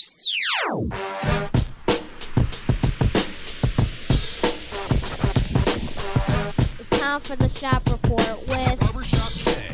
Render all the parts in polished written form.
It's time for the shop report with Barbershop Jay.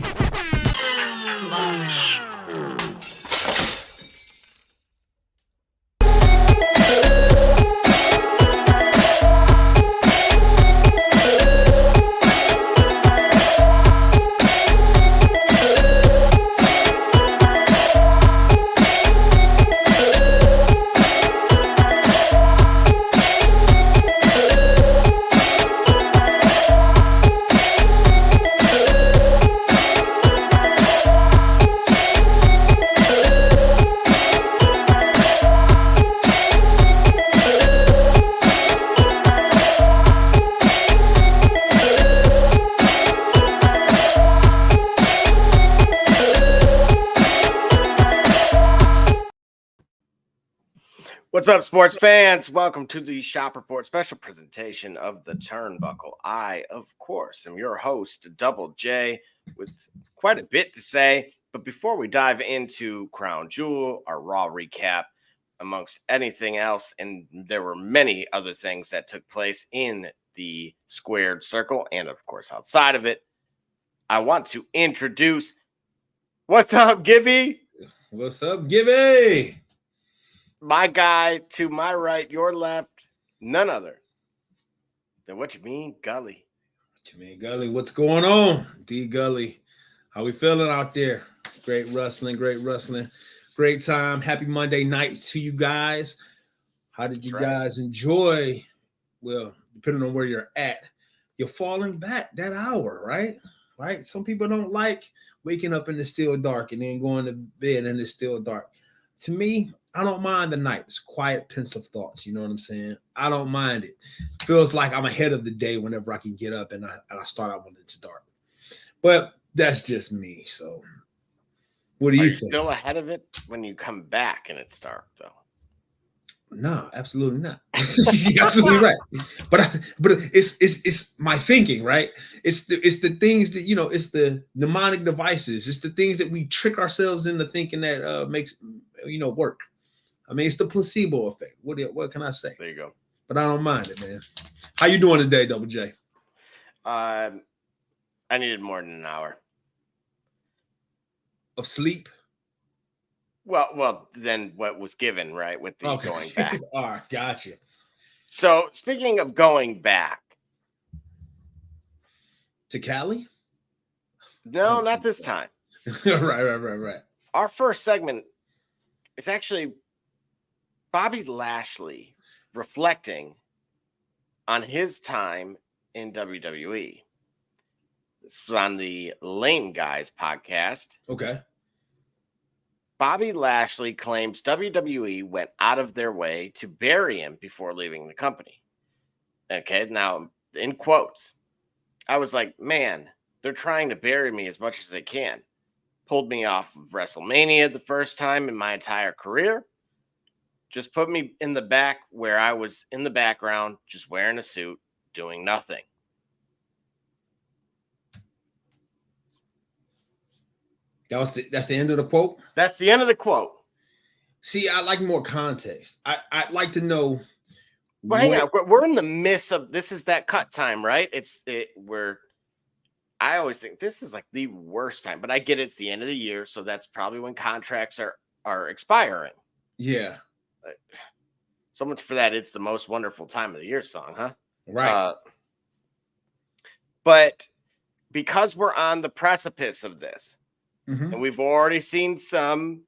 What's up, sports fans? Welcome to the Shop Report special presentation of the Turnbuckle. I, of course, am your host, Double J, with quite a bit to say. But before we dive into Crown Jewel, our Raw recap, amongst anything else, and there were many other things that took place in the squared circle and, of course, outside of it, I want to introduce, what's up, Gibby? What's up, Gibby? My guy to my right, your left, none other than What You Mean Gully. What you mean, Gully? What's going on, D Gully? How we feeling out there? Great wrestling. Great time. Happy Monday night to you guys. How did you guys enjoy? Well, depending on where you're at, you're falling back that hour, right? Right? Some people don't like waking up in the still dark and then going to bed and it's still dark. To me, I don't mind the night. It's quiet, pensive thoughts. You know what I'm saying? I don't mind it. Feels like I'm ahead of the day whenever I can get up and I start out when it's dark. But that's just me. So what do you think? Still ahead of it when you come back and it's dark, though? No, absolutely not. You're absolutely right. But it's my thinking, right? It's the things that, it's the mnemonic devices. It's the things that we trick ourselves into thinking that makes work. I mean, it's the placebo effect. What can I say? There you go. But I don't mind it, man. How you doing today, Double J? I needed more than an hour Of sleep? Well, than what was given, right, with the going back. All right, gotcha. So, speaking of going back. To Cali? No, not this time. Right. Our first segment is actually Bobby Lashley reflecting on his time in WWE. This was on the Lame Guys podcast. Okay. Bobby Lashley claims WWE went out of their way to bury him before leaving the company. Okay, now, in quotes, I was like, man, they're trying to bury me as much as they can. Pulled me off of WrestleMania the first time in my entire career. Just put me in the back where I was in the background, just wearing a suit, doing nothing. That's the end of the quote? That's the end of the quote. See, I like more context. I'd like to know. Well, hang on. We're in the midst of this is that cut time, right? I always think this is like the worst time, but I get it's the end of the year, so that's probably when contracts are expiring. Yeah. So much for that. It's the most wonderful time of the year song, huh? Right. But because we're on the precipice of this, Mm-hmm. and we've already seen some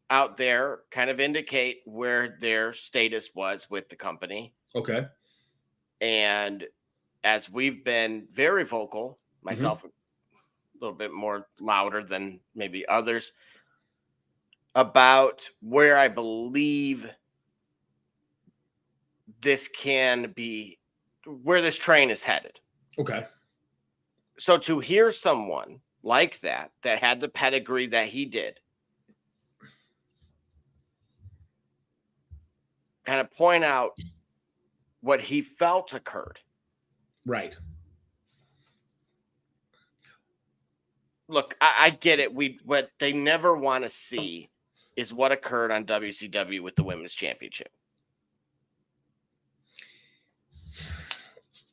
out there kind of indicate where their status was with the company. Okay. And as we've been very vocal, myself a little bit more louder than maybe others, about where I believe this can be, where this train is headed. Okay. So to hear someone like that had the pedigree that he did, kind of point out what he felt occurred. Right. Look, I get it. What they never want to see is what occurred on WCW with the Women's Championship.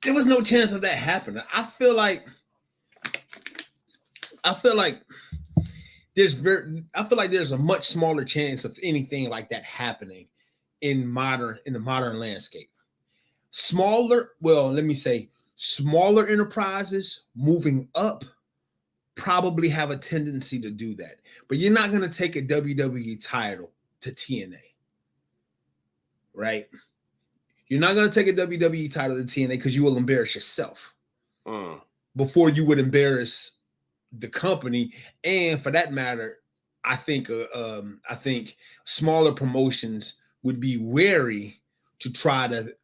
There was no chance of that happening. I feel like there's a much smaller chance of anything like that happening in the modern landscape. Smaller enterprises moving up probably have a tendency to do that. But you're not going to take a WWE title to TNA. Right? You're not going to take a WWE title to TNA because you will embarrass yourself before you would embarrass the company. And for that matter, I think smaller promotions would be wary to try to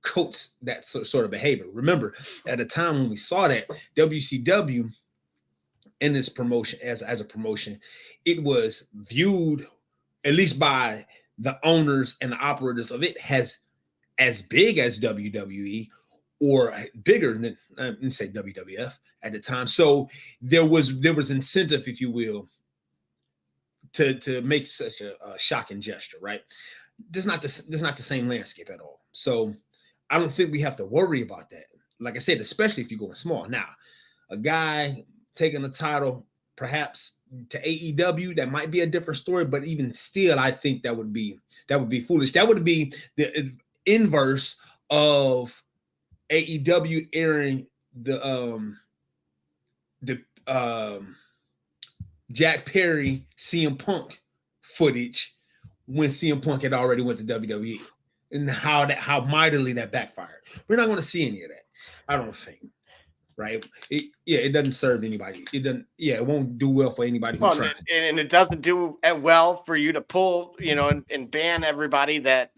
coax that sort of behavior. Remember, at the time when we saw that, WCW in this promotion as a promotion, it was viewed, at least by the owners and the operators of it, as big as WWE or bigger than, let's say, WWF at the time. So there was incentive, if you will, to make such a shocking gesture, right? There's not the same landscape at all. So I don't think we have to worry about that. Like I said, especially if you're going small. Now, a guy taking a title perhaps to AEW, that might be a different story, but even still, I think that would be foolish. That would be the inverse of AEW airing the Jack Perry CM Punk footage when CM Punk had already went to WWE, and how mightily that backfired. We're not going to see any of that, I don't think. Right? It doesn't serve anybody. It doesn't. Yeah, it won't do well for anybody who tries. And it doesn't do well for you to pull, and ban everybody that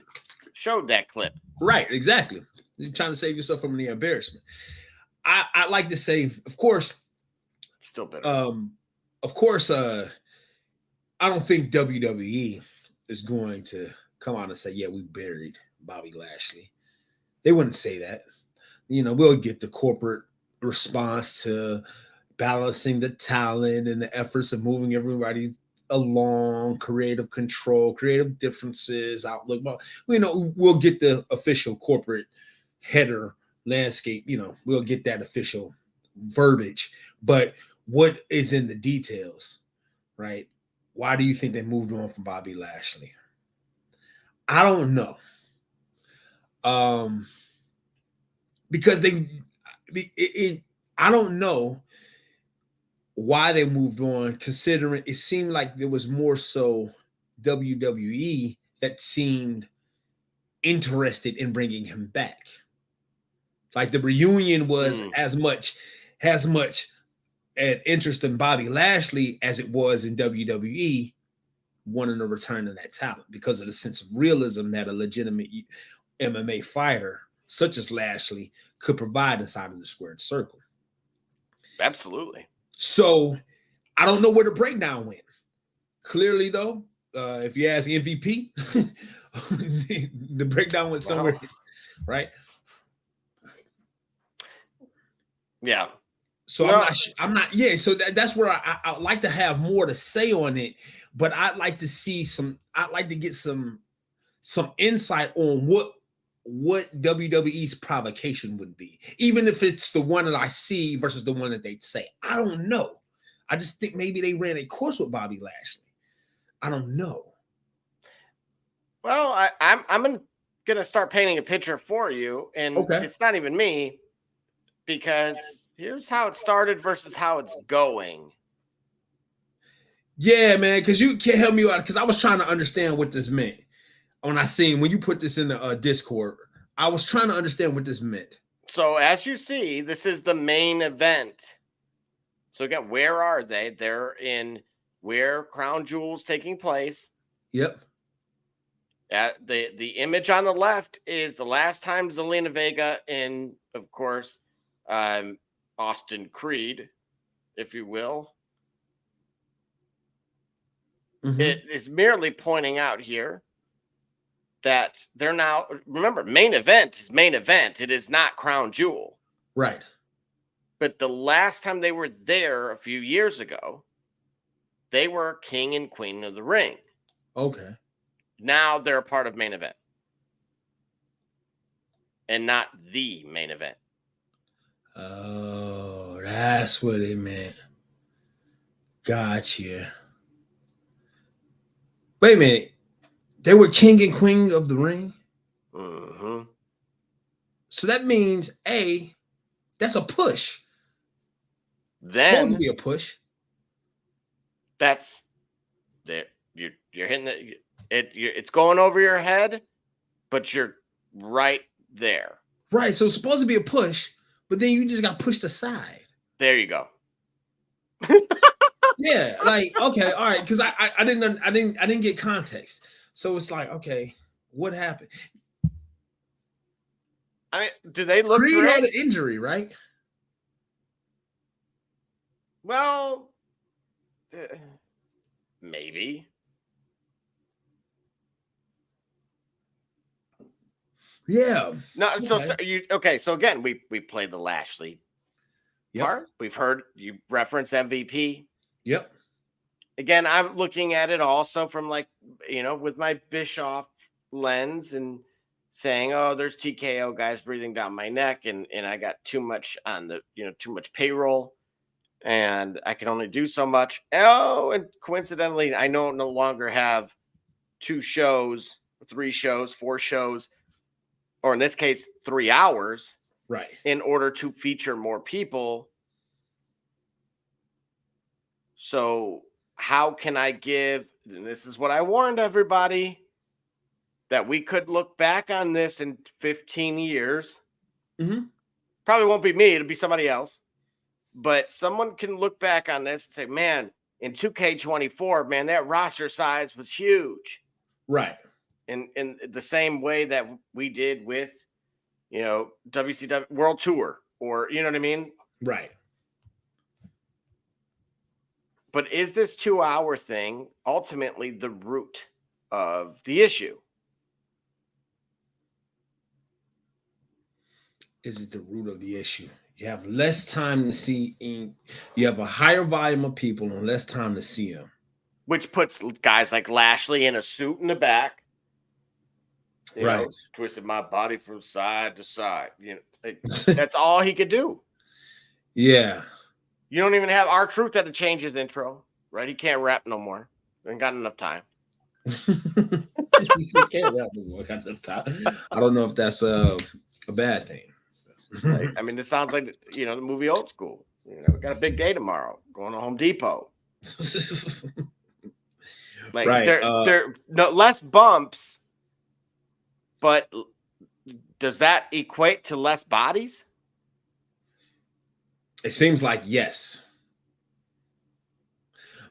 showed that clip. Right? Exactly. You're trying to save yourself from the embarrassment. I like to say, of course, still better. Of course, I don't think WWE is going to come out and say, "Yeah, we buried Bobby Lashley." They wouldn't say that. We'll get the corporate response to balancing the talent and the efforts of moving everybody along, creative control, creative differences, outlook. We'll get the official corporate header landscape. We'll get that official verbiage. But what is in the details, right? Why do you think they moved on from Bobby Lashley? I don't know. Because I don't know why they moved on, considering it seemed like there was more so WWE that seemed interested in bringing him back. Like the reunion was as much an interest in Bobby Lashley as it was in WWE wanting to return to that talent because of the sense of realism that a legitimate MMA fighter such as Lashley could provide inside of the squared circle. Absolutely. So I don't know where the breakdown went. Clearly, though, if you ask MVP, the breakdown went somewhere, right? Yeah. So I'm not. Yeah. So that's where I'd like to have more to say on it, but I'd like to see I'd like to get some insight on what WWE's provocation would be, even if it's the one that I see versus the one that they'd say. I don't know. I just think maybe they ran a course with Bobby Lashley. I don't know. Well, I'm gonna start painting a picture for you, and It's not even me, because here's how it started versus how it's going. Yeah, man, because you can't help me out, because I was trying to understand what this meant. When you put this in the Discord, I was trying to understand what this meant. So as you see, this is the main event. So again, where are they? They're in where Crown Jewel's taking place. Yep. The image on the left is the last time Zelina Vega and, of course, Austin Creed, if you will. Mm-hmm. It is merely pointing out here that they're now, remember, main event is main event. It is not Crown Jewel. Right. But the last time they were there a few years ago, They were king and queen of the ring. Okay. Now they're a part of main event. And not the main event. Oh, that's what it meant. Gotcha. Wait a minute. They were king and queen of the ring? Mm-hmm. So that means, that's a push. Then Supposed to be a push. that's there. You're hitting it's going over your head, but you're right there. Right. So it's supposed to be a push, but then you just got pushed aside. There you go. Yeah, like, okay, all right, because I didn't get context. So it's like, okay, what happened? I mean, do they look Creed had great? an injury, right? Well, maybe. Yeah. No, so, Okay. so you okay? So again, we played the Lashley Yep. part. We've heard you reference MVP. Yep. Again, I'm looking at it also from like, with my Bischoff lens and saying, oh, there's TKO guys breathing down my neck, and I got too much on the, too much payroll, and I can only do so much. Oh, and coincidentally, I no longer have 2 shows, 3 shows, 4 shows, or in this case, 3 hours, Right. in order to feature more people. So how can I give, and this is what I warned everybody, that we could look back on this in 15 years. Mm-hmm. Probably won't be me, it'll be somebody else. But someone can look back on this and say, man, in 2K24, man, that roster size was huge. Right. In the same way that we did with, WCW World Tour, or, you know what I mean? Right. But is this 2-hour thing ultimately the root of the issue? Is it the root of the issue? You have less time to see you have a higher volume of people and less time to see them. Which puts guys like Lashley in a suit in the back. Right. Twisted my body from side to side. That's all he could do. Yeah. You don't even have R-Truth had to change his intro, right? He can't rap no more. Ain't got enough time. He can't rap no more. Got enough time. I don't know if that's a bad thing. Right? I mean, this sounds like the movie Old School. We got a big day tomorrow. Going to Home Depot. Like right. There no less bumps, but does that equate to less bodies? It seems like yes.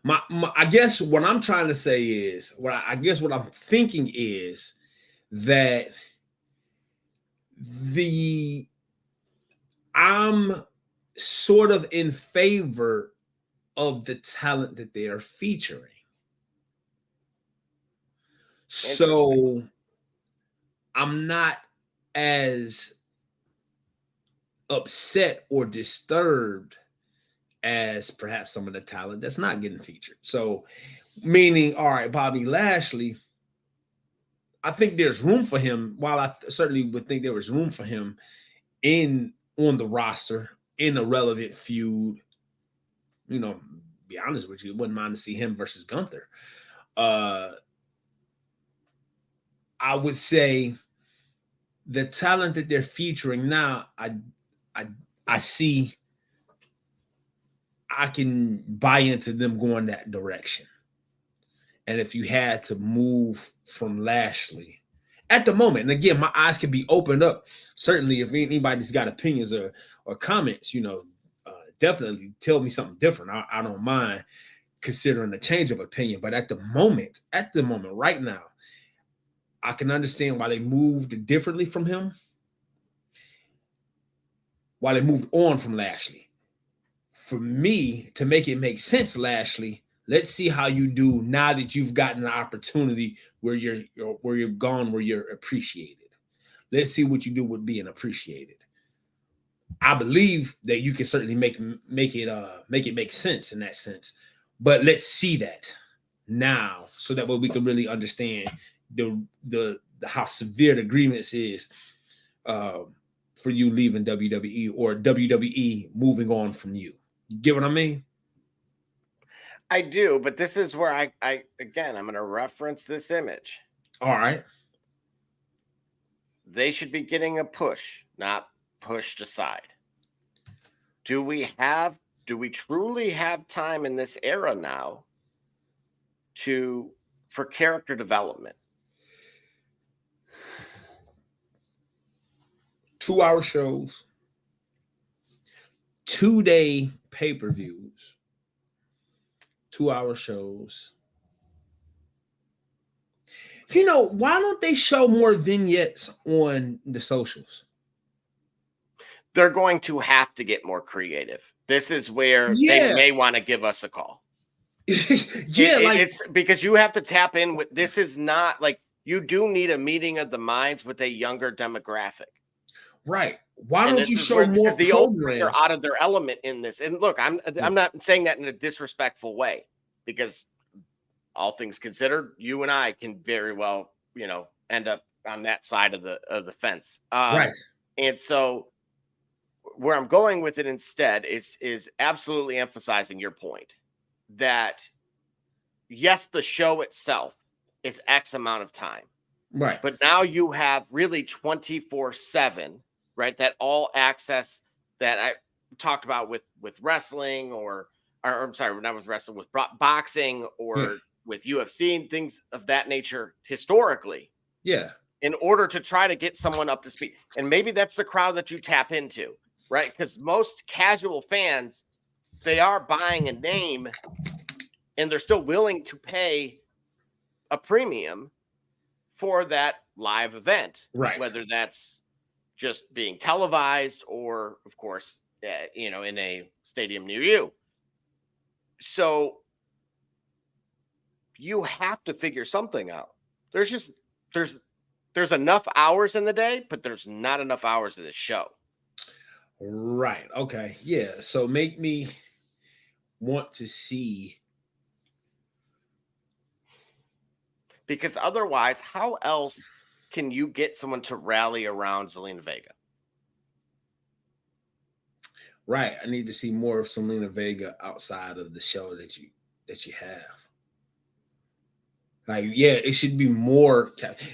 I guess what I'm trying to say is what I'm thinking is that I'm sort of in favor of the talent that they are featuring. So I'm not as upset or disturbed as perhaps some of the talent that's not getting featured. So meaning, all right, Bobby Lashley, I think there's room for him. While I certainly would think there was room for him on the roster in a relevant feud, be honest with you, wouldn't mind to see him versus Gunther. I would say the talent that they're featuring now, I see. I can buy into them going that direction. And if you had to move from Lashley at the moment, and again, my eyes can be opened up. Certainly, if anybody's got opinions or comments, definitely tell me something different. I don't mind considering a change of opinion. But at the moment, right now, I can understand why they moved differently from him, why they moved on from Lashley. For me, to make it make sense, Lashley, let's see how you do now that you've gotten an opportunity where you're gone, where you're appreciated. Let's see what you do with being appreciated. I believe that you can certainly make it make sense in that sense. But let's see that now, so that way we can really understand the how severe the grievance is for you leaving WWE or WWE moving on from you. You get what I mean? I do, but this is where I again, I'm going to reference this image. All right. They should be getting a push, not pushed aside. Do we truly have time in this era now for character development? 2-hour shows, 2-day pay-per-views, 2-hour shows. You know, why don't they show more vignettes on the socials? They're going to have to get more creative. This is where they may want to give us a call. It's because you have to tap in with, this is not like, you do need a meeting of the minds with a younger demographic. Right. Why don't you show more programs? The older are out of their element in this. And look, I'm not saying that in a disrespectful way, because all things considered, you and I can very well, end up on that side of the fence. Right. And so where I'm going with it instead is absolutely emphasizing your point that yes, the show itself is X amount of time. Right. But now you have really 24/7, right? That all access that I talked about with wrestling or I'm sorry, not with wrestling, with boxing or with UFC and things of that nature historically. Yeah. In order to try to get someone up to speed. And maybe that's the crowd that you tap into, right? Because most casual fans, they are buying a name and they're still willing to pay a premium for that live event, right? Whether that's just being televised or, of course, in a stadium near you. So you have to figure something out. There's enough hours in the day, but there's not enough hours of the show. Right. Okay. Yeah. So make me want to see. Because otherwise, how else can you get someone to rally around Zelina Vega? Right. I need to see more of Zelina Vega outside of the show that you have. Like, yeah, it should be more.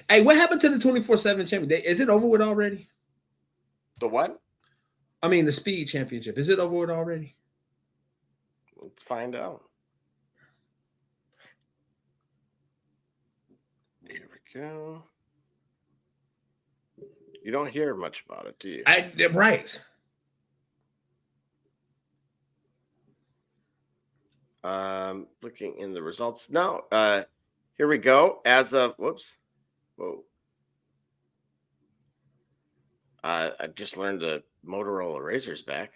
Hey, what happened to the 24/7 champion? Is it over with already? The what? I mean, the Speed Championship. Is it over with already? Let's find out. Here we go. You don't hear much about it, do you? Right. Looking in the results. No. Here we go. As of whoa. I just learned the Motorola Razor's back.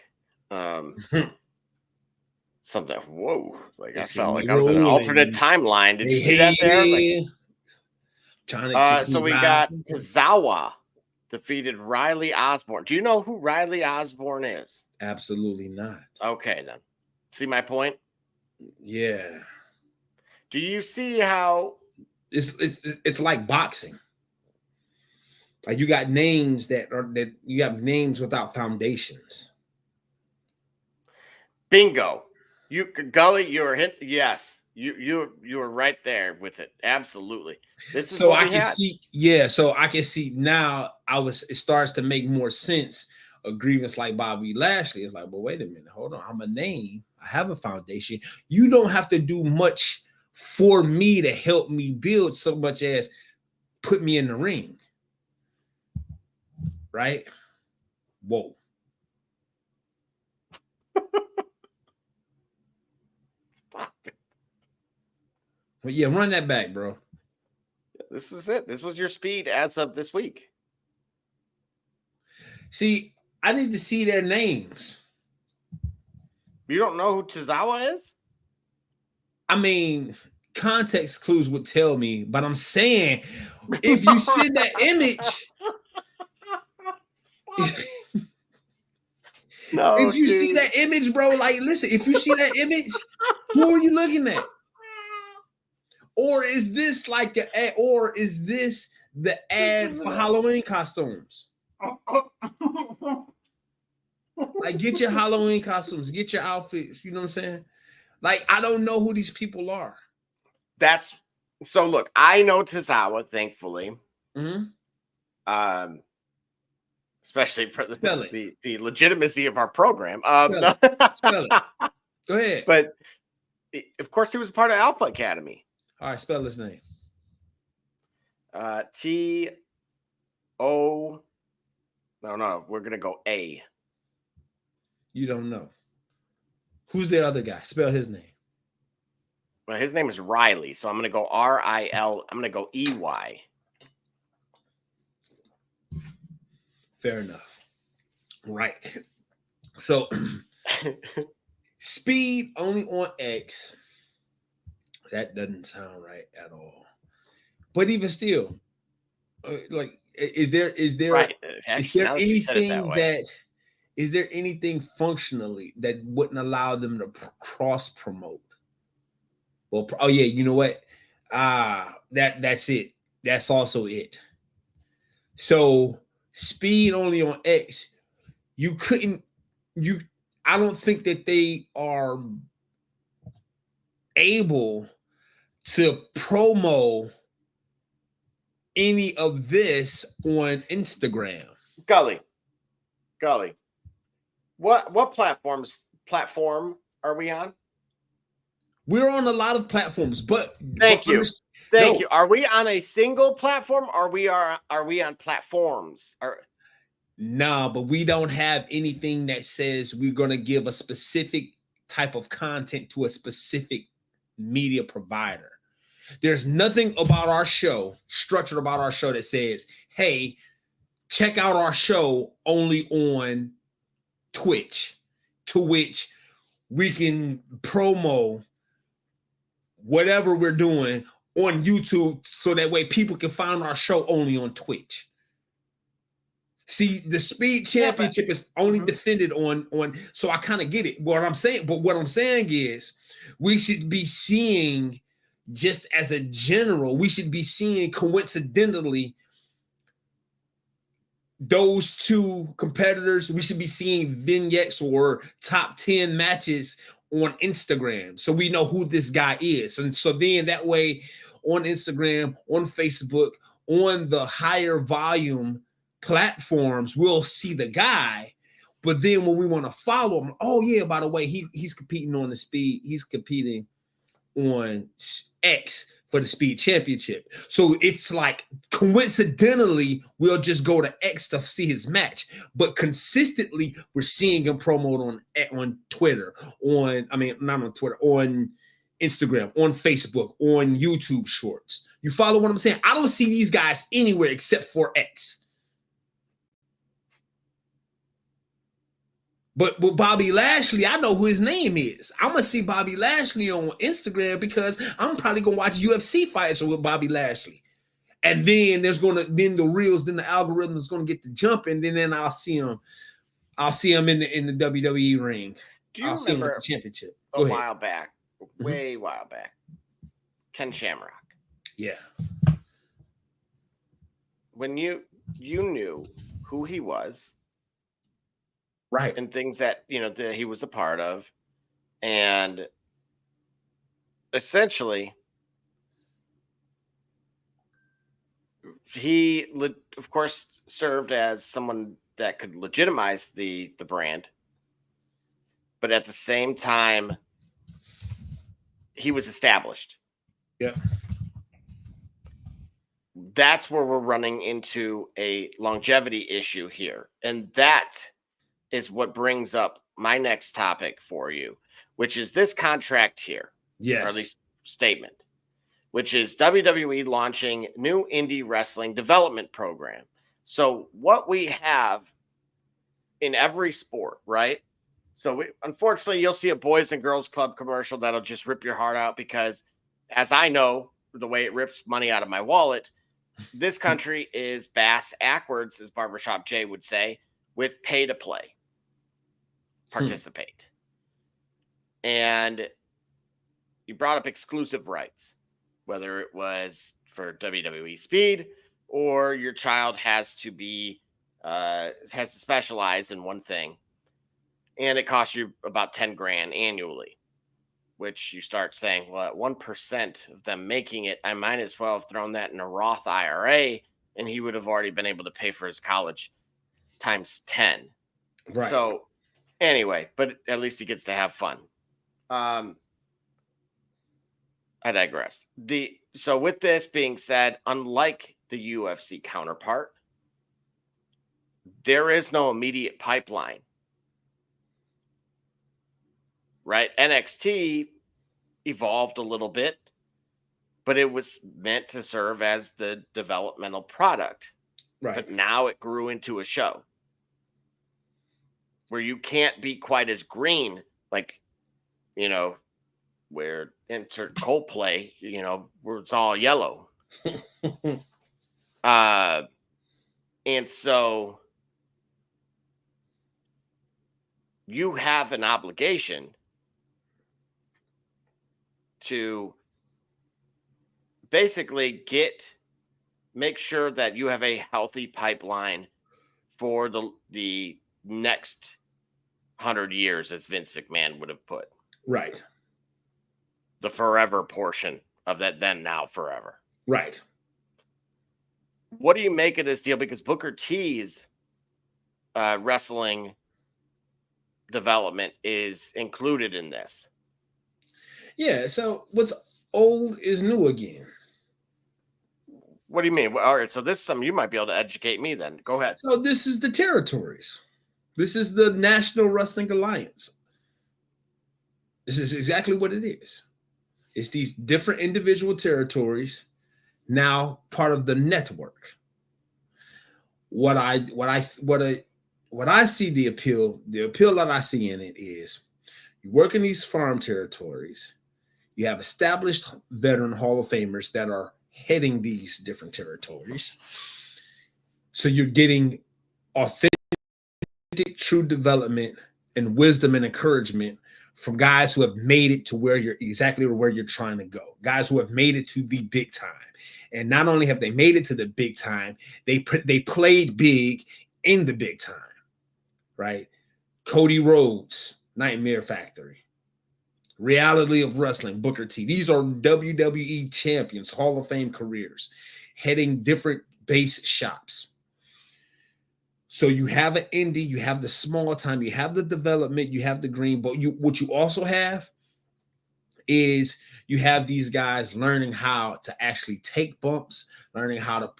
Something. Whoa! Like I felt like I was in an alternate timeline. Did you see that there? Like, so we got Tozawa defeated Riley Osborne. Do you know who Riley Osborne is? Absolutely not. Okay, then. See my point? Yeah. Do you see how it's like boxing? Like you got names that you have names without foundations. Bingo. Gully, you were hit. Yes. You were right there with it. Absolutely. This is so what I can see. Yeah. So I can see now. It starts to make more sense. A grievance like Bobby Lashley is like, well, wait a minute, hold on. I'm a name. I have a foundation. You don't have to do much for me to help me build so much as put me in the ring. Right? Whoa. Stop it. But yeah, run that back, bro. This was it. This was your speed as of this week. See, I need to see their names. You don't know who Tozawa is? I mean, context clues would tell me, but I'm saying if you see that image, no, if you see that image, bro, like listen, if you see that image, Who are you looking at? Or is this like the ad, or is this the ad for Halloween costumes? Like, get your Halloween costumes, get your outfits. You know what I'm saying? Like, I don't know who these people are. That's so. Look, I know Tozawa, thankfully. Mm-hmm. Especially for the legitimacy of our program. Spell it. Go ahead. But of course, he was part of Alpha Academy. All right, spell his name. T-O. No, we're gonna go A. You don't know. Who's the other guy? Spell his name. Well, his name is Riley, so I'm gonna go R-I-L. I'm gonna go E-Y. Fair enough. Right. So Speed only on X. That doesn't sound right at all. But even still, like, is there right. Actually, is there anything functionally that wouldn't allow them to cross promote? Well, oh yeah, you know what? That's it. That's also it. So Speed only on X. I don't think that they are able to promo any of this on Instagram. Gully. What platform are we on? We're on a lot of platforms, but thank you. Are we on a single platform? Or are we on platforms? No, but we don't have anything that says we're going to give a specific type of content to a specific media provider. There's nothing about our show, structured about our show, that says, hey, check out our show only on Twitch, to which we can promo whatever we're doing on YouTube so that way people can find our show only on Twitch. See, the Speed Championship is only defended on, so I kind of get it. What I'm saying is we should be seeing, just as a general, we should be seeing coincidentally those two competitors. We should be seeing vignettes or top 10 matches on Instagram, so we know who this guy is. And so then that way on Instagram, on Facebook, on the higher volume platforms, we'll see the guy. But then when we want to follow him, oh yeah, by the way, he's competing on the Speed. He's competing on X for the Speed Championship. So it's like coincidentally, we'll just go to X to see his match. But consistently, we're seeing him promote on Twitter, not on Twitter, on Instagram, on Facebook, on YouTube Shorts. You follow what I'm saying? I don't see these guys anywhere except for X. But with Bobby Lashley, I know who his name is. I'm going to see Bobby Lashley on Instagram because I'm probably going to watch UFC fights with Bobby Lashley. And then then the algorithm is going to get to jump, and then I'll see him. I'll see him in the WWE ring. Do you I'll see him remember at the championship. a while back, while back, Ken Shamrock? Yeah. When you knew who he was, right, and things that that he was a part of, and essentially he of course served as someone that could legitimize the brand, but at the same time he was established. Yeah. That's where we're running into a longevity issue here, and that is what brings up my next topic for you, which is this contract here. Yes. Or at least statement, which is WWE launching new indie wrestling development program. So what we have in every sport, right? So unfortunately, you'll see a Boys and Girls Club commercial that'll just rip your heart out because, as I know, the way it rips money out of my wallet, this country is bass-ackwards, as Barbershop Jay would say, with pay-to-play. Participate. And you brought up exclusive rights, whether it was for WWE Speed or your child has to specialize in one thing, and it costs you about 10 grand annually, which you start saying, well, at 1% of them making it, I might as well have thrown that in a Roth IRA, and he would have already been able to pay for his college times 10. Right. So anyway, but at least he gets to have fun. I digress. So with this being said, unlike the UFC counterpart, there is no immediate pipeline. Right? NXT evolved a little bit, but it was meant to serve as the developmental product. Right. But now it grew into a show where you can't be quite as green, like, where insert Coldplay, where it's all yellow. And so you have an obligation to basically make sure that you have a healthy pipeline for the next 100 years, as Vince McMahon would have put. Right. The forever portion of that then, now, forever. Right. What do you make of this deal? Because Booker T's wrestling development is included in this. Yeah, so what's old is new again. What do you mean? All right, so this is something you might be able to educate me then. Go ahead. So this is the territories. This is the National Wrestling Alliance. This is exactly what it is. It's these different individual territories now part of the network. What I see the appeal that I see in it is you work in these farm territories. You have established veteran Hall of Famers that are heading these different territories. So you're getting authentic, true development and wisdom and encouragement from guys who have made it to where you're trying to go. Guys who have made it to the big time. And not only have they made it to the big time, they played big in the big time, right? Cody Rhodes, Nightmare Factory. Reality of Wrestling, Booker T. These are WWE champions, Hall of Fame careers, heading different base shops. So you have an indie, you have the small time, you have the development, you have the green, but what you also have is you have these guys learning how to actually take bumps, learning how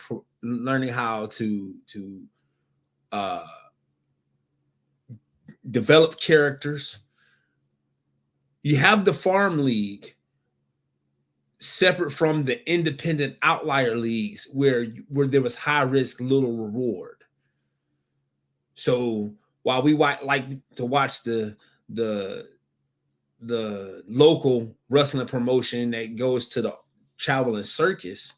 to develop characters. You have the farm league separate from the independent outlier leagues where there was high risk, little reward. So while we like to watch the local wrestling promotion that goes to the traveling circus,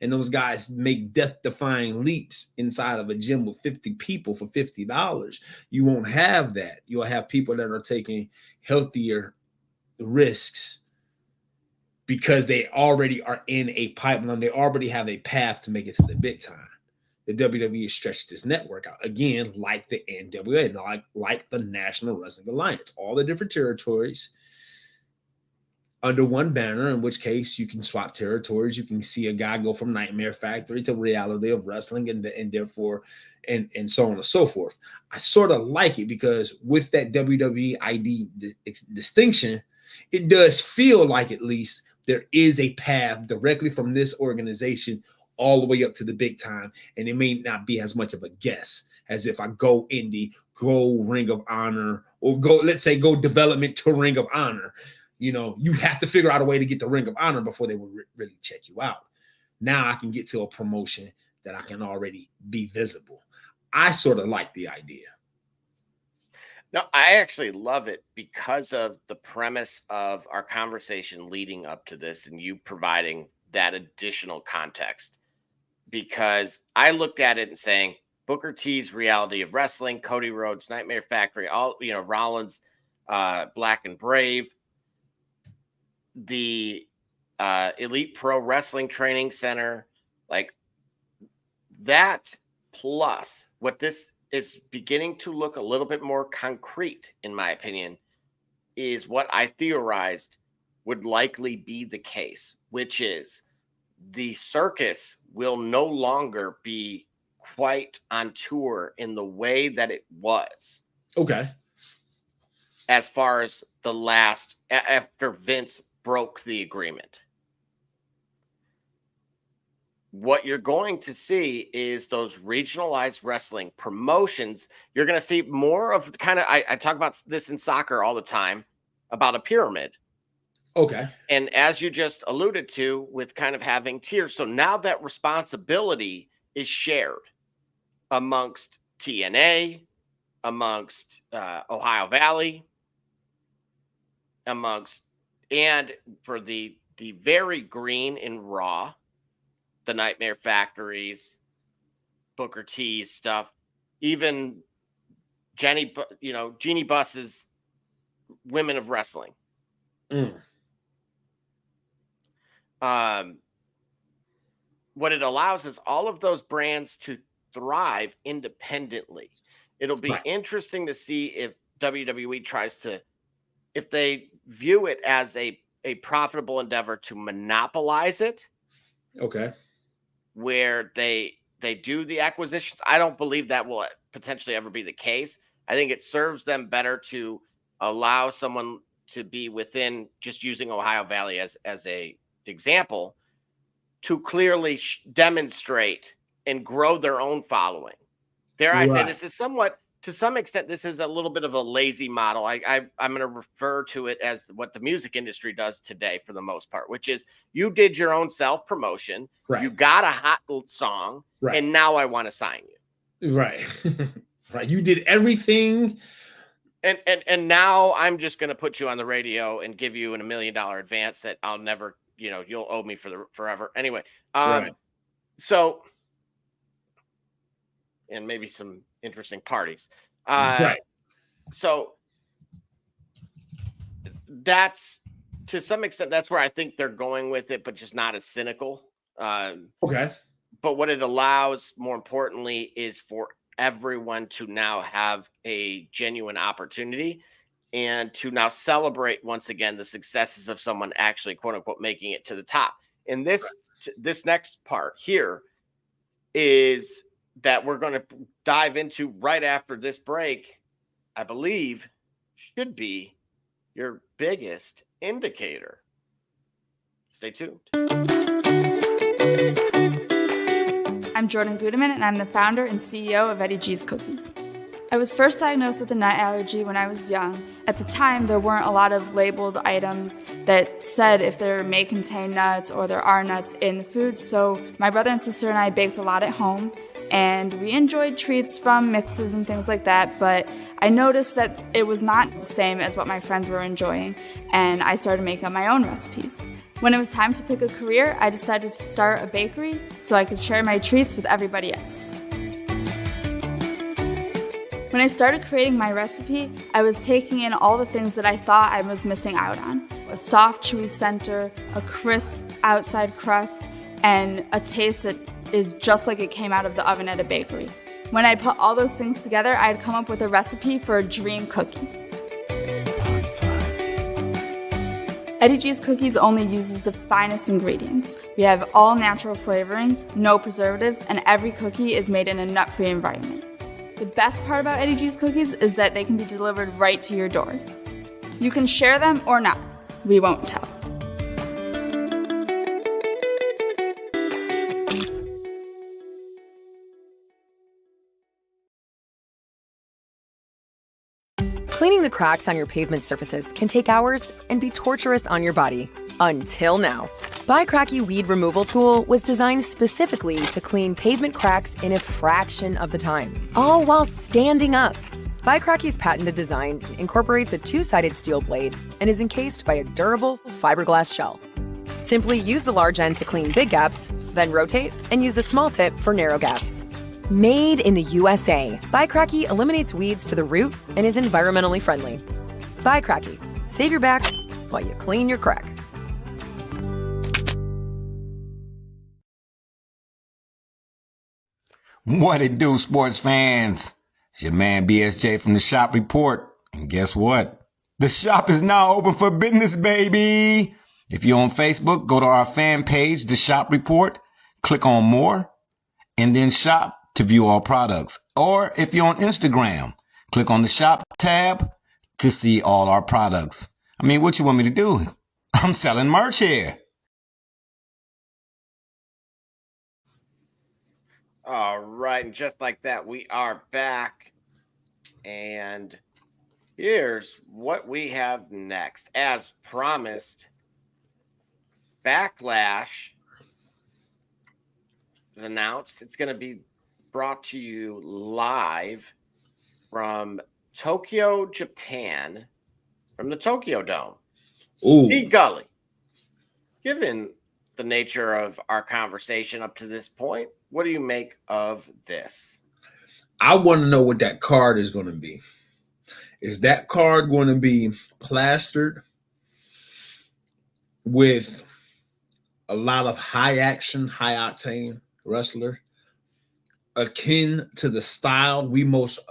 and those guys make death-defying leaps inside of a gym with 50 people for $50, you won't have that. You'll have people that are taking healthier risks because they already are in a pipeline. They already have a path to make it to the big time. The WWE stretched this network out again, like the NWA, like the National Wrestling Alliance, all the different territories under one banner, in which case you can swap territories. You can see a guy go from Nightmare Factory to Reality of Wrestling and therefore so on and so forth. I sort of like it because with that WWE ID distinction, it does feel like at least there is a path directly from this organization all the way up to the big time. And it may not be as much of a guess as if I go indie, go Ring of Honor, or let's say go development to Ring of Honor. You have to figure out a way to get to Ring of Honor before they will really check you out. Now I can get to a promotion that I can already be visible. I sort of like the idea. No, I actually love it because of the premise of our conversation leading up to this and you providing that additional context. Because I looked at it and saying, Booker T's Reality of Wrestling, Cody Rhodes, Nightmare Factory, all, Rollins, Black and Brave. the Elite Pro Wrestling Training Center, like that, plus what this is beginning to look a little bit more concrete, in my opinion, is what I theorized would likely be the case, which is the circus will no longer be quite on tour in the way that it was. Okay. As far as the last, after Vince broke the agreement. What you're going to see is those regionalized wrestling promotions. You're going to see more of the kind of, I talk about this in soccer all the time, about a pyramid. Okay. And as you just alluded to, with kind of having tiers. So now that responsibility is shared amongst TNA, amongst Ohio Valley, and for the very green in Raw, the Nightmare Factories, Booker T's stuff, even Jeannie Buss's Women of Wrestling. What it allows is all of those brands to thrive independently. It'll be interesting to see if WWE tries to, if they view it as a profitable endeavor to monopolize it. Okay. Where they do the acquisitions. I don't believe that will potentially ever be the case. I think it serves them better to allow someone to be within, just using Ohio Valley as a example, to clearly demonstrate and grow their own following. Dare I say, this is somewhat, to some extent, this is a little bit of a lazy model. I'm going to refer to it as what the music industry does today for the most part, which is you did your own self-promotion. Right. You got a hot song, and now I want to sign you. Right. Right. You did everything. And now I'm just going to put you on the radio and give you $1 million advance that I'll never, you'll owe me forever. Anyway. So, and maybe some interesting parties. So that's, to some extent, that's where I think they're going with it, but just not as cynical. Okay. But what it allows, more importantly, is for everyone to now have a genuine opportunity and to now celebrate once again the successes of someone actually, quote unquote, making it to the top. And this next part here is that we're going to dive into right after this break, I believe, should be your biggest indicator. Stay tuned. I'm Jordan Gudeman, and I'm the founder and CEO of Eddie G's Cookies. I was first diagnosed with a nut allergy when I was young. At the time, there weren't a lot of labeled items that said if there may contain nuts or there are nuts in the food, so my brother and sister and I baked a lot at home, and we enjoyed treats from mixes and things like that, but I noticed that it was not the same as what my friends were enjoying, and I started making up my own recipes. When it was time to pick a career, I decided to start a bakery so I could share my treats with everybody else. When I started creating my recipe, I was taking in all the things that I thought I was missing out on. A soft, chewy center, a crisp outside crust, and a taste that is just like it came out of the oven at a bakery. When I put all those things together, I had come up with a recipe for a dream cookie. Eddie G's Cookies only uses the finest ingredients. We have all natural flavorings, no preservatives, and every cookie is made in a nut-free environment. The best part about Eddie G's Cookies is that they can be delivered right to your door. You can share them or not. We won't tell. Cleaning the cracks on your pavement surfaces can take hours and be torturous on your body. Until now. Bi-Cracky Weed Removal Tool was designed specifically to clean pavement cracks in a fraction of the time, all while standing up. Bi-Cracky's patented design incorporates a two-sided steel blade and is encased by a durable fiberglass shell. Simply use the large end to clean big gaps, then rotate and use the small tip for narrow gaps. Made in the USA, Bi-Cracky eliminates weeds to the root and is environmentally friendly. Bi-Cracky, save your back while you clean your crack. What it do, sports fans? It's your man BSJ from the Shop Report. And guess what? The shop is now open for business, baby. If you're on Facebook, go to our fan page, The Shop Report, click on More, and then Shop to view all products. Or if you're on Instagram, click on the Shop tab to see all our products. I mean, what you want me to do? I'm selling merch here. All right, and just like that, we are back. And here's what we have next. As promised, Backlash is announced. It's going to be brought to you live from Tokyo, Japan, from the Tokyo Dome. Ooh. D. Gully, given the nature of our conversation up to this point, what do you make of this? I want to know what that card is going to be. Is that card going to be plastered with a lot of high action, high octane wrestler, akin to the style we most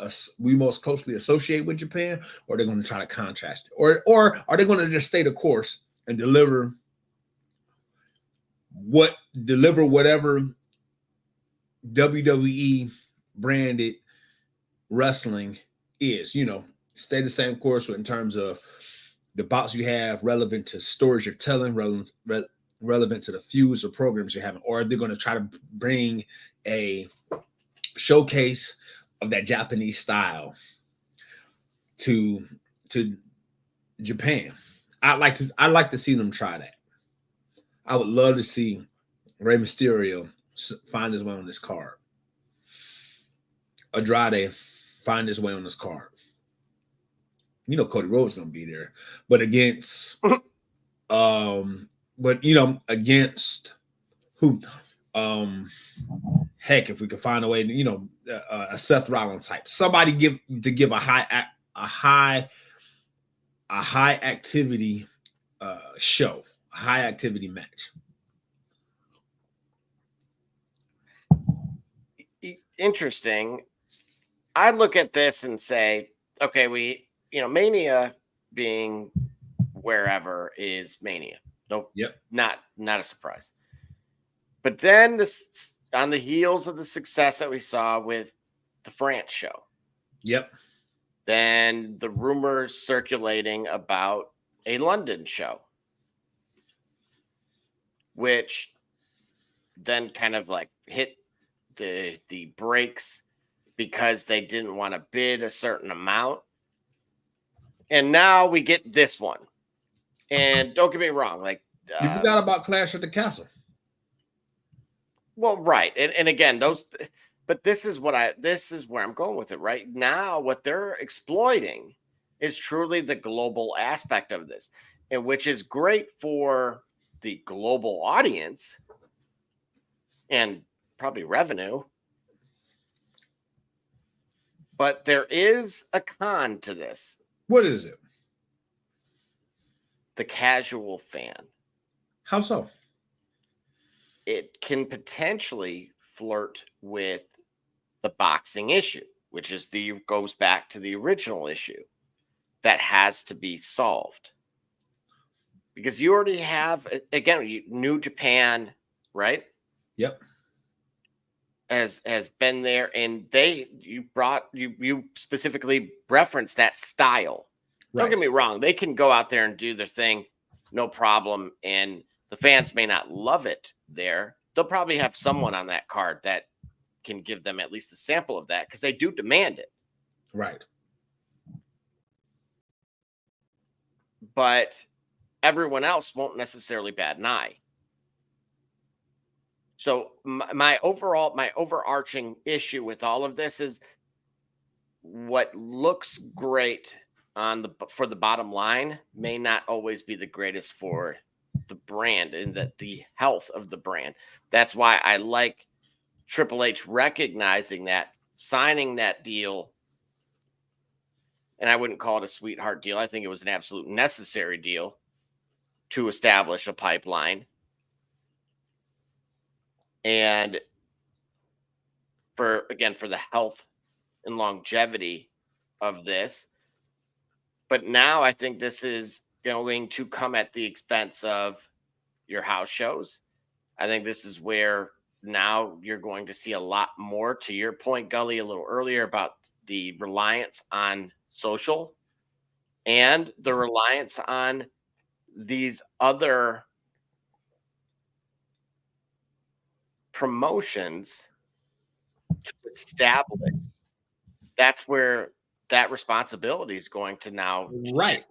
closely associate with Japan, or are they going to try to contrast it, or are they going to just stay the course and deliver whatever WWE branded wrestling is? Stay the same course in terms of the bouts you have, relevant to stories you're telling, relevant to the feuds or programs you're having, or are they going to try to bring a showcase of that Japanese style to Japan? I'd like to see them try that. I would love to see Rey Mysterio find his way on this card. Andrade find his way on this card. Cody Rhodes gonna be there, but against against who? Heck, if we could find a way, a Seth Rollins type, somebody give a high activity show, a high activity match. Interesting. I look at this and say, okay, Mania being wherever is Mania. Nope. Yep. Not a surprise. But then this, on the heels of the success that we saw with the France show. Yep. Then the rumors circulating about a London show, which then kind of like hit the brakes because they didn't want to bid a certain amount. And now we get this one. And don't get me wrong, like you forgot about Clash at the Castle. Well, right. And again, but this is where I'm going with it. Right now, what they're exploiting is truly the global aspect of this, and which is great for the global audience and probably revenue. But there is a con to this. What is it? The casual fan. How so? It can potentially flirt with the boxing issue, which is goes back to the original issue that has to be solved. Because you already have, again, New Japan, right? Yep. Has been there, and you specifically referenced that style. Right. Don't get me wrong, they can go out there and do their thing, no problem, and the fans may not love it there. They'll probably have someone on that card that can give them at least a sample of that because they do demand it. Right. But everyone else won't necessarily bat an eye. So my overarching issue with all of this is what looks great for the bottom line may not always be the greatest for the brand and the health of the brand. That's why I like Triple H recognizing that, signing that deal. And I wouldn't call it a sweetheart deal. I think it was an absolute necessary deal to establish a pipeline. And for the health and longevity of this. But now I think this is going to come at the expense of your house shows. I think this is where now you're going to see a lot more, to your point, Gully, a little earlier, about the reliance on social and the reliance on these other promotions to establish. That's where that responsibility is going to now. Right.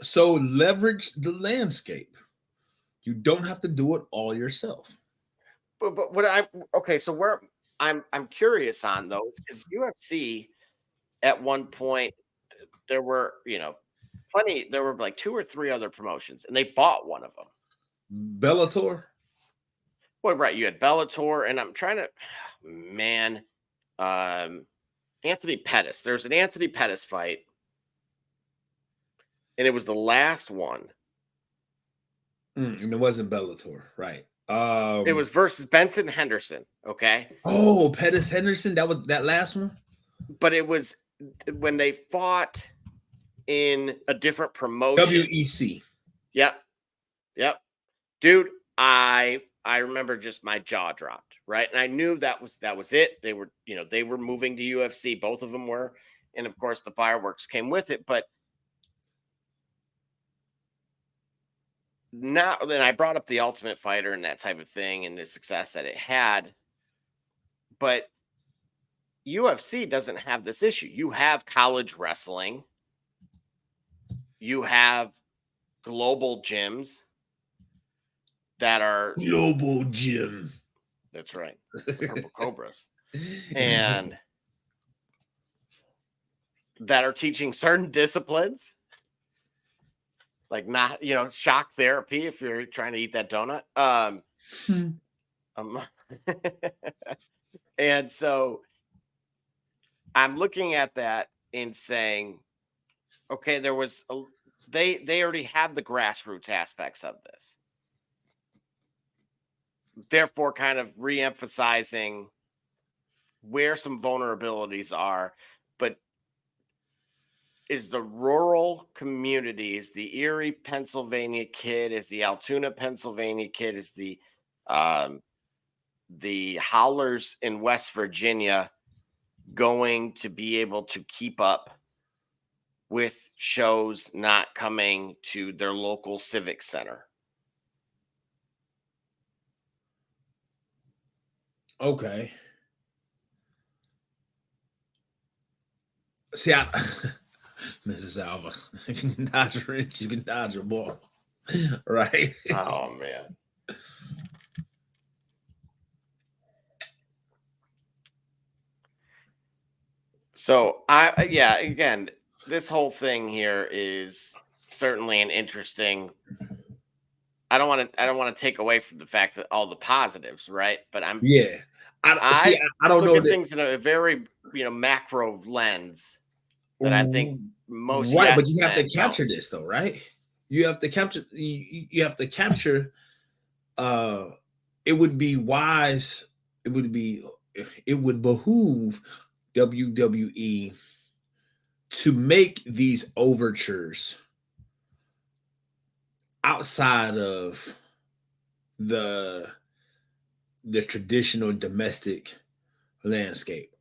So leverage the landscape. You don't have to do it all yourself. But what so where I'm curious on those, because UFC at one point there were plenty. There were like 2 or 3 other promotions, and they bought one of them. Bellator. Well, right. You had Bellator, and I'm trying to, Anthony Pettis. There's an Anthony Pettis fight, and it was the last one. And it wasn't Bellator, right? It was versus Benson Henderson. Okay. Oh, Pettis Henderson. That was that last one. But it was when they fought in a different promotion. WEC. Yep. Dude, I remember just my jaw dropped, right? And I knew that was it. They were, they were moving to UFC. Both of them were. And of course the fireworks came with it. But now, then I brought up the Ultimate Fighter and that type of thing and the success that it had. But UFC doesn't have this issue. You have college wrestling. You have global gyms that are global gym. That's right. The Purple Cobras. And that are teaching certain disciplines, like not, shock therapy if you're trying to eat that donut. And so I'm looking at that and saying, okay, there was they already have the grassroots aspects of this. Therefore, kind of re-emphasizing where some vulnerabilities are, but is the rural communities, the Erie, Pennsylvania kid, is the Altoona, Pennsylvania kid, is the Howlers in West Virginia going to be able to keep up with shows not coming to their local civic center? Okay. See, Mrs. Alva, if you can dodge a wrench, you can dodge a ball. Right? Oh, man. So, again, this whole thing here is certainly an interesting. I don't want to take away from the fact that all the positives, right? But I don't know things in a very macro lens that I think most right, but you have to capture this though, right? You have to capture. You have to capture. It would be wise. It would behoove WWE to make these overtures outside of the traditional domestic landscape.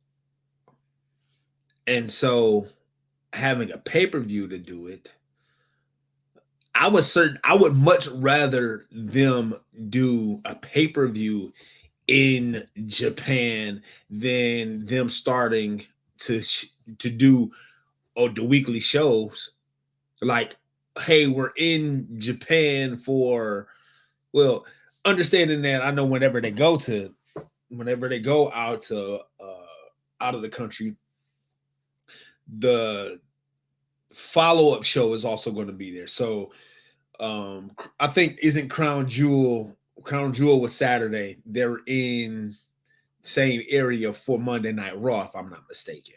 And so having a pay-per-view to do it, I would much rather them do a pay-per-view in Japan than them starting to do the weekly shows. Like, hey, we're in Japan for, well, understanding that I know whenever they go out of the country, the follow-up show is also going to be there. So I think isn't Crown Jewel was Saturday. They're in same area for Monday Night Raw, if I'm not mistaken.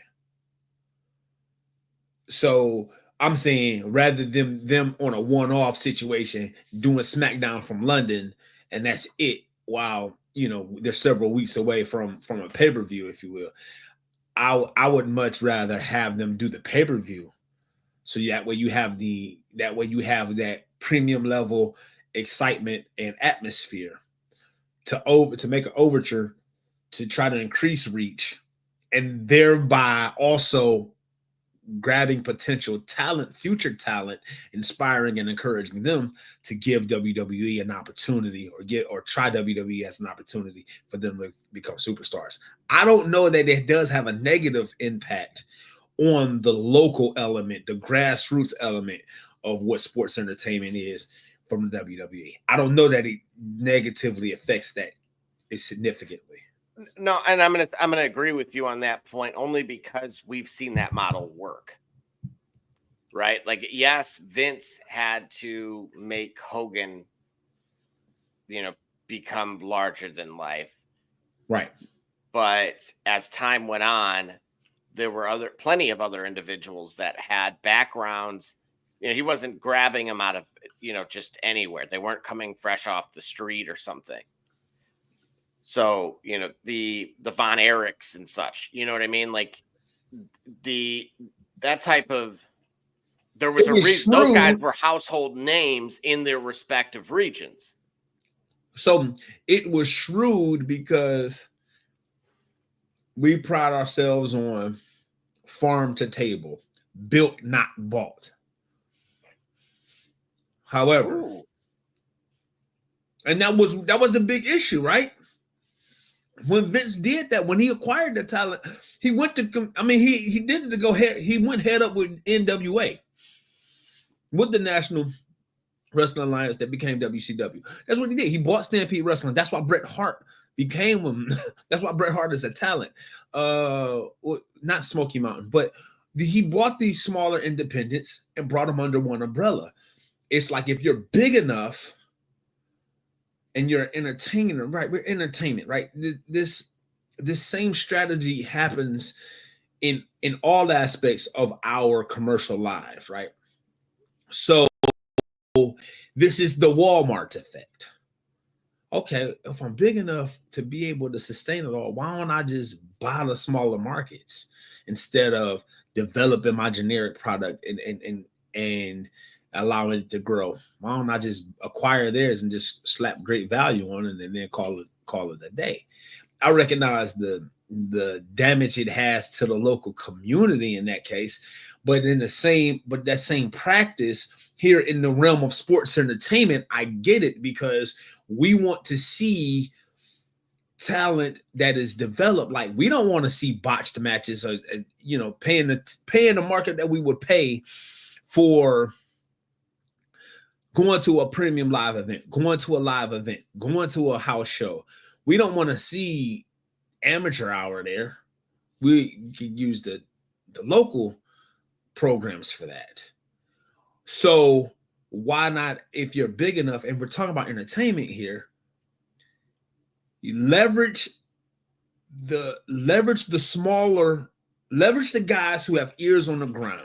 So I'm saying rather than them on a one-off situation doing SmackDown from London and that's it, while they're several weeks away from a pay-per-view, if you will. I would much rather have them do the pay-per-view, so that way you have that premium level excitement and atmosphere to make an overture to try to increase reach, and thereby also grabbing potential talent, future talent, inspiring and encouraging them to give WWE an opportunity, or try WWE as an opportunity for them to become superstars. I don't know that it does have a negative impact on the local element, the grassroots element of what sports entertainment is from the WWE. I don't know that it negatively affects that significantly. No, and I'm gonna agree with you on that point, only because we've seen that model work, right? Like, yes, Vince had to make Hogan, become larger than life, right? But as time went on, there were plenty of other individuals that had backgrounds. He wasn't grabbing them out of just anywhere. They weren't coming fresh off the street or something. So, the Von Erichs and such, you know what I mean? Like that type of, there was a reason those guys were household names in their respective regions. So it was shrewd because we pride ourselves on farm to table, built, not bought. However, and that was the big issue, right? When Vince did that, when he acquired the talent, he went to, he did to go head, he went head up with NWA, with the National Wrestling Alliance that became WCW. That's what he did. He bought Stampede Wrestling. That's why Bret Hart became him. That's why Bret Hart is a talent. Not Smoky Mountain, but he bought these smaller independents and brought them under one umbrella. It's like, if you're big enough and you're entertaining, right? We're entertainment, right? This same strategy happens in all aspects of our commercial lives, right? So this is the Walmart effect. Okay, if I'm big enough to be able to sustain it all, why don't I just buy the smaller markets instead of developing my generic product and allowing it to grow? Why don't I just acquire theirs and just slap great value on it and then call it a day? I recognize the damage it has to the local community in that case, but that same practice here in the realm of sports entertainment, I get it, because we want to see talent that is developed. Like, we don't want to see botched matches, or paying the market that we would pay for going to a premium live event, going to a live event, going to a house show. We don't want to see amateur hour there. We could use the local programs for that. So why not, if you're big enough, and we're talking about entertainment here, you leverage the guys who have ears on the ground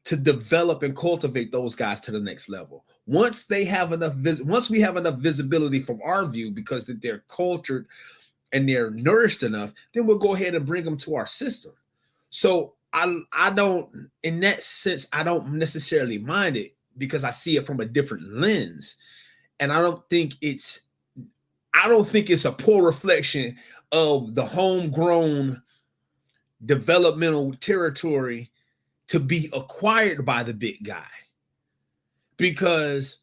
to develop and cultivate those guys to the next level. Once we have enough visibility from our view, because they're cultured and they're nourished enough, then we'll go ahead and bring them to our system. So I don't, in that sense, I don't necessarily mind it, because I see it from a different lens. And I don't think it's a poor reflection of the homegrown developmental territory to be acquired by the big guy, because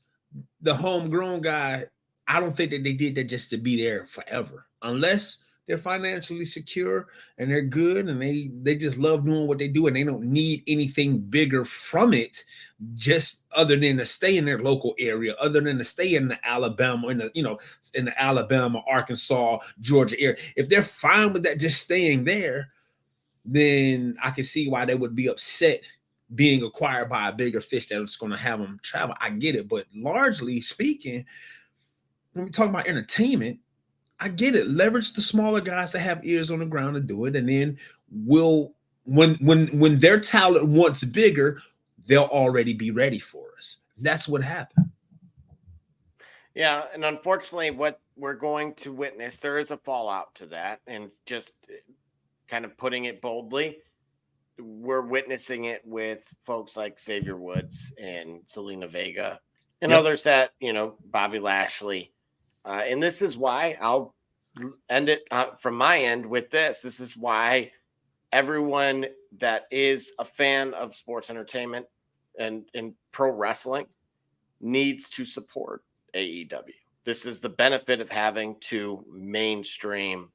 the homegrown guy, I don't think that they did that just to be there forever, unless they're financially secure and they're good and they just love doing what they do and they don't need anything bigger from it, just other than to stay in their local area, other than to stay in the Alabama, in the Alabama, Arkansas, Georgia area. If they're fine with that, just staying there, then I can see why they would be upset being acquired by a bigger fish that's going to have them travel. I get it. But largely speaking, when we talk about entertainment, I get it. Leverage the smaller guys that have ears on the ground to do it. And then when their talent wants bigger, they'll already be ready for us. That's what happened. Yeah. And unfortunately, what we're going to witness, there is a fallout to that, and just kind of putting it boldly, we're witnessing it with folks like Xavier Woods and Selena Vega and others that, Bobby Lashley. And this is why I'll end it from my end with this. This is why everyone that is a fan of sports entertainment and pro wrestling needs to support AEW. This is the benefit of having two mainstream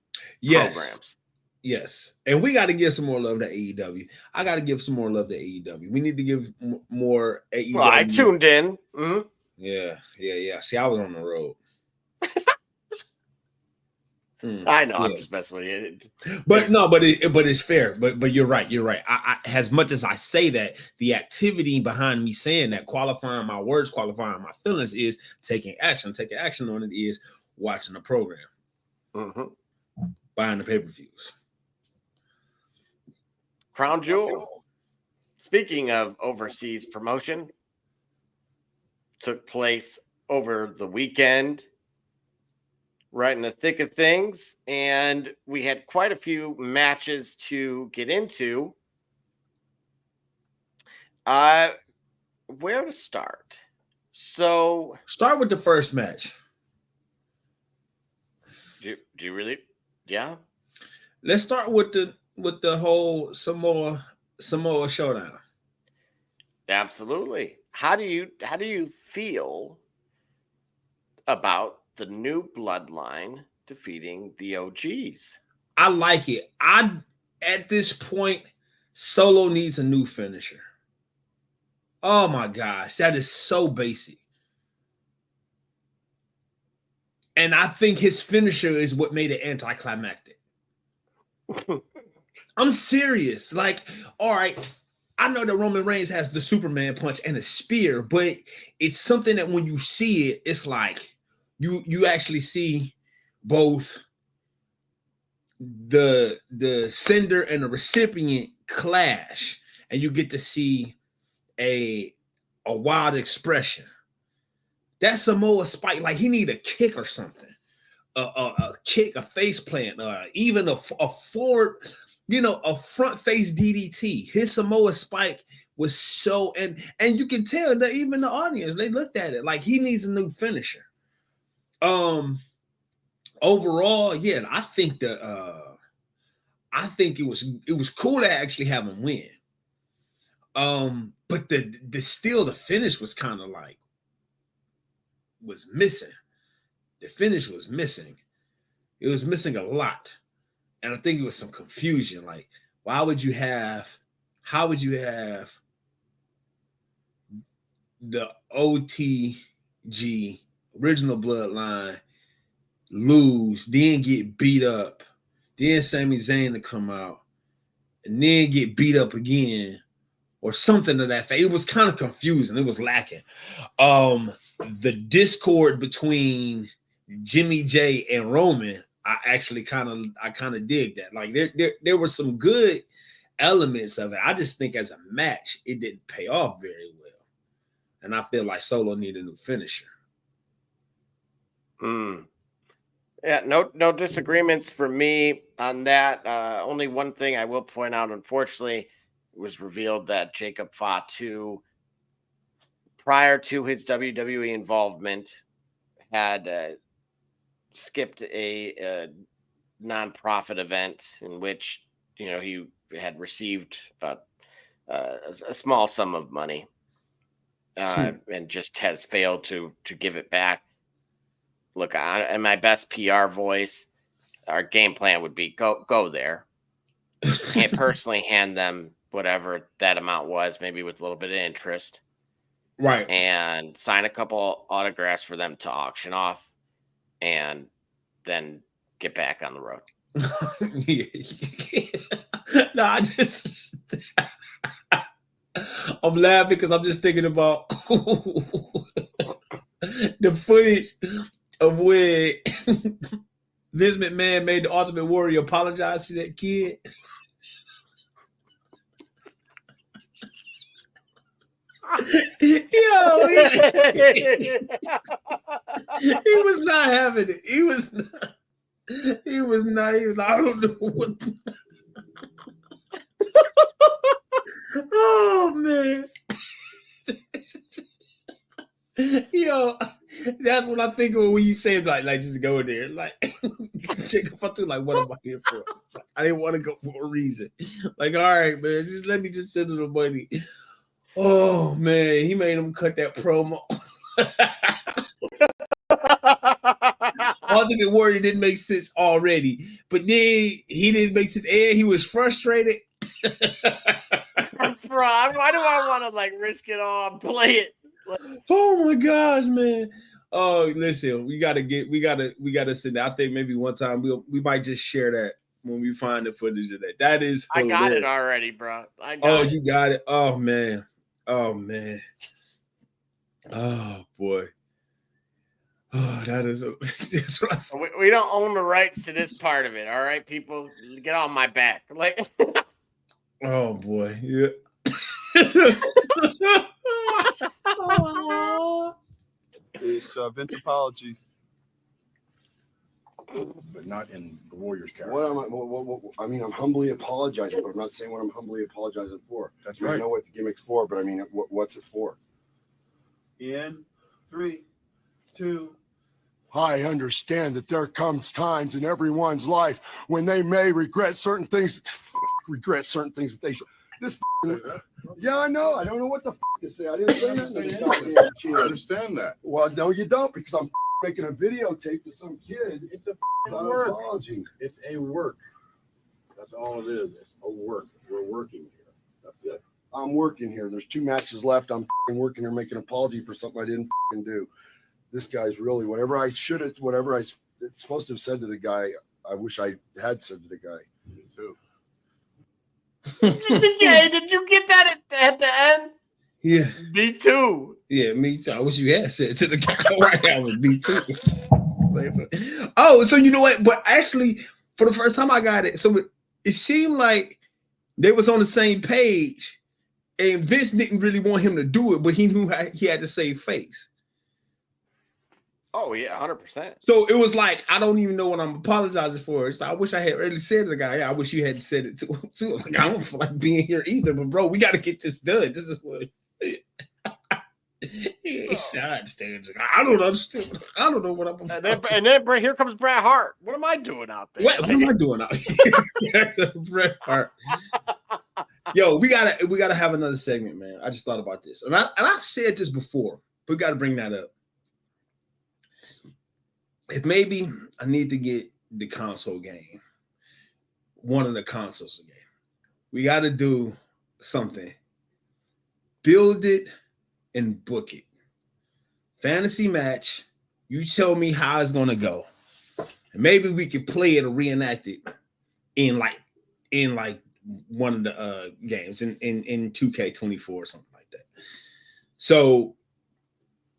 programs. Yes. And we got to give some more love to AEW. I got to give some more love to AEW. We need to give more AEW. Well, I tuned in. Mm-hmm. Yeah. See, I was on the road. I know. I'm just messing with you. But no, but it's fair. But you're right. I as much as I say that, the activity behind me saying that, qualifying my words, qualifying my feelings, is taking action. Taking action on it is watching the program, buying the pay-per-views. Crown Jewel. Speaking of overseas promotion, took place over the weekend, right in the thick of things, and we had quite a few matches to get into. Where to start? So start with the first match. Do you really? Yeah. Let's start with the whole Samoa showdown. Absolutely. How do you feel about the new bloodline defeating the OGs? I like it. At this point, Solo needs a new finisher. Oh my gosh, that is so basic. And I think his finisher is what made it anticlimactic. I'm serious. Like, all right, I know that Roman Reigns has the Superman punch and a spear, but it's something that when you see it, it's like you actually see both the sender and the recipient clash, and you get to see a wild expression. That Samoa Spike, like he need a kick or something, a kick, a face plant, even a forward, a front face DDT. His Samoa Spike was so, and you can tell that even the audience, they looked at it like he needs a new finisher. Overall, yeah, I think it was cool to actually have him win. But the finish was kind of like was missing. The finish was missing. It was missing a lot. And I think it was some confusion. Like, how would you have the OTG original bloodline lose, then get beat up, then Sami Zayn to come out, and then get beat up again, or something to that effect? It was kind of confusing. It was lacking. The discord between Jimmy J and Roman, I kind of dig that. Like there were some good elements of it. I just think as a match, it didn't pay off very well. And I feel like Solo needed a new finisher. Yeah, no disagreements for me on that. Only one thing I will point out, unfortunately, it was revealed that Jacob Fatu, prior to his WWE involvement, had skipped a nonprofit event in which he had received a small sum of money, and just has failed to give it back. Look, in my best PR voice, our game plan would be go there, and personally hand them whatever that amount was, maybe with a little bit of interest, right, and sign a couple autographs for them to auction off, and then get back on the road. No, I'm laughing because I'm just thinking about the footage of where Vince McMahon made the Ultimate Warrior apologize to that kid. Yo, he was not having it. He was not. He was not. He was like, I don't know what. Oh man. Yo, that's what I think of when you say like just go there. Like check if I do like what am I here for? I didn't want to go for a reason. Like, all right, man, just let me just send the money. Oh man, he made him cut that promo. Ultimate Warrior didn't make sense already, but then he didn't make sense, and he was frustrated. Bro, why do I want to like risk it all and play it? Oh my gosh, man. Oh, listen, we gotta sit down. I think maybe one time we might just share that when we find the footage of that. That is hilarious. I got it already, bro. You got it. Oh man. Oh man. Oh boy. Oh, that is that's what we don't own the rights to this part of it. All right, people, get on my back. Like, oh boy, yeah. It's Vince apology, but not in the Warriors character. What am I? I mean, I'm humbly apologizing, but I'm not saying what I'm humbly apologizing for. That's I right. know what the gimmick's for, but I mean, what's it for? In 3, 2. I understand that there comes times in everyone's life when they may regret certain things. That they. This. Yeah, I know. I don't know what the to say. I didn't say that. I understand that. Well, no, you don't, because I'm making a videotape to some kid. It's a work. apology. It's a work. That's all it is. It's a work. We're working here. That's it. I'm working here. There's 2 matches left. I'm working here making an apology for something I didn't do. This guy's really whatever I should have, whatever it's supposed to have said to the guy. I wish I had said to the guy. Me too. Did you get that at the end? Yeah. Me too. Yeah, me too. I wish you had said to the guy right now was me too. Oh, so you know what? But actually, for the first time I got it, so it seemed like they was on the same page, and Vince didn't really want him to do it, but he knew he had to save face. Oh yeah, 100%. So it was like, I don't even know what I'm apologizing for. So I wish I had really said to the guy, yeah, I wish you had said it too. Like, I don't feel like being here either, but bro, we got to get this done. This is what he's stage. I don't understand. I don't know what I'm. And then here comes Bret Hart. What am I doing out there? What am I doing out here? Bret Hart. Yo, we gotta have another segment, man. I just thought about this, and I've said this before, but we got to bring that up. If maybe I need to get the console game, one of the consoles again, we got to do something. Build it and book it. Fantasy match. You tell me how it's gonna go, and maybe we could play it or reenact it in like one of the games in 2K24 or something like that. So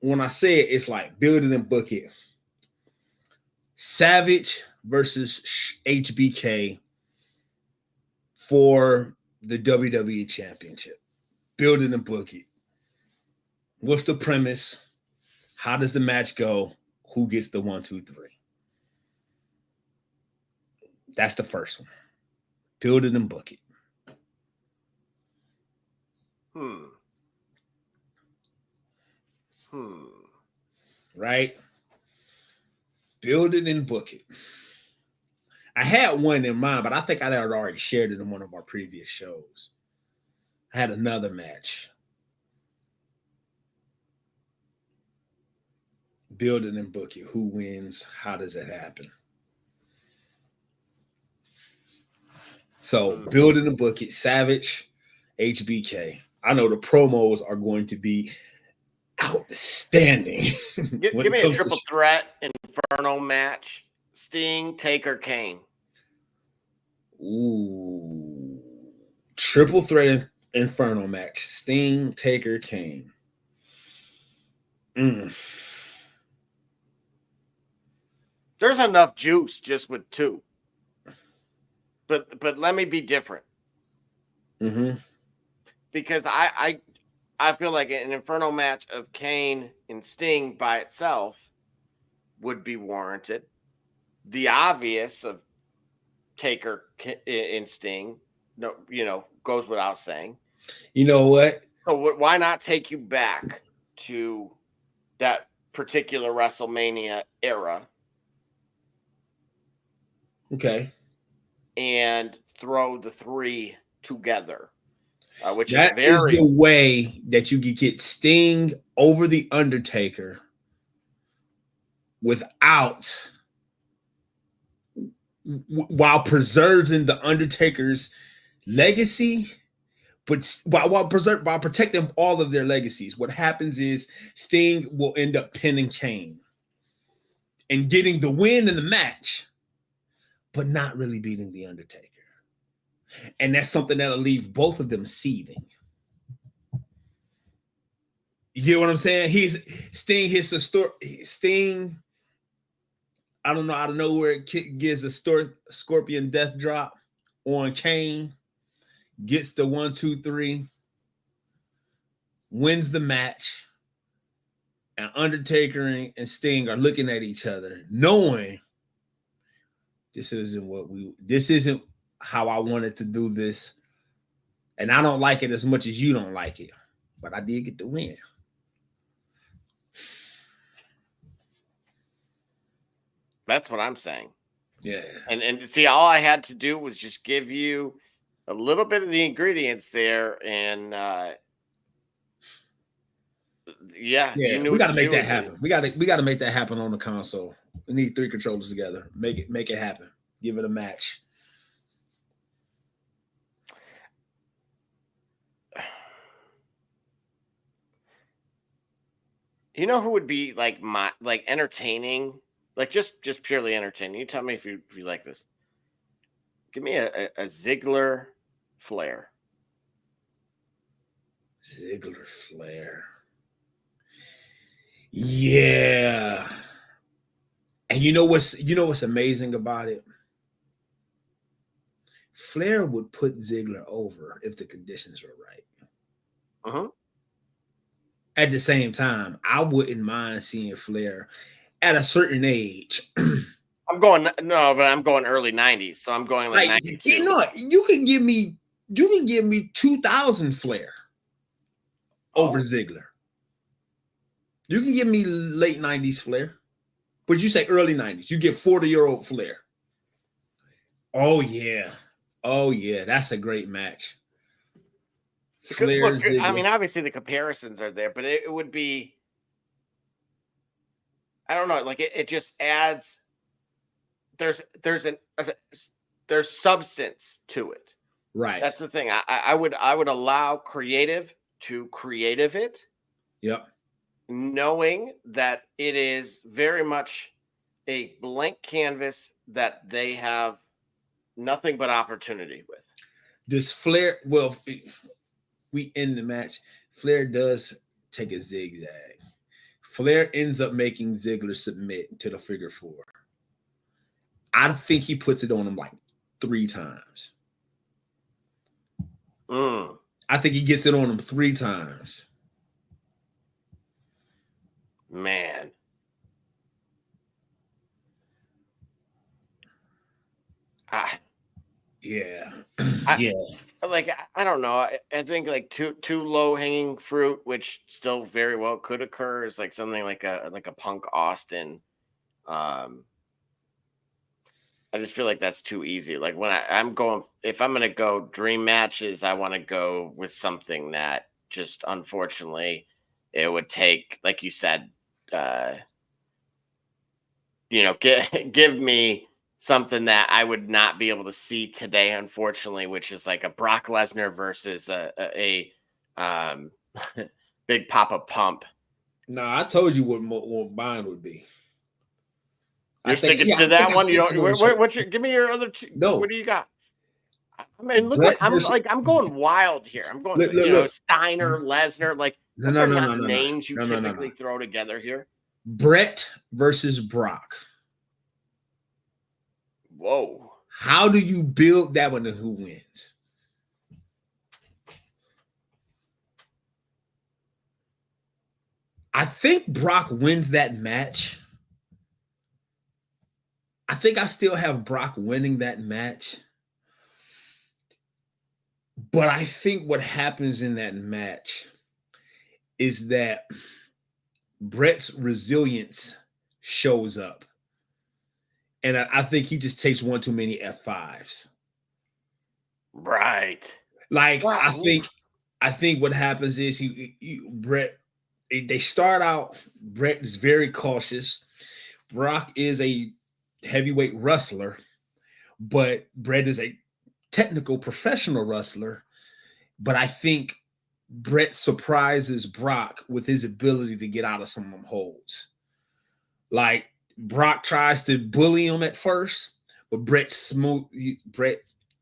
when I say it, it's like build it and book it. Savage versus HBK for the WWE Championship. Build it and book it. What's the premise? How does the match go? Who gets the 1, 2, 3? That's the first one. Build it and book it. Right? Build it and book it. I had one in mind, but I think I had already shared it in one of our previous shows. I had another match. Build it and book it. Who wins? How does it happen? So build it and book it. Savage, HBK. I know the promos are going to be outstanding. Give me a triple threat Inferno match. Sting, Taker, Kane. Ooh. Triple threat Inferno match. Sting, Taker, Kane. There's enough juice just with 2. But let me be different. Mm-hmm. Because I I feel like an Inferno match of Kane and Sting by itself would be warranted. The obvious of Taker and Sting, no, goes without saying. You know what? So why not take you back to that particular WrestleMania era? Okay. And throw the three together, which is the way that you could get Sting over the Undertaker while preserving the Undertaker's legacy, but while protecting all of their legacies. What happens is Sting will end up pinning Kane and getting the win in the match, but not really beating the Undertaker. And that's something that'll leave both of them seething. You get what I'm saying? Sting hits a Sting. I don't know out of nowhere it gives a scorpion death drop on Kane, gets the 1, 2, 3, wins the match, and Undertaker and Sting are looking at each other, knowing this isn't how I wanted to do this, and I don't like it as much as you don't like it, but I did get the win. That's what I'm saying. Yeah. And see, all I had to do was just give you a little bit of the ingredients there, and we got to make that happen. We got to make that happen on the console. We need 3 controllers together. Make it happen. Give it a match. You know who would be like entertaining, like just purely entertaining? You tell me if you like this. Give me a Ziggler Flair. Ziggler Flair. Yeah. And you know what's amazing about it? Flair would put Ziggler over if the conditions were right. Uh-huh. At the same time, I wouldn't mind seeing Flair at a certain age. I'm going early 90s, so I'm going like 92. You know what? You can give me 2000 Flair over Ziggler. You can give me late 90s Flair. But you say early 90s. You get 40-year-old Flair. Oh yeah. That's a great match. Flair, look, I mean, obviously the comparisons are there, but it would be, I don't know, like it just adds, there's substance to it. Right. That's the thing. I would allow creative to creative it. Yep. Knowing that it is very much a blank canvas that they have nothing but opportunity with. This Flair, well, we end the match. Flair does take a zigzag. Flair ends up making Ziggler submit to the figure 4. I think he puts it on him like 3 times. I think he gets it on him 3 times. Man. Yeah. Like, I don't know. I think like too low hanging fruit, which still very well could occur, is like something like a Punk Austin. I just feel like that's too easy. Like when if I'm gonna go dream matches, I want to go with something that just unfortunately it would take, like you said, give me something that I would not be able to see today, unfortunately, which is like a Brock Lesnar versus a Big Papa Pump. Nah, I told you what mine would be. You're sticking to that one. You don't. Give me your other two. No. What do you got? I mean, look, I'm going wild here. I'm going, look. Steiner, Lesnar, like no, names you typically throw together here. Brett versus Brock. Whoa. How do you build that one and who wins? I think Brock wins that match. I think I still have Brock winning that match. But I think what happens in that match is that Brett's resilience shows up. And I think he just takes one too many F5s. Right. Like, Wow. I think what happens is Brett, they start out, Brett is very cautious. Brock is a heavyweight wrestler, but Brett is a technical professional wrestler. But I think Brett surprises Brock with his ability to get out of some of them holds. Like, Brock tries to bully him at first, but Brett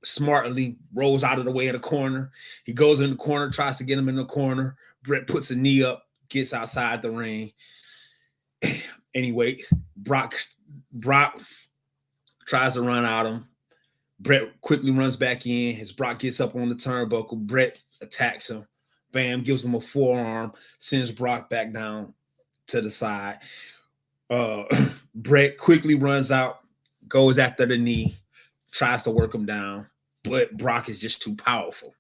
smartly rolls out of the way of the corner. He goes in the corner, tries to get him in the corner. Brett puts a knee up, gets outside the ring. Anyway, Brock tries to run out him. Brett quickly runs back in. As Brock gets up on the turnbuckle, Brett attacks him. Bam, gives him a forearm, sends Brock back down to the side. Brett quickly runs out, goes after the knee, tries to work him down, but Brock is just too powerful.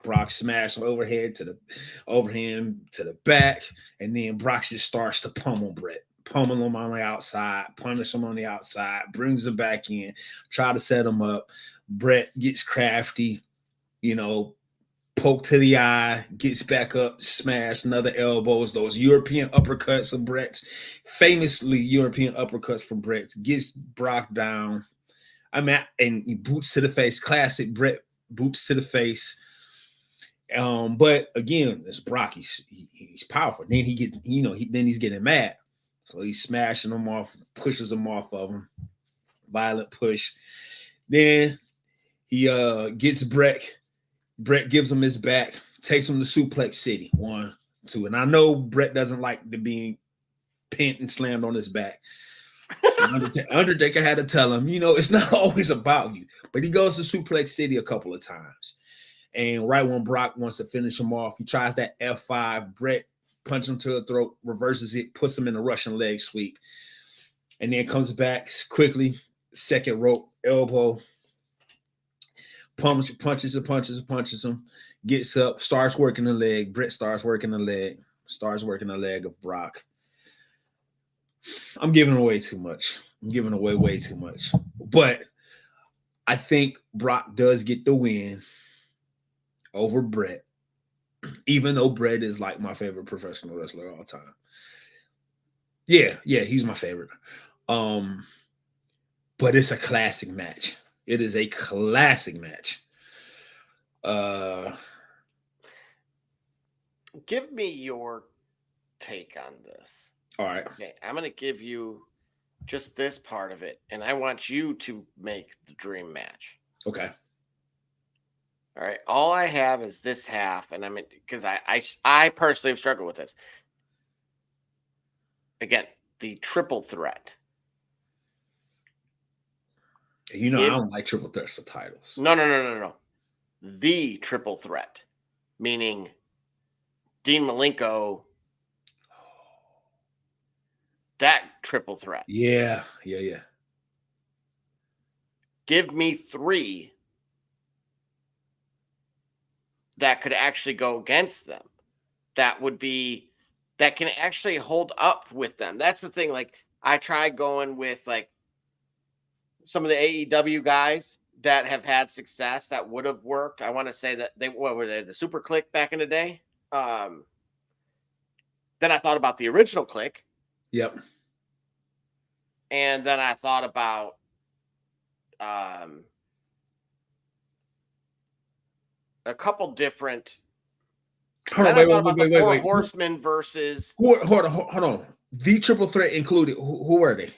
Brock smashed him over him to the back, and then Brock just starts to pummel Brett. Pummel him on the outside, punish him on the outside, brings him back in, try to set him up. Brett gets crafty, poke to the eye, gets back up, smash another elbows, those European uppercuts of Brett's, famously European uppercuts from Brett, gets Brock down. And he boots to the face, classic Brett boots to the face. But again, it's Brock. He's powerful. Then he's getting mad. So he's smashing him off, pushes him off of him. Violent push. Then he gets Brett. Brett gives him his back, takes him to Suplex City. 1, 2. And I know Brett doesn't like to be pinned and slammed on his back. Undertaker had to tell him, it's not always about you. But he goes to Suplex City a couple of times. And right when Brock wants to finish him off, he tries that F5. Brett punches him to the throat, reverses it, puts him in a Russian leg sweep. And then comes back quickly, second rope, elbow, punches him, gets up, starts working the leg. Brett starts working the leg of Brock. I'm giving away too much. I'm giving away way too much. But I think Brock does get the win over Brett, even though Brett is like my favorite professional wrestler of all time. Yeah, he's my favorite. But it's a classic match. It is a classic match. Give me your take on this. All right. Okay, I'm going to give you just this part of it, and I want you to make the dream match. Okay. All right. All I have is this half, and because I personally have struggled with this. Again, the triple threat. I don't like triple threats for titles. No. The triple threat, meaning Dean Malenko. That triple threat. Yeah. Give me 3 that could actually go against them. That can actually hold up with them. That's the thing. Like, I tried going with like some of the AEW guys that have had success that would have worked. I want to say that what were they? The Super Click back in the day. Then I thought about the original Click. Yep. And then I thought about a couple different. Hold on, wait. Horsemen versus. Hold on. The triple threat included. Who were they?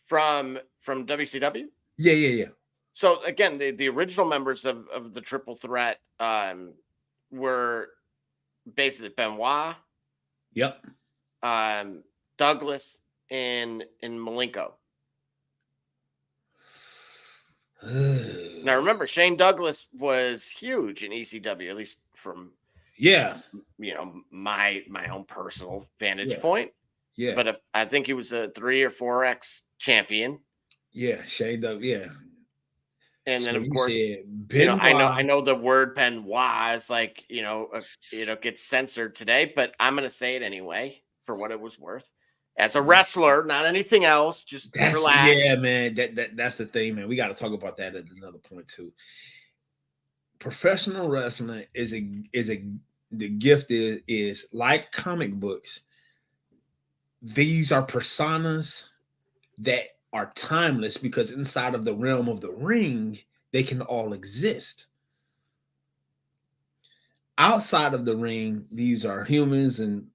From WCW? Yeah. So again, the original members of the triple threat were basically Benoit. Yep. Douglas and Malenko. Now remember, Shane Douglas was huge in ECW, at least from Yeah. My own personal vantage Yeah. point. Yeah. But I think he was a 3 or 4x champion. Yeah. Shane Doug. Yeah. And then, So of you course, said Benoit. I know the word Benoit is like, gets censored today, but I'm going to say it anyway for what it was worth. As a wrestler, not anything else, just relax. Yeah, man. That's the thing, man. We got to talk about that at another point too. Professional wrestling the gift is like comic books. These are personas that are timeless because inside of the realm of the ring, they can all exist. Outside of the ring, these are humans and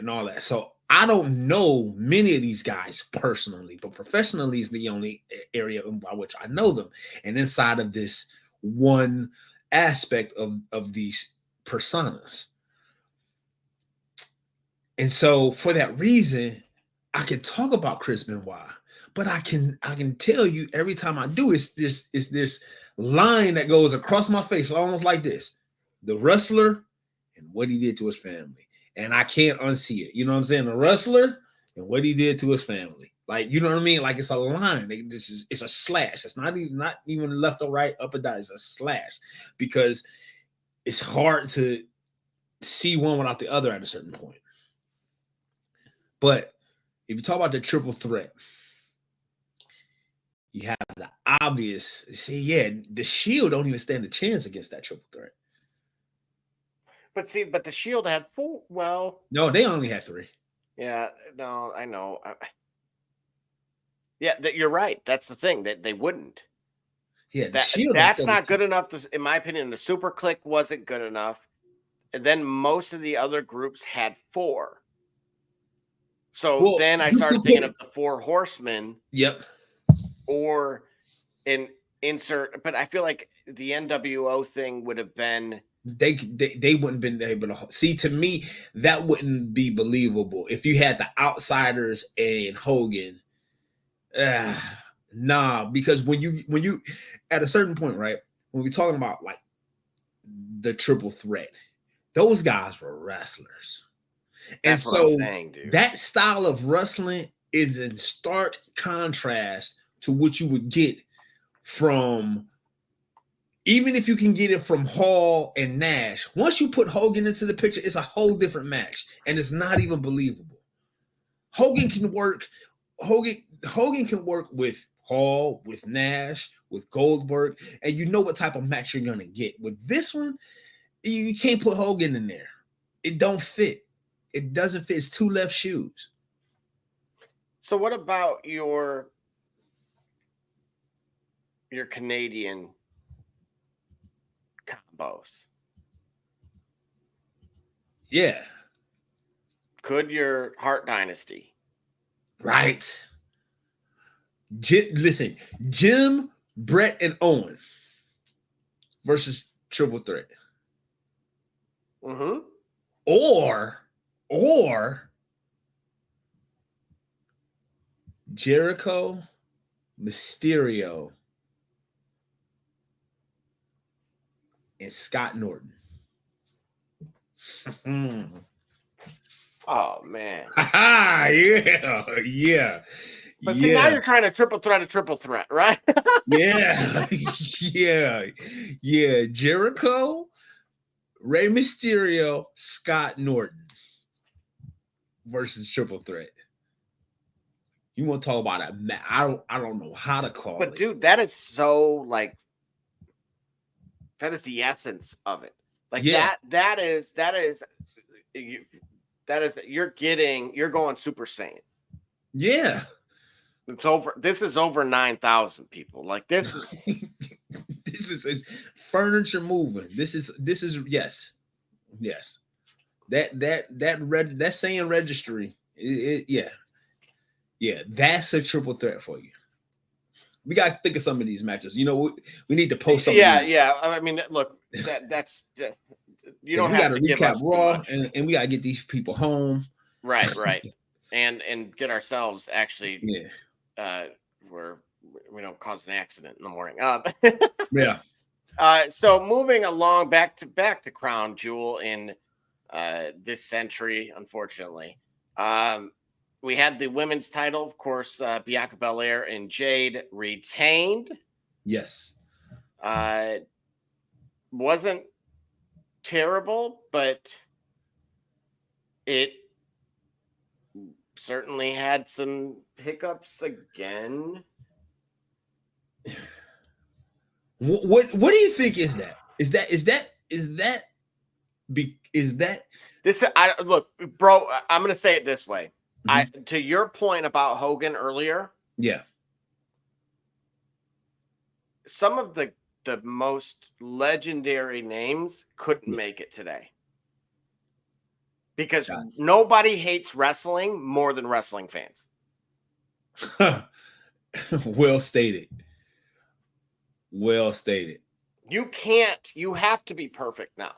all that. So I don't know many of these guys personally, but professionally is the only area by which I know them. And inside of this one aspect of these personas. And so for that reason, I can talk about Chris Benoit, but I can tell you every time I do, it's this line that goes across my face, almost like this: the wrestler and what he did to his family. And I can't unsee it. You know what I'm saying? The wrestler and what he did to his family. Like, you know what I mean? Like, it's a line. It's a slash. It's not even left or right, up or down. It's a slash because it's hard to see one without the other at a certain point. But if you talk about the triple threat, you have the obvious. The Shield don't even stand a chance against that triple threat. But the Shield had 4. Well, no, they only had 3. Yeah, no, I know. Yeah, you're right. That's the thing that they wouldn't. Yeah, the Shield. That's not good enough. In my opinion, the Super Click wasn't good enough. And then most of the other groups had 4. So then I started thinking of the 4 Horsemen. Yep. Or an insert, but I feel like the NWO thing would have been. They wouldn't have been able to see. To me, that wouldn't be believable if you had the Outsiders and Hogan. Nah, because when you at a certain point, right, when we're talking about like the triple threat, those guys were wrestlers. That's and what so I'm saying, dude. That style of wrestling is in stark contrast to what you would get from, even if you can get it from Hall and Nash. Once you put Hogan into the picture, it's a whole different match, and it's not even believable. Hogan can work with Hall, with Nash, with Goldberg, and you know what type of match you're gonna get. With this one, you can't put Hogan in there. It don't fit. It doesn't fit. It's 2 left shoes. So what about your Canadian combos? Yeah. Could your Hart Dynasty? Right. Listen, Jim, Brett, and Owen versus triple threat. Mm-hmm. Or Jericho, Mysterio, and Scott Norton. Oh man. yeah. But see, now you're trying to triple threat, right? yeah. Jericho, Rey Mysterio, Scott Norton versus triple threat. You want to talk about a match? I don't know how to call it. But dude, that is so like, that is the essence of it. Like that is you're going Super Saiyan. Yeah. It's over. This is over 9,000 people. Like this is this is furniture moving. This is yes. That Saiyan registry. Yeah. That's a triple threat for you. We got to think of some of these matches. You know, we need to post some. Yeah. I mean, look, that's you don't have to give us Raw, and we got to get these people home. Right. and get ourselves actually. Yeah. Where we don't cause an accident in the morning. Yeah. So moving along back to Crown Jewel in this century, unfortunately. We had the women's title, of course, Bianca Belair and Jade retained. Yes. Wasn't terrible, but it certainly had some hiccups again. What do you think is that? Is that This? I look, bro. I'm gonna say it this way. Mhm. To your point about Hogan earlier, yeah. some of the most legendary names couldn't make it today because nobody hates wrestling more than wrestling fans. Well stated. Well stated. You have to be perfect now.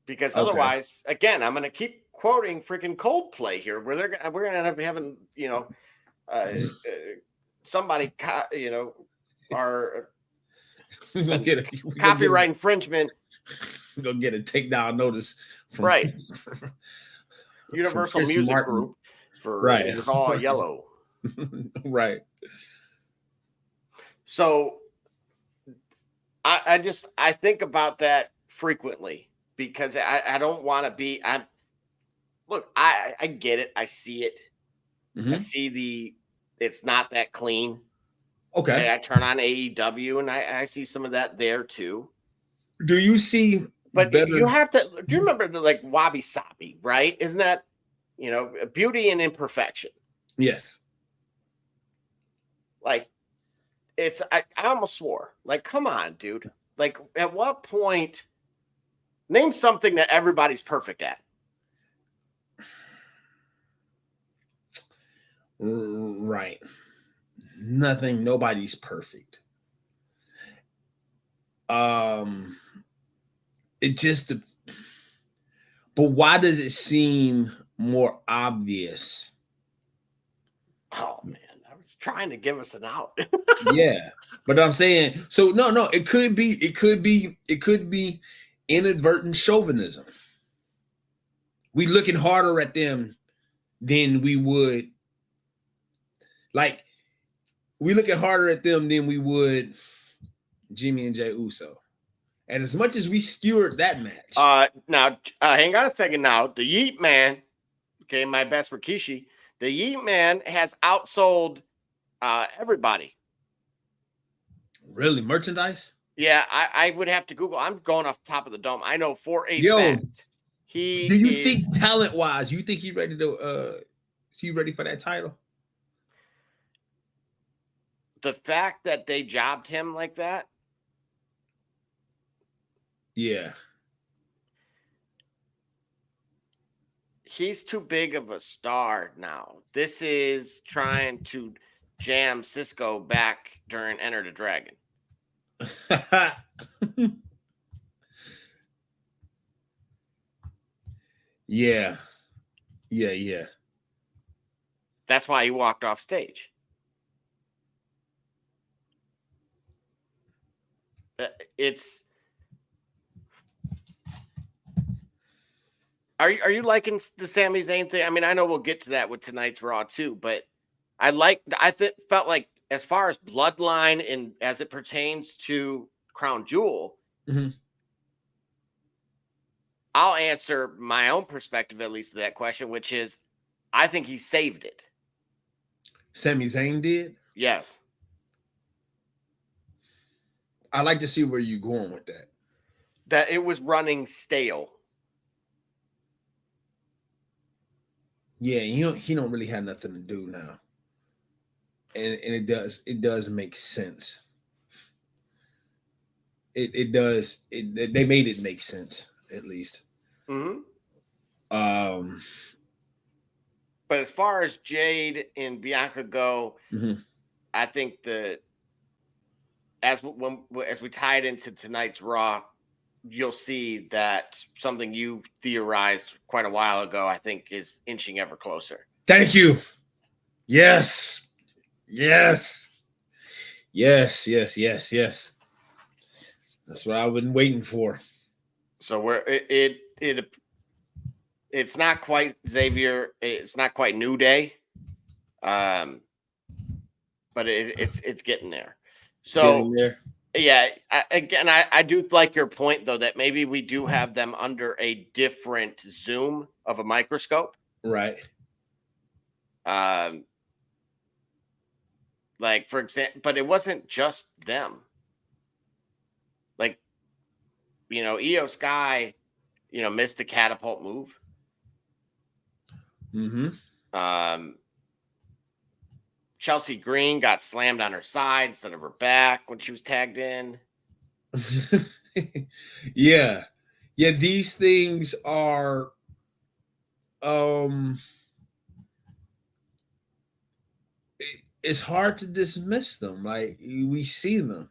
Because otherwise, again, I'm going to keep quoting freaking Coldplay here, where we're going to end up having, somebody, our copyright infringement. We're going to get a takedown notice from Universal Chris Music Martin. Group for It Was All Yellow. Right. So I think about that frequently because I don't want to be. I get it. I see it. Mm-hmm. I see it's not that clean. Okay. And I turn on AEW and I see some of that there too. Do you see? But better... you have to. Do you remember like Wabi Sabi? Right? Isn't that beauty and imperfection? Yes. Like it's. I almost swore. Like, come on, dude. Like, at what point? Name something that everybody's perfect at. Right. Nothing. Nobody's perfect. It just. But why does it seem more obvious? Oh man, I was trying to give us an out. Yeah, but I'm saying so. No. It could be inadvertent chauvinism. We looking harder at them than we would. Like, we looking harder at them than we would Jimmy and Jey Uso. And as much as we skewered that match. Now, hang on a second now. The Yeet Man, okay, my best Rikishi. The Yeet Man has outsold everybody. Really? Merchandise? Yeah, I would have to Google. I'm going off the top of the dome. I know for a fact. Do you think talent-wise, you think he's ready to ready for that title? The fact that they jobbed him like that. Yeah. He's too big of a star now. This is trying to jam Cisco back during Enter the Dragon. Yeah. That's why he walked off stage. It's. Are you liking the Sami Zayn thing? I mean, I know we'll get to that with tonight's Raw too, but felt like as far as bloodline and as it pertains to Crown Jewel, mm-hmm. I'll answer my own perspective at least to that question, which is I think he saved it. Sami Zayn did? Yes. I like to see where you're going with that. That it was running stale. Yeah, he don't really have nothing to do now. And it does make sense. It does. They made it make sense, at least. Mm-hmm. But as far as Jade and Bianca go, mm-hmm. I think as we tie it into tonight's Raw, you'll see that something you theorized quite a while ago, I think, is inching ever closer. Thank you. Yes. Yes. That's what I've been waiting for. So it's not quite Xavier. It's not quite New Day. But it's getting there. So Getting there. yeah, I do like your point though that maybe we do have them under a different zoom of a microscope. Right. Like for example, but it wasn't just them. Like, Io Sky, missed the catapult move. Chelsea Green got slammed on her side instead of her back when she was tagged in. Yeah. These things are, it's hard to dismiss them. Like we see them.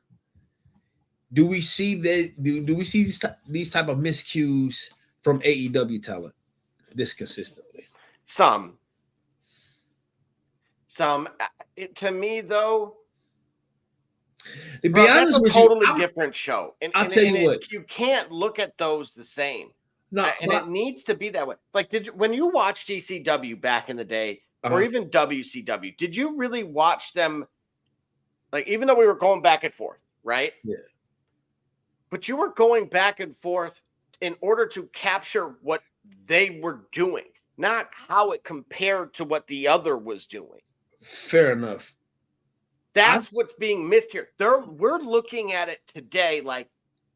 Do we see that? Do we see these type of miscues from AEW talent this consistently? Some. To me though, to be honest that's a with totally you, different show. And I'll tell you what, you can't look at those the same. No, and it needs to be that way. Like, when you watched GCW back in the day, Uh-huh. or even WCW, did you really watch them? Like, even though we were going back and forth, right? Yeah. But you were going back and forth in order to capture what they were doing, not how it compared to what the other was doing. Fair enough. That's what's being missed here. We're looking at it today like,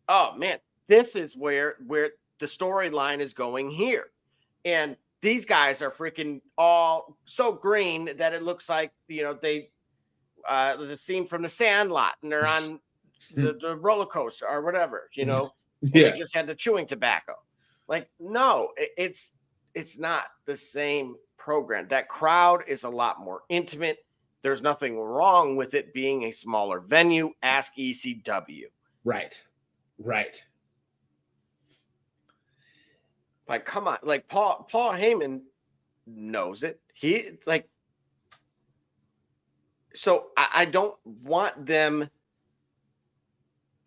oh man, this is where the storyline is going here. And these guys are freaking all so green that it looks like, they the scene from The Sandlot and they're on the roller coaster or whatever, Yeah. They just had the chewing tobacco. Like, no, it's not the same program. That crowd is a lot more intimate. There's nothing wrong with it being a smaller venue. Ask ECW. Right. Like, come on. Like, Paul Heyman knows it. So I don't want them.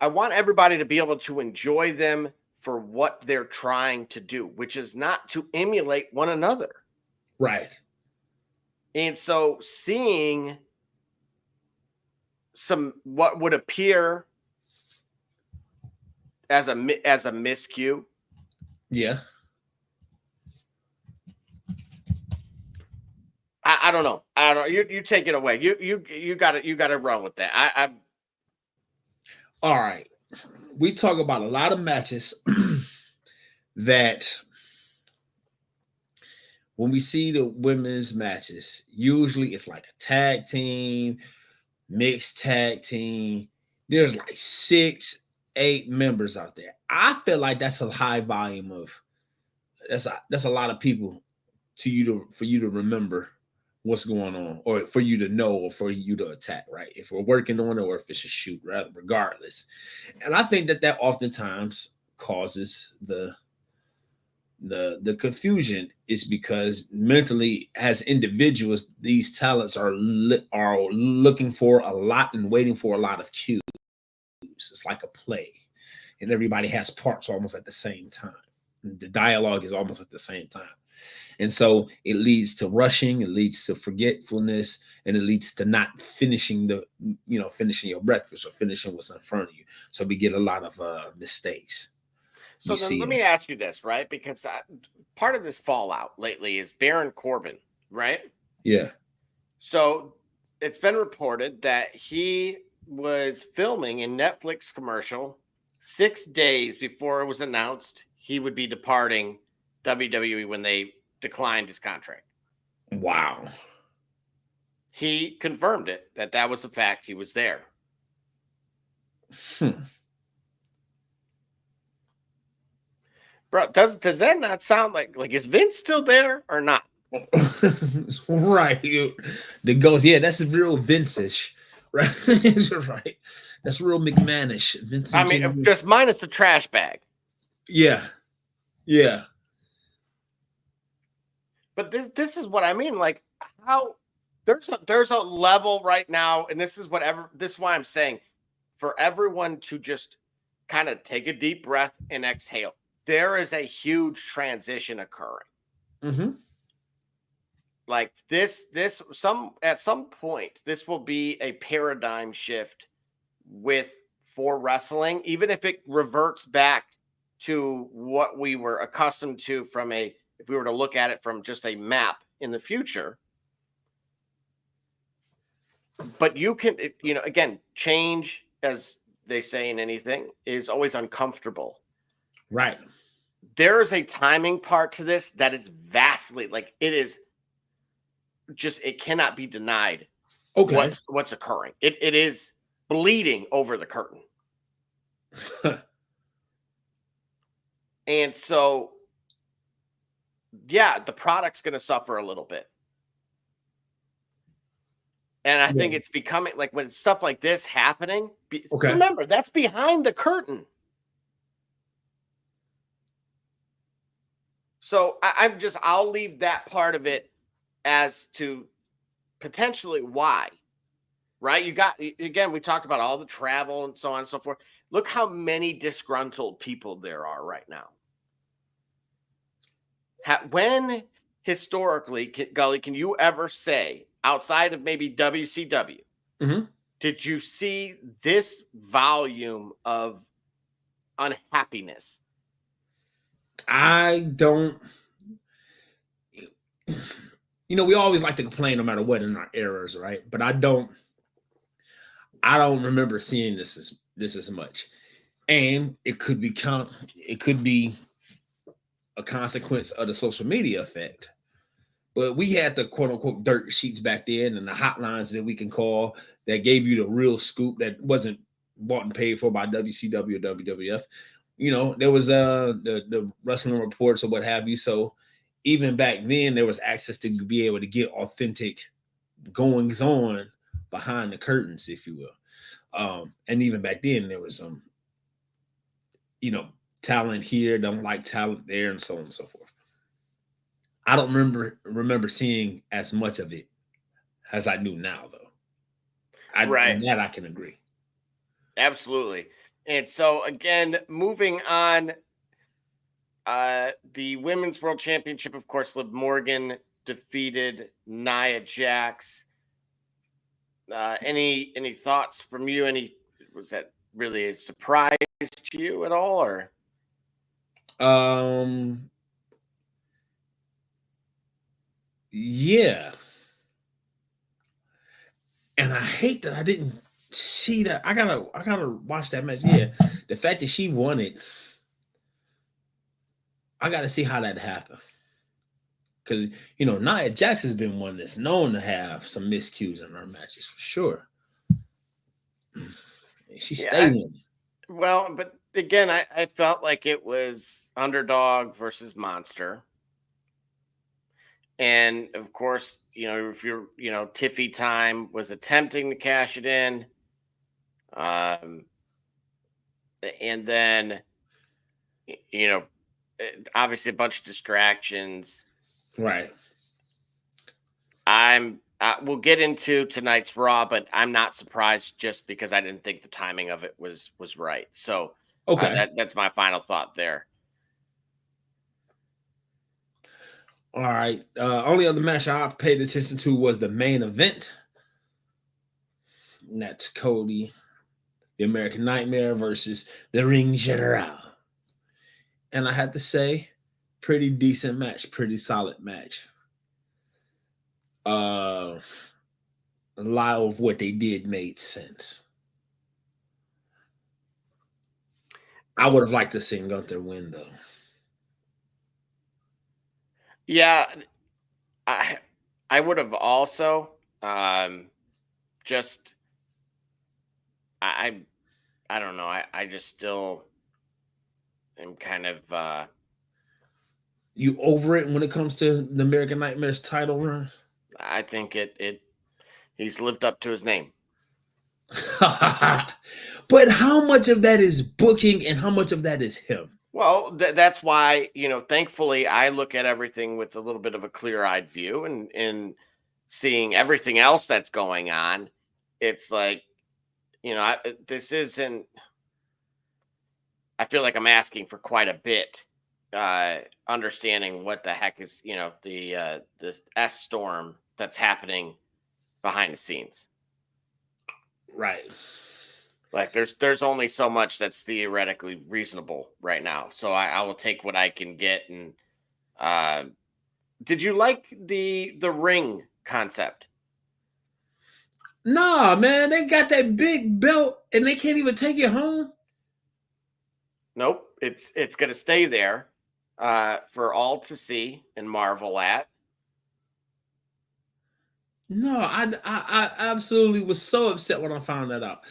I want everybody to be able to enjoy them for what they're trying to do, which is not to emulate one another. Right. And so seeing what would appear as a miscue. Yeah. I don't know. I don't. You take it away. You got to run with that. All right. We talk about a lot of matches that when we see the women's matches, usually it's like a tag team, mixed tag team. There's like 6-8 members out there. I feel like that's a high volume of that's a lot of people for you to remember what's going on, or for you to know, or for you to attack, right? If we're working on it or if it's a shoot, regardless. And I think that oftentimes causes the confusion, is because mentally as individuals, these talents are looking for a lot and waiting for a lot of cues. It's like a play, and everybody has parts almost at the same time. The dialogue is almost at the same time. And so it leads to rushing, it leads to forgetfulness, and it leads to not finishing finishing your breakfast or finishing what's in front of you. So we get a lot of mistakes. So then let me ask you this, right? Because part of this fallout lately is Baron Corbin, right? Yeah. So it's been reported that he was filming a Netflix commercial 6 days before it was announced he would be departing WWE when they declined his contract. Wow. He confirmed it, that was a fact. He was there. Bro, does that not sound like is Vince still there or not? Right. The ghost, yeah, that's real Vince-ish. Right. Right. That's real McMahonish. Vince. I mean, just minus the trash bag. Yeah. But this is what I mean. Like, how there's a level right now, and this is why I'm saying for everyone to just kind of take a deep breath and exhale. There is a huge transition occurring. Mm-hmm. Like at some point, this will be a paradigm shift for wrestling, even if it reverts back to what we were accustomed to if we were to look at it from just a map in the future. But you can, again, change, as they say in anything, is always uncomfortable. Right. There is a timing part to this that is vastly, like, it is just, it cannot be denied. Okay. What's occurring. It is bleeding over the curtain. And so, yeah, the product's going to suffer a little bit. And I think it's becoming, like, when stuff like this happening, remember, that's behind the curtain. So I'll leave that part of it as to potentially why, right? We talked about all the travel and so on and so forth. Look how many disgruntled people there are right now. When historically, Gully, can you ever say, outside of maybe WCW, did you see this volume of unhappiness? I don't. We always like to complain no matter what in our eras, right? But I don't remember seeing this as much. And it could be a consequence of the social media effect. But we had the quote unquote dirt sheets back then and the hotlines that we can call that gave you the real scoop that wasn't bought and paid for by WCW or WWF. There was the wrestling reports or what have you. So even back then, there was access to be able to get authentic goings on behind the curtains, if you will. And even back then, there was some, talent here, don't like talent there, and so on and so forth. I don't remember seeing as much of it as I do now, though. Right. And that I can agree. Absolutely. And so, again, moving on, the Women's World Championship, of course, Liv Morgan defeated Nia Jax. Any thoughts from you? Was that really a surprise to you at all, or? Yeah. And I hate that I didn't see that. I gotta watch that match. Yeah. The fact that she won it, I gotta see how that happened. Because Nia Jax has been one that's known to have some miscues in her matches for sure. She stayed winning. Well, but again, I felt like it was underdog versus monster. And of course, if you're, Tiffy Time was attempting to cash it in. And then, obviously a bunch of distractions. Right. We'll get into tonight's Raw, but I'm not surprised just because I didn't think the timing of it was right. So okay, that's my final thought there. All right. Only other match I paid attention to was the main event. And that's Cody, the American Nightmare versus the Ring General. And I had to say, pretty decent match, pretty solid match. A lot of what they did made sense. I would have liked to see Gunther win, though. Yeah, I would have also. Just I don't know. I just still am kind of. You over it when it comes to the American Nightmare's title run? I think he's lived up to his name. But how much of that is booking and how much of that is him? Well, that's why, thankfully I look at everything with a little bit of a clear-eyed view and seeing everything else that's going on, it's like, this isn't. I feel like I'm asking for quite a bit, understanding what the heck is, the S storm that's happening behind the scenes. Right. Like there's only so much that's theoretically reasonable right now. So I will take what I can get. And did you like the ring concept? Nah, man, they got that big belt and they can't even take it home. Nope. It's gonna stay there for all to see and marvel at. No, I absolutely was so upset when I found that out.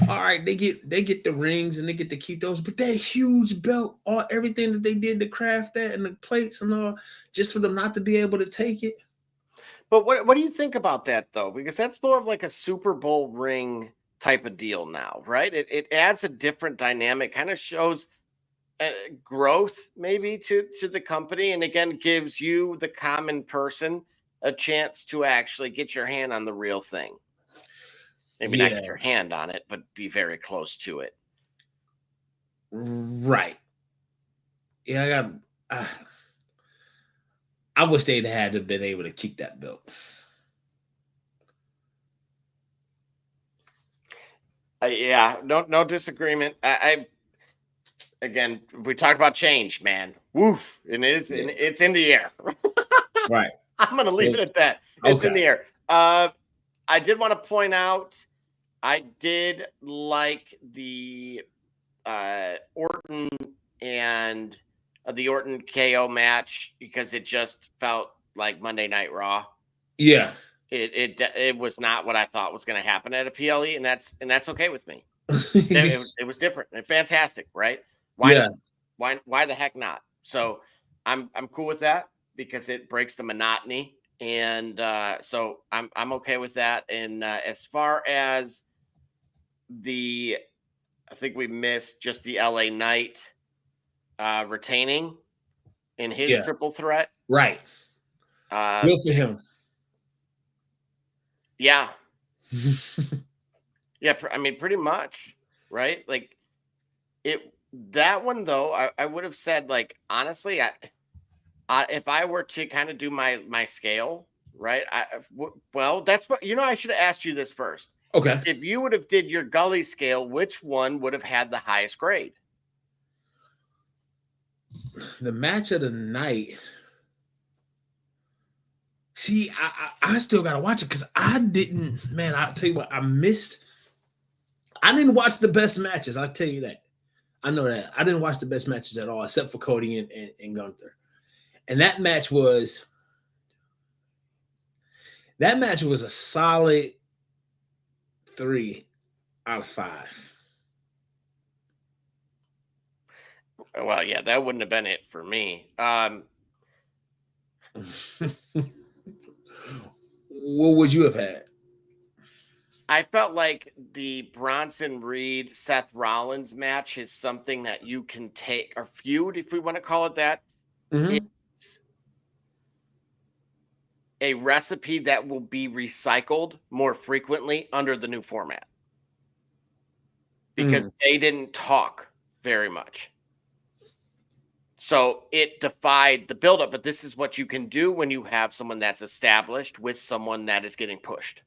All right, they get the rings and they get to keep those, but that huge belt, everything that they did to craft that and the plates and all, just for them not to be able to take it. But what do you think about that though? Because that's more of like a Super Bowl ring type of deal now, right? It adds a different dynamic, kind of shows growth maybe to the company, and again gives you, the common person, a chance to actually get your hand on the real thing. Maybe not get your hand on it, but be very close to it. Right. Yeah, I wish they'd had to been able to keep that belt. Yeah, no disagreement. I again, we talked about change, man. Woof, and it's in the air. Right. I'm gonna leave it at that. It's in the air. I did want to point out, I did like the Orton and the Orton KO match because it just felt like Monday Night Raw. Yeah. It was not what I thought was going to happen at a PLE, and that's okay with me. It was different and fantastic, right? Why the heck not? So I'm cool with that because it breaks the monotony, and so I'm okay with that. And as far as I think we missed just the LA Knight retaining in his triple threat. Right. Good for him. Yeah. Yeah, I mean, pretty much, right? Like that one though, I would have said, like, honestly, if I were to kind of do my scale, right? Well, that's what, I should have asked you this first. Okay. If you would have did your Gully scale, which one would have had the highest grade? The match of the night. See, I still gotta watch it because I didn't. Man, I'll tell you what, I missed. I didn't watch the best matches. I'll tell you that. I know that. I didn't watch the best matches at all, except for Cody and Gunther. And that match was a solid 3 out of 5. Well, yeah, that wouldn't have been it for me. What would you have had? I felt like the Bronson Reed Seth Rollins match is something that you can take, or feud, if we want to call it that. Mm-hmm. It's a recipe that will be recycled more frequently under the new format because they didn't talk very much. So it defied the buildup, but this is what you can do when you have someone that's established with someone that is getting pushed.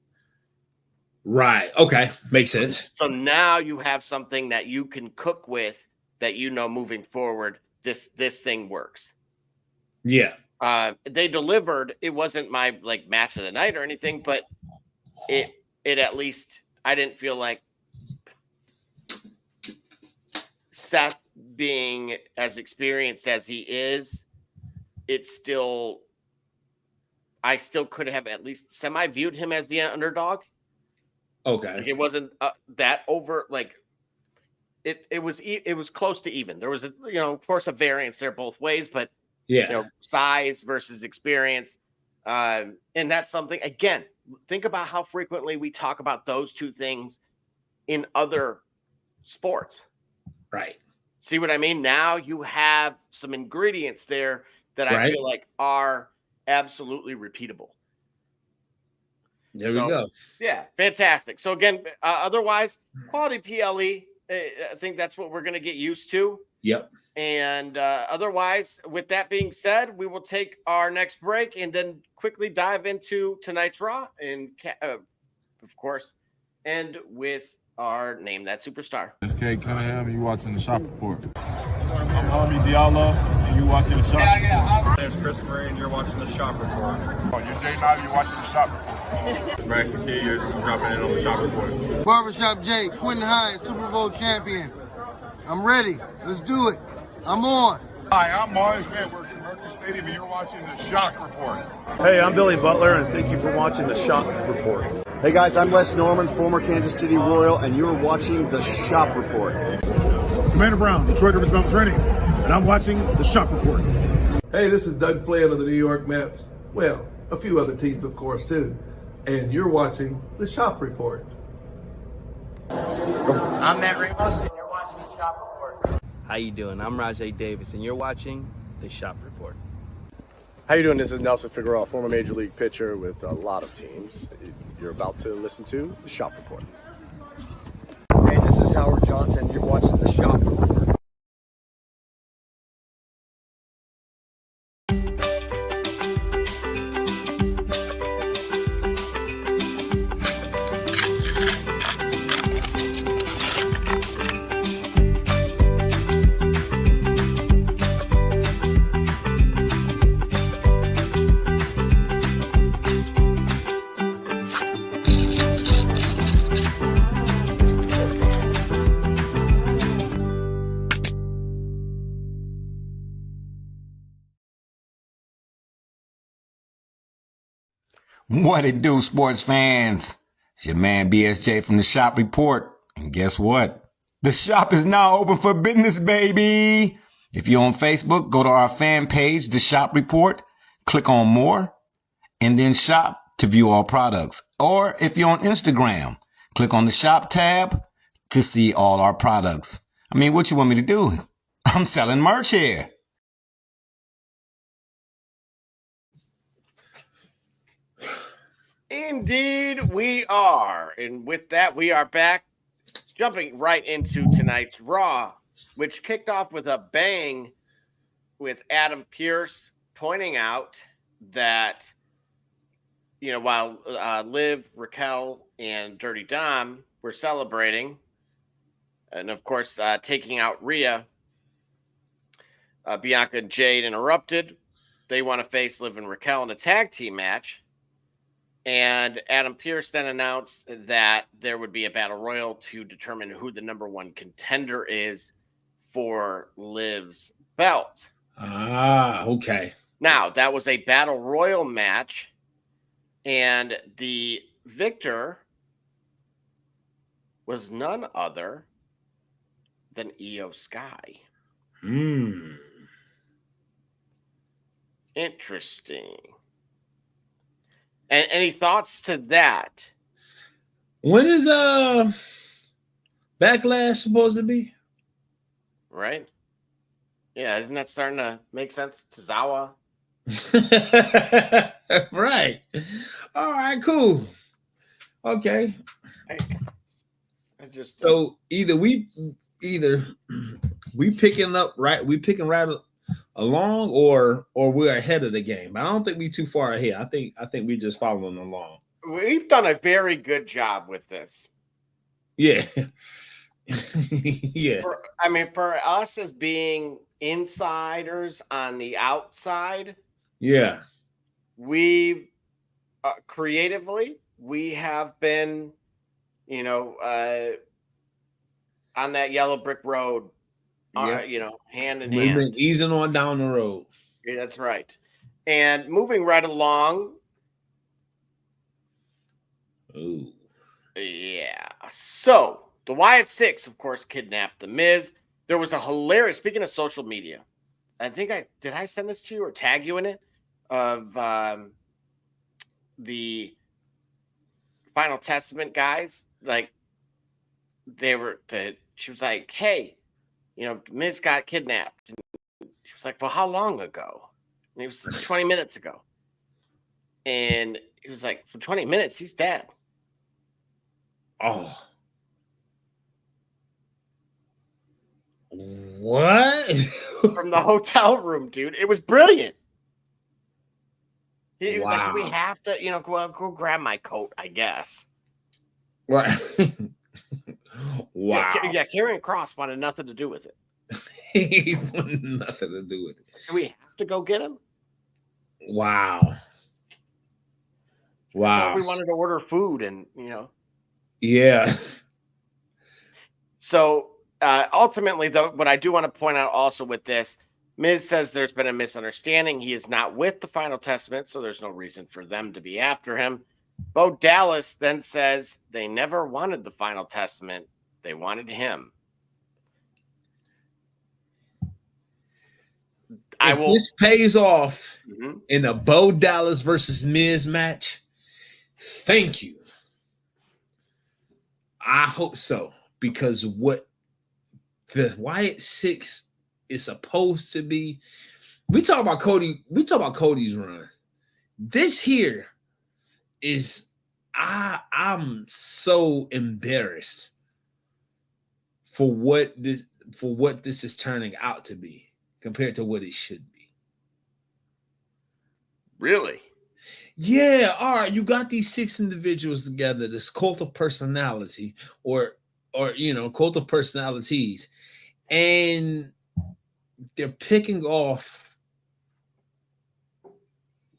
Right. Okay. Makes sense. So now you have something that you can cook with that, moving forward, this thing works. Yeah. They delivered. It wasn't my match of the night or anything, but it at least, I didn't feel like Seth, being as experienced as he is, I still could have at least semi-viewed him as the underdog. Okay. Like, it wasn't that over. Like it was close to even. There was of course, a variance there both ways, but size versus experience, and that's something. Again, think about how frequently we talk about those two things in other sports. Right. See what I mean? Now you have some ingredients there that I feel like are absolutely repeatable. There we go. Yeah, fantastic. So again, otherwise, quality PLE. I think that's what we're going to get used to. Yep. And otherwise, with that being said, we will take our next break and then quickly dive into tonight's Raw, and of course, end with our Name That Superstar. It's Kate Cunningham, and you watching the Shop Report. I'm Army Diallo, and you watching the Shop Report. It's Chris Murray, and you're watching the Shop Report. Oh, you're Jay Knight, you're watching the Shop Report. It's Braxton Key, you're dropping in on the Shop Report. Barbershop Jay, Quentin Hines, Super Bowl champion. I'm ready. Let's do it. I'm on. Hi, I'm Mars Edwards from Mercury Stadium, and you're watching the Shock Report. Hey, I'm Billy Butler, and thank you for watching the Shop Report. Hey guys, I'm Les Norman, former Kansas City Royal, and you're watching the Shop Report. Commander Brown, Detroit Rivers Mountain Training, and I'm watching the Shop Report. Hey, this is Doug Flynn of the New York Mets. Well, a few other teams, of course, too. And you're watching the Shop Report. I'm Matt Ramos, and you're watching the Shop Report. How you doing? I'm Rajay Davis, and you're watching the Shop Report. How you doing? This is Nelson Figueroa, former Major League pitcher with a lot of teams. You're about to listen to the Shop Report. Hey, this is Howard Johnson. You're watching the Shop Report. What it do, sports fans? It's your man BSJ from the Shop Report. And guess what? The shop is now open for business, baby. If you're on Facebook, go to our fan page, The Shop Report, click on more, and then shop to view all products. Or if you're on Instagram, click on the shop tab to see all our products. I mean, what you want me to do? I'm selling merch here. Indeed, we are. And with that, we are back, jumping right into tonight's Raw, which kicked off with a bang with Adam Pearce pointing out that, you know, while Liv, Raquel, and Dirty Dom were celebrating, and of course, taking out Rhea, Bianca and Jade interrupted. They want to face Liv and Raquel in a tag team match. And Adam Pearce then announced that there would be a battle royal to determine who the number one contender is for Liv's belt. Ah, okay. Now, that was a battle royal match, and the victor was none other than Io Sky. Interesting. And any thoughts to that? When is Backlash supposed to be? Right? Yeah, isn't that starting to make sense? Tozawa. Right. All right, cool. Okay. I just so either we picking right along or we're ahead of the game. I don't think we too far ahead. I think we just following along. We've done a very good job with this. Yeah. Yeah. For us as being insiders on the outside, yeah, we creatively we have been, on that yellow brick road. Hand in hand. We've been easing on down the road. Yeah, that's right. And moving right along. Ooh. Yeah. So the Wyatt Six, of course, kidnapped The Miz. There was a hilarious, speaking of social media, I think did I send this to you or tag you in it? Of the Final Testament guys. Like she was like, hey, Miz got kidnapped. And she was like, well, how long ago? And it was 20 minutes ago. And He was like, for 20 minutes, he's dead. Oh. What? From the hotel room, dude. It was brilliant. He was like, do we Wow. have to, go grab my coat, I guess. Right. Wow. Yeah, Karrion Kross wanted nothing to do with it. He wanted nothing to do with it. Do we have to go get him? Wow. I Wow. thought we wanted to order food and, Yeah. So ultimately, though, what I do want to point out also with this, Miz says there's been a misunderstanding. He is not with the Final Testament, so there's no reason for them to be after him. Bo Dallas then says they never wanted the Final Testament. They wanted him. If this pays off in a Bo Dallas versus Miz match, thank you. I hope so, because what the Wyatt 6 is supposed to be, we talk about Cody's run. This here is I'm so embarrassed for what this is turning out to be compared to what it should be. Really? Yeah, all right. You got these 6 individuals together, this cult of personality, or cult of personalities, and they're picking off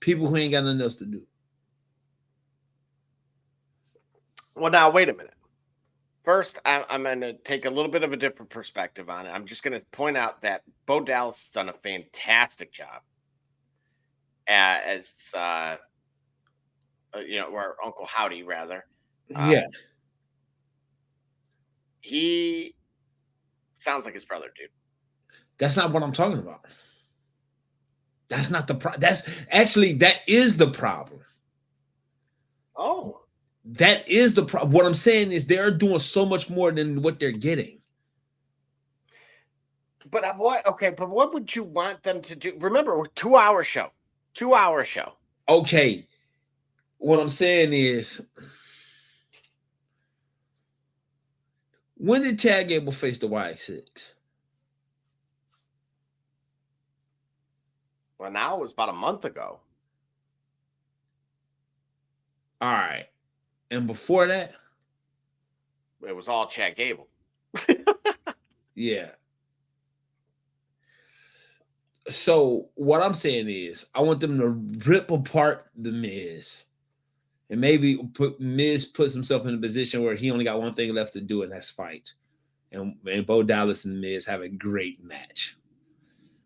people who ain't got nothing else to do. Well, now wait a minute. First, I'm going to take a little bit of a different perspective on it. I'm just going to point out that Bo Dallas has done a fantastic job as or Uncle Howdy, rather. Yeah. He sounds like his brother, dude. That's not what I'm talking about. That's not the problem. That is the problem. Oh. That is the problem. What I'm saying is they're doing so much more than what they're getting. But what would you want them to do? Remember, we're 2-hour show. 2-hour show. Okay. What I'm saying is, when did Chad Gable face the Y6? Well, now it was about a month ago. All right. And before that? It was all Chad Gable. Yeah. So what I'm saying is I want them to rip apart the Miz. And maybe Miz puts himself in a position where he only got one thing left to do, and that's fight. And Bo Dallas and Miz have a great match,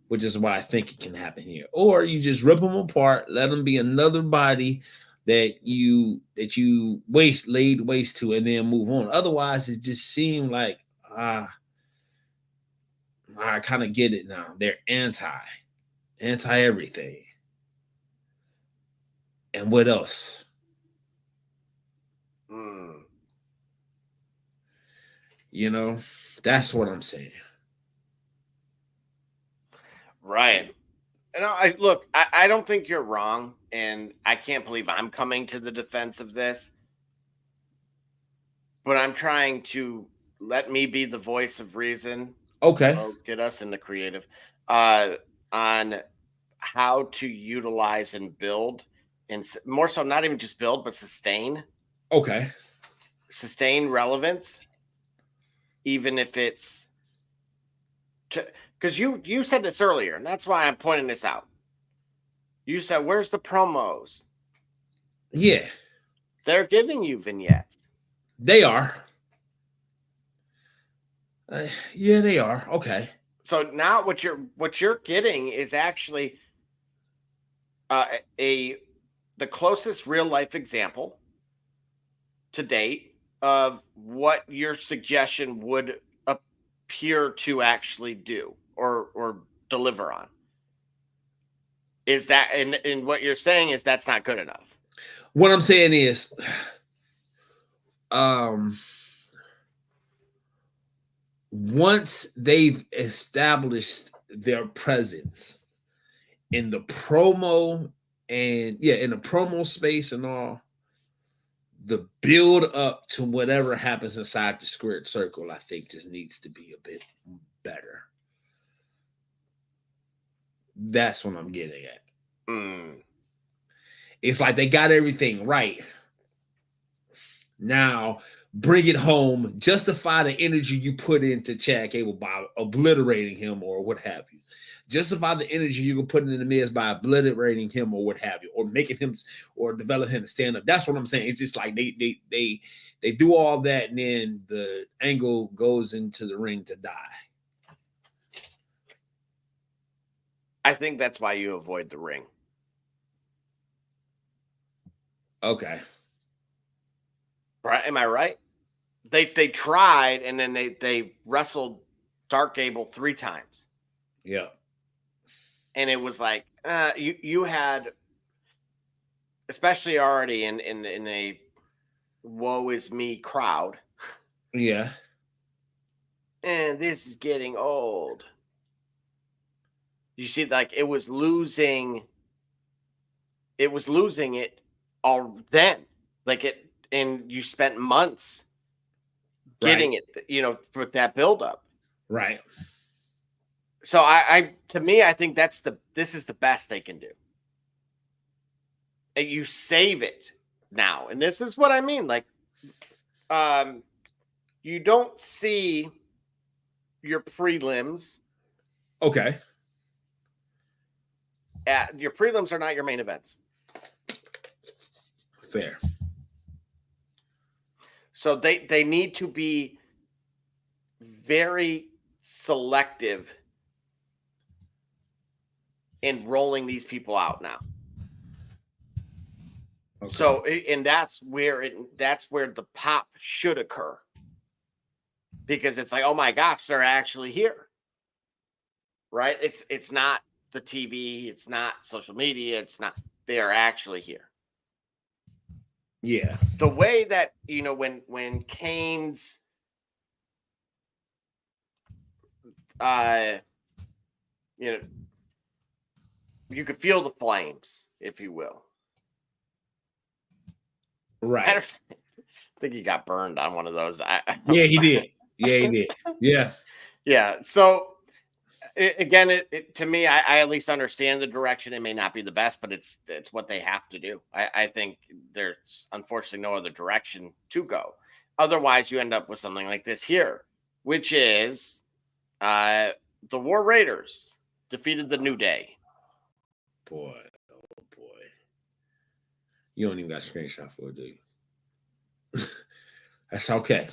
which is what I think it can happen here. Or you just rip them apart, let them be another body that you laid waste to, and then move on. Otherwise, it just seemed like I kind of get it now. They're anti everything. And what else? That's what I'm saying. Right. And I don't think you're wrong, and I can't believe I'm coming to the defense of this, but I'm trying to let me be the voice of reason. Okay. Get us into creative on how to utilize and build, and more so not even just build, but sustain. Okay. Sustain relevance, even if it's because you said this earlier, and that's why I'm pointing this out. You said, where's the promos? Yeah. They're giving you vignettes. They are. Yeah, they are. Okay. So now what you're getting is actually the closest real life example to date of what your suggestion would appear to actually do or deliver on. Is that and what you're saying is that's not good enough? What I'm saying is once they've established their presence in the promo And yeah, in the promo space and all, the build up to whatever happens inside the squared circle, I think, just needs to be a bit better. That's what I'm getting at. It's like they got everything right. Now, bring it home, justify the energy you put into Chad Gable by obliterating him or what have you. Justify the energy you can put in the Miz by obliterating him or what have you, or making him or develop him to stand up. That's what I'm saying. It's just like they do all that, and then the Angle goes into the ring to die. I think that's why you avoid the ring. Okay. Right? Am I right? They tried, and then they wrestled Dark Gable 3 times. Yeah. And it was like you had, especially already in a woe is me crowd. Yeah. And this is getting old. You see, like it was losing it all then. Like it, and you spent months getting it, with that buildup. Right. So I to me, I think this is the best they can do. And you save it now. And this is what I mean. Like, you don't see your prelims. Okay. Your prelims are not your main events. Fair. So they need to be very selective in rolling these people out now. Okay. So, and that's where the pop should occur, because it's like, oh my gosh, they're actually here, right? It's not the TV, it's not social media, they are actually here. Yeah. The way that, when Kane's you could feel the flames, if you will. Right. I think he got burned on one of those. Yeah, he did. Yeah, he did. Yeah. Yeah. So again, to me, I at least understand the direction. It may not be the best, but it's what they have to do. I think there's unfortunately no other direction to go. Otherwise, you end up with something like this here, which is the War Raiders defeated the New Day. Boy, oh boy. You don't even got a screenshot for it, do you? That's okay.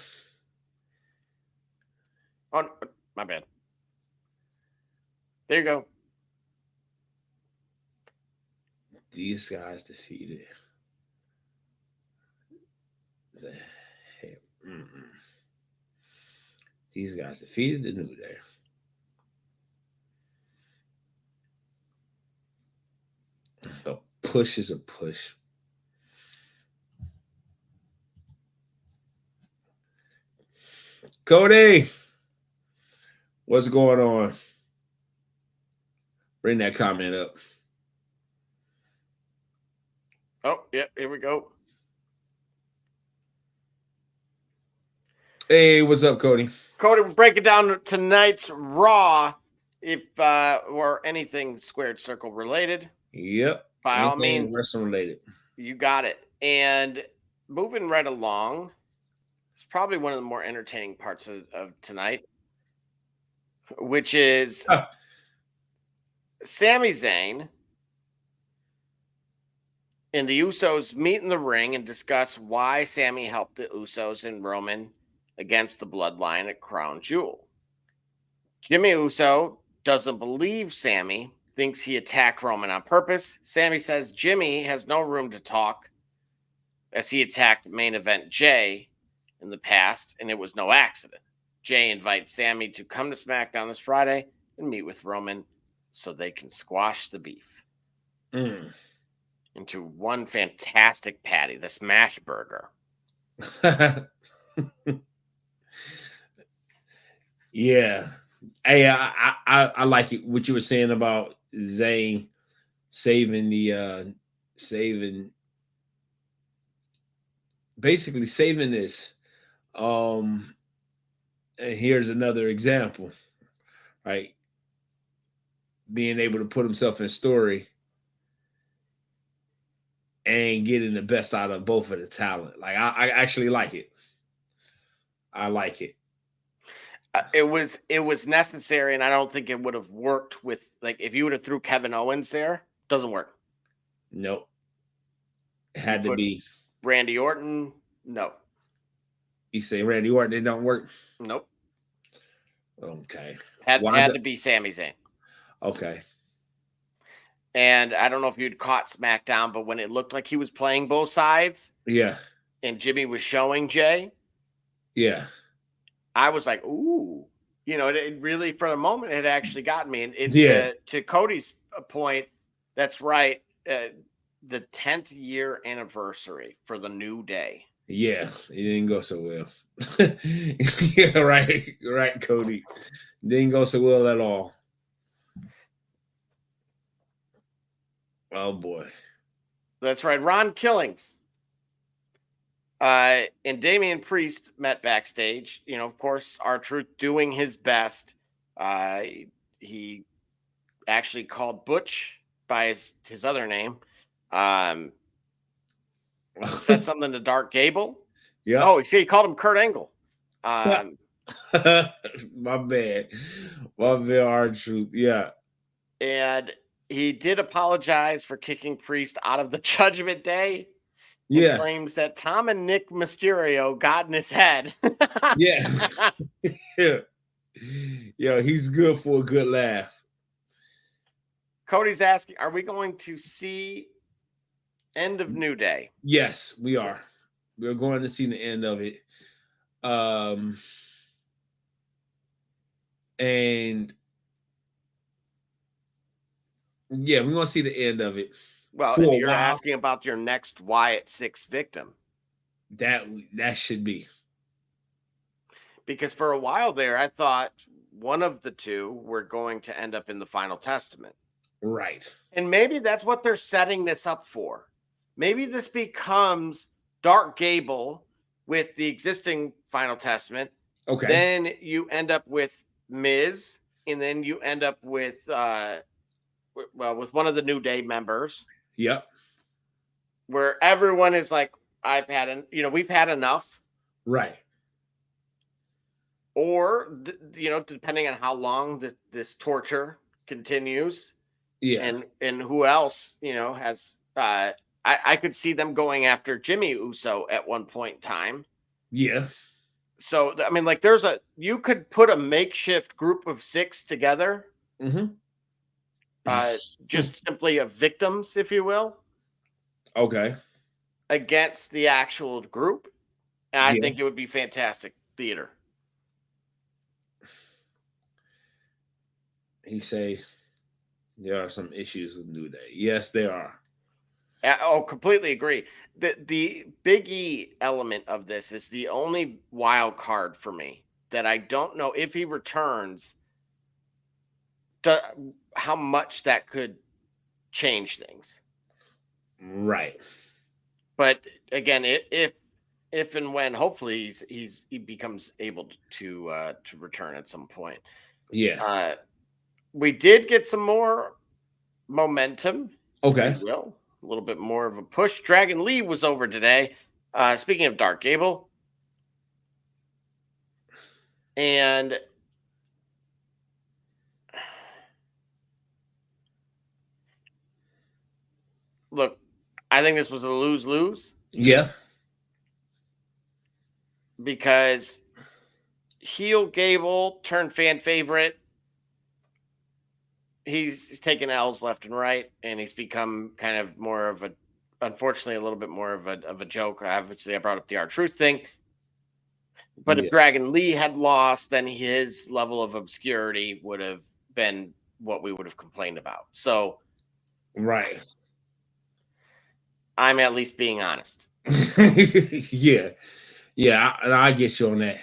Oh, my bad. There you go. These guys defeated These guys defeated the New Day. The push is a push. Cody, what's going on? Bring that comment up. Oh, yeah, here we go. Hey, what's up, Cody? Cody, we're breaking down tonight's Raw, if or anything squared circle related. Yep. By all means, wrestling related. You got it. And moving right along, it's probably one of the more entertaining parts of tonight, which is Sami Zayn and the Usos meet in the ring and discuss why Sami helped the Usos and Roman against the Bloodline at Crown Jewel. Jimmy Uso doesn't believe Sami, thinks he attacked Roman on purpose. Sami says Jimmy has no room to talk, as he attacked main event Jay in the past, and it was no accident. Jay invites Sami to come to SmackDown this Friday and meet with Roman so they can squash the beef into one fantastic patty, the smash burger. Yeah. Hey, I like it, what you were saying about Zayn saving the basically saving this. And here's another example, right? Being able to put himself in story and getting the best out of both of the talent. Like I actually like it. I like it. It was necessary, and I don't think it would have worked with, like, if you would have threw Kevin Owens there, doesn't work. Nope. It had to be Randy Orton. No. You say Randy Orton, it don't work? Nope. Okay. Had to be Sami Zayn. Okay. And I don't know if you'd caught SmackDown, but when it looked like he was playing both sides, yeah, and Jimmy was showing Jay, yeah, I was like, ooh, it really, for the moment, it actually got me. And to Cody's point, that's right. The 10th year anniversary for the New Day. Yeah, it didn't go so well. Yeah, right, Cody. Didn't go so well at all. Oh boy. That's right. Ron Killings and Damian Priest met backstage. Of course, R-Truth doing his best. He actually called Butch by his other name. Said something to Dark Gable. Yeah. Oh, he called him Kurt Angle. My bad. R-Truth. Yeah. And he did apologize for kicking Priest out of the Judgment Day. Yeah. Claims that Tom and Nick Mysterio got in his head. Yeah. Yeah. Yo, he's good for a good laugh. Cody's asking, are we going to see end of New Day? Yes, we are. We're going to see the end of it. And yeah, we're going to see the end of it. Well, and you're asking about your next Wyatt 6 victim. That should be. Because for a while there, I thought one of the two were going to end up in the Final Testament. Right. And maybe that's what they're setting this up for. Maybe this becomes Dark Gable with the existing Final Testament. Okay. Then you end up with Miz, and then you end up with with one of the New Day members. Yep. Where everyone is like, we've had enough. Right. Or, depending on how long this torture continues. Yeah. And who else, has, I could see them going after Jimmy Uso at one point in time. Yeah. So, I mean, like, you could put a makeshift group of 6 together. Mm-hmm. Just simply of victims, if you will. Okay. Against the actual group. And I think it would be fantastic theater. He says there are some issues with New Day. Yes, there are. Completely agree. The Big E element of this is the only wild card for me that I don't know if he returns, how much that could change things. Right. But again, if and when, hopefully he becomes able to return at some point. Yeah. We did get some more momentum. Okay. If you will. A little bit more of a push. Dragon Lee was over today. Speaking of Dark Gable. And look, I think this was a lose-lose. Yeah. Because heel Gable turned fan favorite. He's taken L's left and right, and he's become kind of more of unfortunately, a little bit more of a joke. Obviously, I brought up the R-Truth thing. But if Dragon Lee had lost, then his level of obscurity would have been what we would have complained about. So, right. I'm at least being honest. Yeah. Yeah, I get you on that.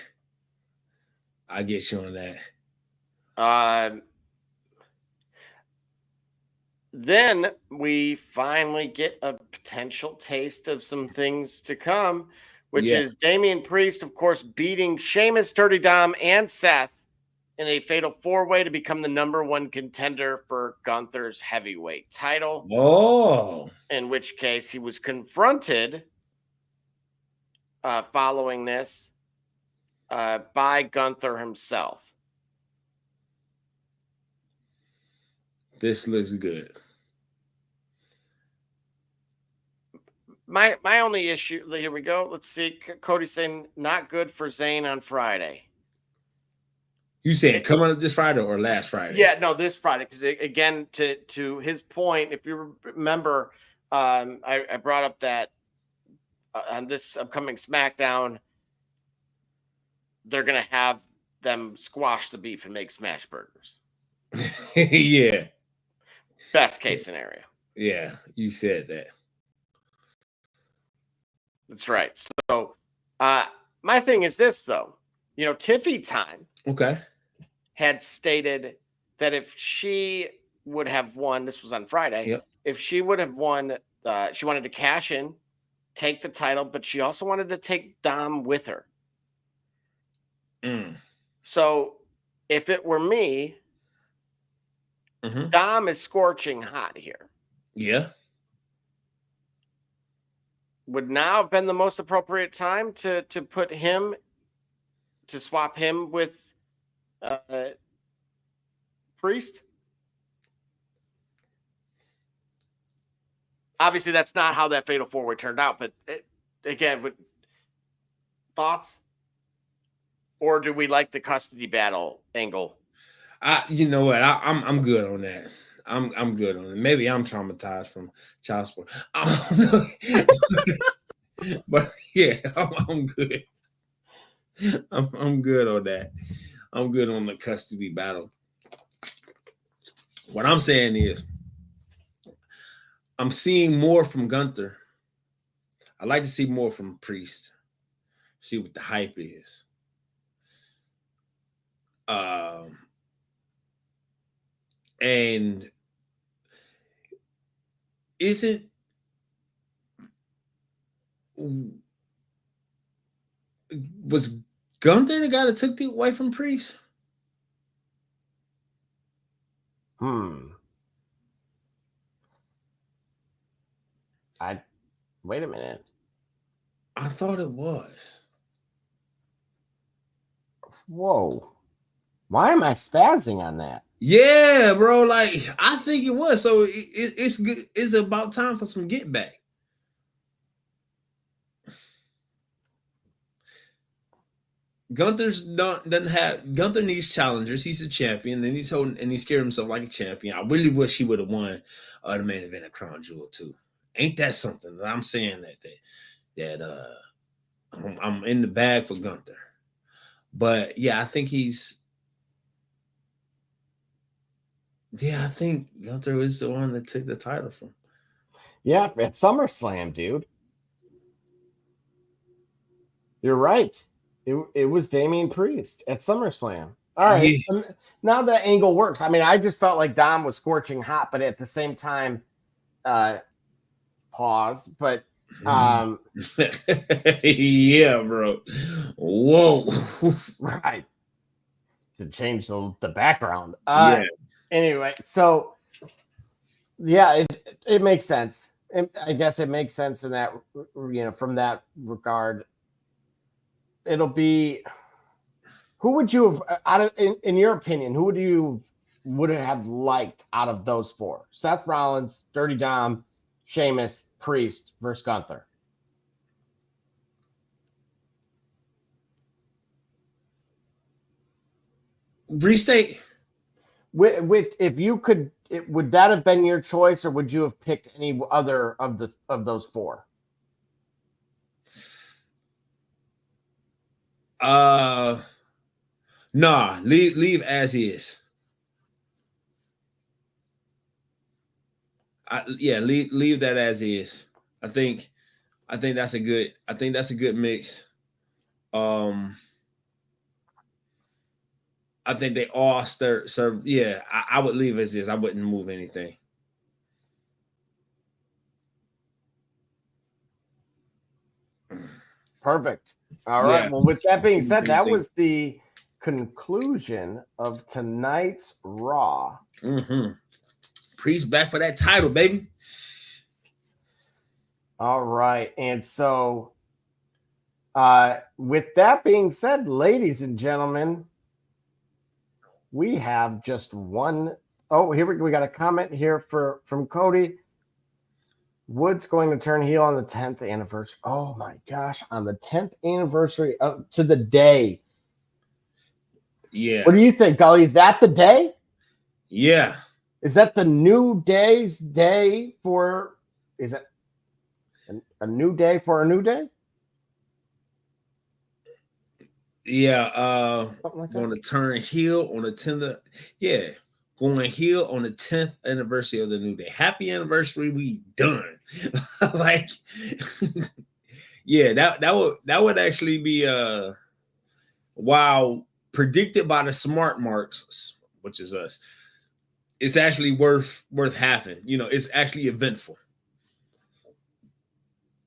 Then we finally get a potential taste of some things to come, which Yeah. is Damian Priest, of course, beating Sheamus, Dirty Dom, and Seth in a fatal 4-way to become the #1 contender for Gunther's heavyweight title. Oh. In which case he was confronted following this by Gunther himself. This looks good. My only issue, here we go. Let's see. Cody saying not good for Zayn on Friday. You saying coming up this Friday or last Friday? Yeah, no, this Friday. Because again, to his point, if you remember, I brought up that on this upcoming SmackDown, they're gonna have them squash the beef and make smash burgers. Yeah. Best case scenario. Yeah, you said that. That's right. So my thing is this, though. Tiffy Time had stated that if she would have won, this was on Friday, if she would have won, she wanted to cash in, take the title, but she also wanted to take Dom with her. So if it were me, Dom is scorching hot here. Yeah. Would now have been the most appropriate time to put him, to swap him with Priest? Obviously, that's not how that fatal 4-way turned out. But again, thoughts? Or do we like the custody battle angle? You know what? I'm good on that. I'm good on it. Maybe I'm traumatized from child support. I don't know. But yeah, I'm good. I'm good on that. I'm good on the custody battle. What I'm saying is, I'm seeing more from Gunther. I'd like to see more from Priest. See what the hype is. And is it was Gunther the guy that took the away from Priest? Wait a minute. I thought it was. Whoa. Why am I spazzing on that? Yeah, bro. Like, I think it was. So it's good. It's about time for some get back. Gunther needs challengers. He's a champion, and he's carrying himself like a champion. I really wish he would have won the main event at Crown Jewel too. Ain't that something? I'm saying that I'm in the bag for Gunther. But yeah, I think Gunther is the one that took the title from. Yeah, at SummerSlam, dude. You're right. It was Damian Priest at SummerSlam. All right. So now that angle works. I mean, I just felt like Dom was scorching hot, but at the same time, pause. But yeah, bro. Whoa. Right. To change the background. Yeah. Anyway, so yeah, it makes sense. I guess it makes sense in that, from that regard. It'll be, who would you have, in your opinion, who would have liked out of those four? Seth Rollins, Dirty Dom, Sheamus, Priest versus Gunther. Restate. With if you could, would that have been your choice, or would you have picked any other of those four? Nah, leave as is. Leave that as is. I think that's a good mix. I think they all serve. Yeah, I would leave as is. I wouldn't move anything. Perfect. All right. Yeah. Well, with that being said, that was the conclusion of tonight's Raw. Mm-hmm. Priest back for that title, baby. All right. And so, with that being said, ladies and gentlemen, we have just one. Oh, here we got a comment here from Cody. Wood's going to turn heel on the 10th anniversary. Oh my gosh, on the 10th anniversary to the day. Yeah. What do you think, Gully? Is that the day? Yeah. Is that the new day's day for? Is it a new day for a new day? Yeah. Like going to turn heel on the 10th. Yeah. Going heel on the 10th anniversary of the new day. Happy anniversary. We done. Like, yeah, that would actually be while predicted by the smart marks, which is us, it's actually worth having. You know, it's actually eventful.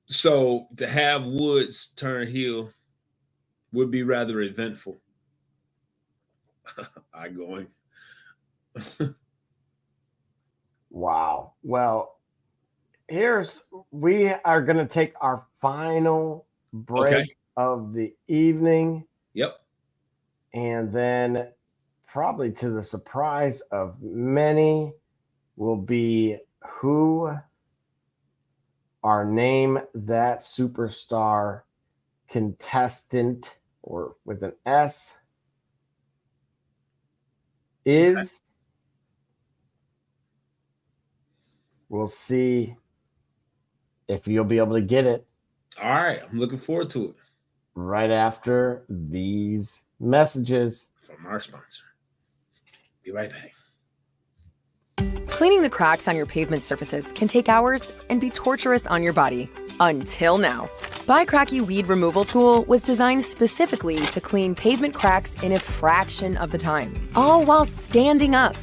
So to have Woods turn heel would be rather eventful. I going. Wow. Well, we are going to take our final break of the evening. Yep. And then, probably to the surprise of many, will be who our Name That Superstar contestant, or with an S, is. We'll see if you'll be able to get it. All right. I'm looking forward to it. Right after these messages from our sponsor. Be right back. Cleaning the cracks on your pavement surfaces can take hours and be torturous on your body. Until now. Cracky Weed Removal Tool was designed specifically to clean pavement cracks in a fraction of the time, all while standing up.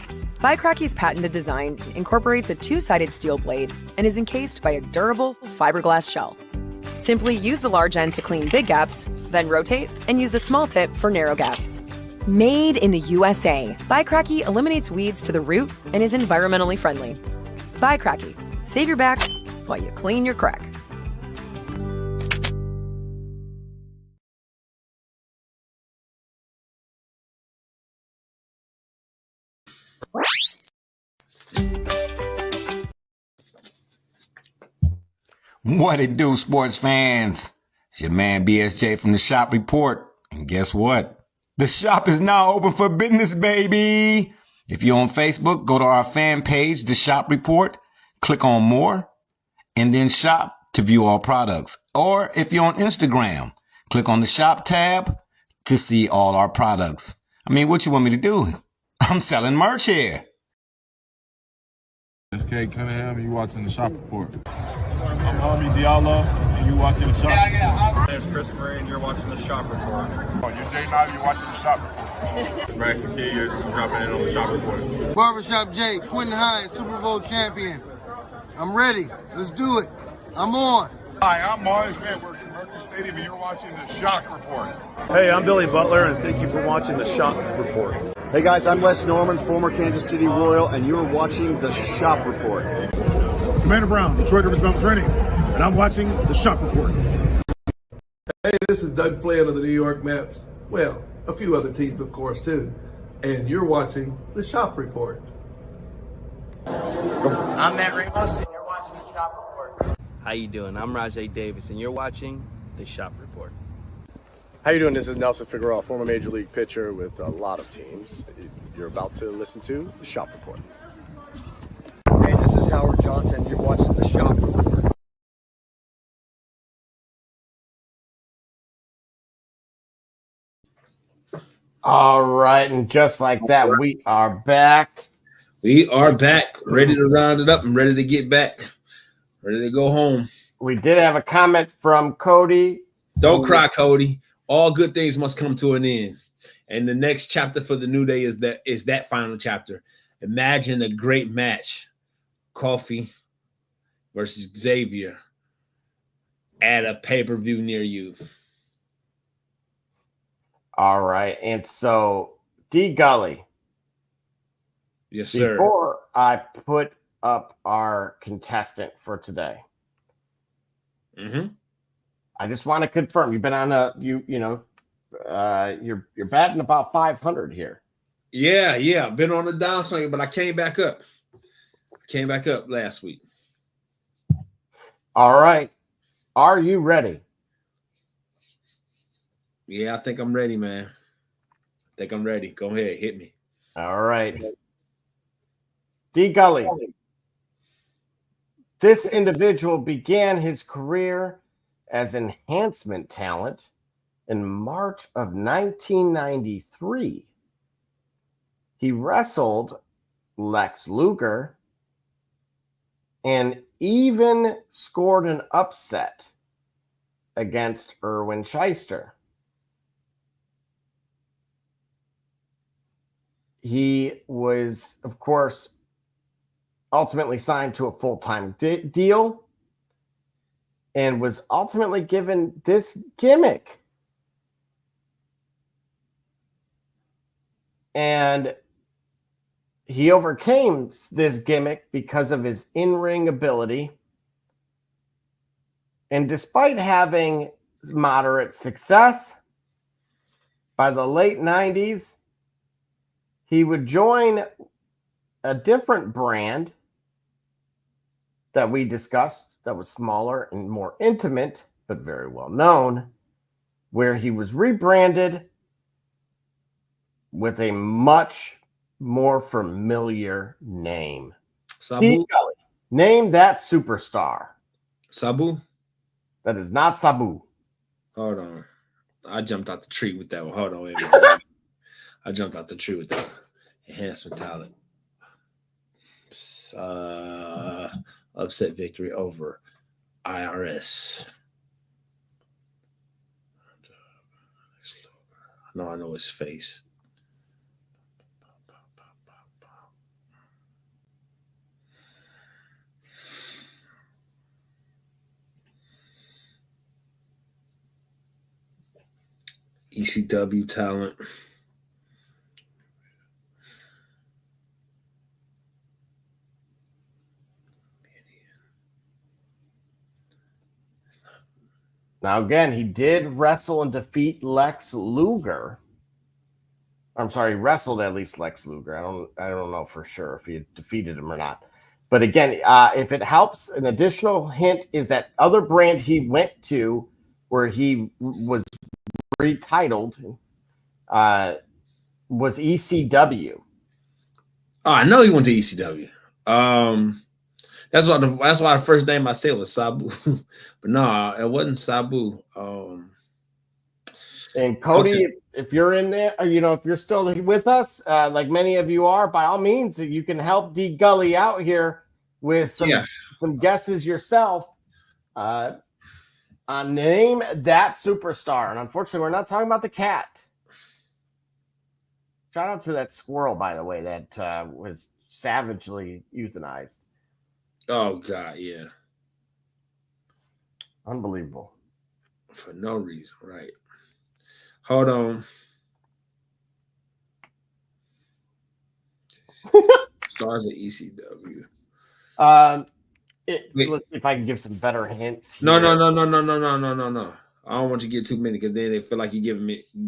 Cracky's patented design incorporates a two-sided steel blade and is encased by a durable fiberglass shell. Simply use the large end to clean big gaps, then rotate and use the small tip for narrow gaps. Made in the USA, Cracky eliminates weeds to the root and is environmentally friendly. Cracky, save your back while you clean your crack. What it do, sports fans? It's your man BSJ from the Shop Report. And guess what? The shop is now open for business, baby. If you're on Facebook, go to our fan page, The Shop Report, click on More, and then Shop to view all products. Or if you're on Instagram, click on the Shop tab to see all our products. I mean, what you want me to do? I'm selling merch here. It's K Cunningham, and you watching the Shop Report. I'm Army Diallo, and you watching the Shop Report. My name's Christopher, and you're watching the Shop Report. Oh, you're Jay Nolly, you're watching the Shop Report. It's Braxton Key, you're dropping in on the Shop Report. Barbershop Jay, Quentin Hines, Super Bowl champion. I'm ready. Let's do it. I'm on. Hi, I'm Mars Man, works from Mercury Stadium, and you're watching the Shop Report. Hey, I'm Billy Butler, and thank you for watching the Shop Report. Hey guys, I'm Les Norman, former Kansas City Royal, and you're watching the Shop Report. Commander Brown, Detroit Rivers Mountain Training, and I'm watching the Shop Report. Hey, this is Doug Flynn of the New York Mets. Well, a few other teams, of course, too. And you're watching the Shop Report. I'm Matt Ramos, and you're watching the Shop Report. How you doing? I'm Rajay Davis, and you're watching the Shop Report. How you doing? This is Nelson Figueroa, former Major League pitcher with a lot of teams. You're about to listen to the Shop Report. Hey, this is Howard Johnson. You're watching the Shop Report. All right, and just like that, we are back. We are back, ready to round it up and ready to get back, ready to go home. We did have a comment from Cody. Don't cry, Cody. All good things must come to an end. And the next chapter for the New Day is that final chapter. Imagine a great match. Coffee versus Xavier at a pay-per-view near you. All right. And so, D Gully. Yes, sir. Before I put up our contestant for today, I just want to confirm you've been on you're batting about 500 here. Yeah. Been on the downswing, but I came back up. Last week. All right. Are you ready? Yeah, I think I'm ready, man. I think I'm ready. Go ahead, hit me. All right. D Gully. This individual began his career as enhancement talent in March of 1993. He wrestled Lex Luger and even scored an upset against Erwin Shyster. He was, of course, ultimately signed to a full-time deal and was ultimately given this gimmick. And he overcame this gimmick because of his in-ring ability. And despite having moderate success, by the late 90s, he would join a different brand that we discussed that was smaller and more intimate, but very well known, where he was rebranded with a much more familiar name. Sabu? Name that superstar. Sabu? That is not Sabu. Hold on. I jumped out the tree with that one. Hold on. Wait a minute. I jumped out the tree with that enhancement talent. Upset victory over IRS. I know his face. ECW talent. Now, again, he did wrestle and defeat Lex Luger. I'm sorry, he wrestled at least Lex Luger. I don't know for sure if he defeated him or not. But again, if it helps, an additional hint is that other brand he went to where he was retitled was ECW. Oh, I know he went to ECW. That's why the first name I said was Sabu. But no, it wasn't Sabu. And Cody, if you're in there, or, if you're still with us, like many of you are, by all means, you can help D Gully out here with some guesses yourself on name that superstar. And unfortunately, we're not talking about the cat. Shout out to that squirrel, by the way, that was savagely euthanized. Oh, God, yeah. Unbelievable. For no reason, right? Hold on. Stars at ECW. Let's see if I can give some better hints here. No. I don't want you to get too many because then they feel like you're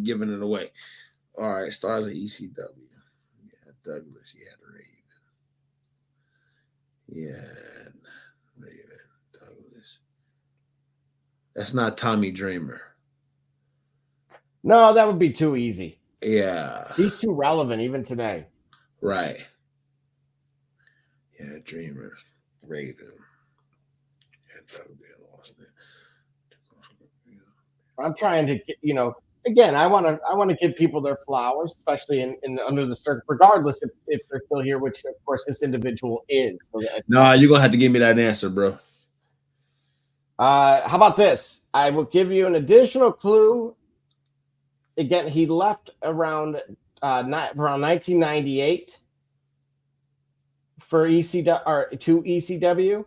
giving it away. All right, stars at ECW. Yeah, Douglas. Yeah, Raven. Yeah, Raven. Douglas. That's not Tommy Dreamer. No, that would be too easy. Yeah. He's too relevant even today. Right. Yeah, Dreamer. Raven. Yeah, Douglas. Lost it. I'm trying to get, again, I want to give people their flowers, especially in under the circuit, regardless if they're still here, which of course this individual is. So no, you're gonna have to give me that answer, bro. How about this? I will give you an additional clue. Again, he left around 1998 for ECW or to ECW,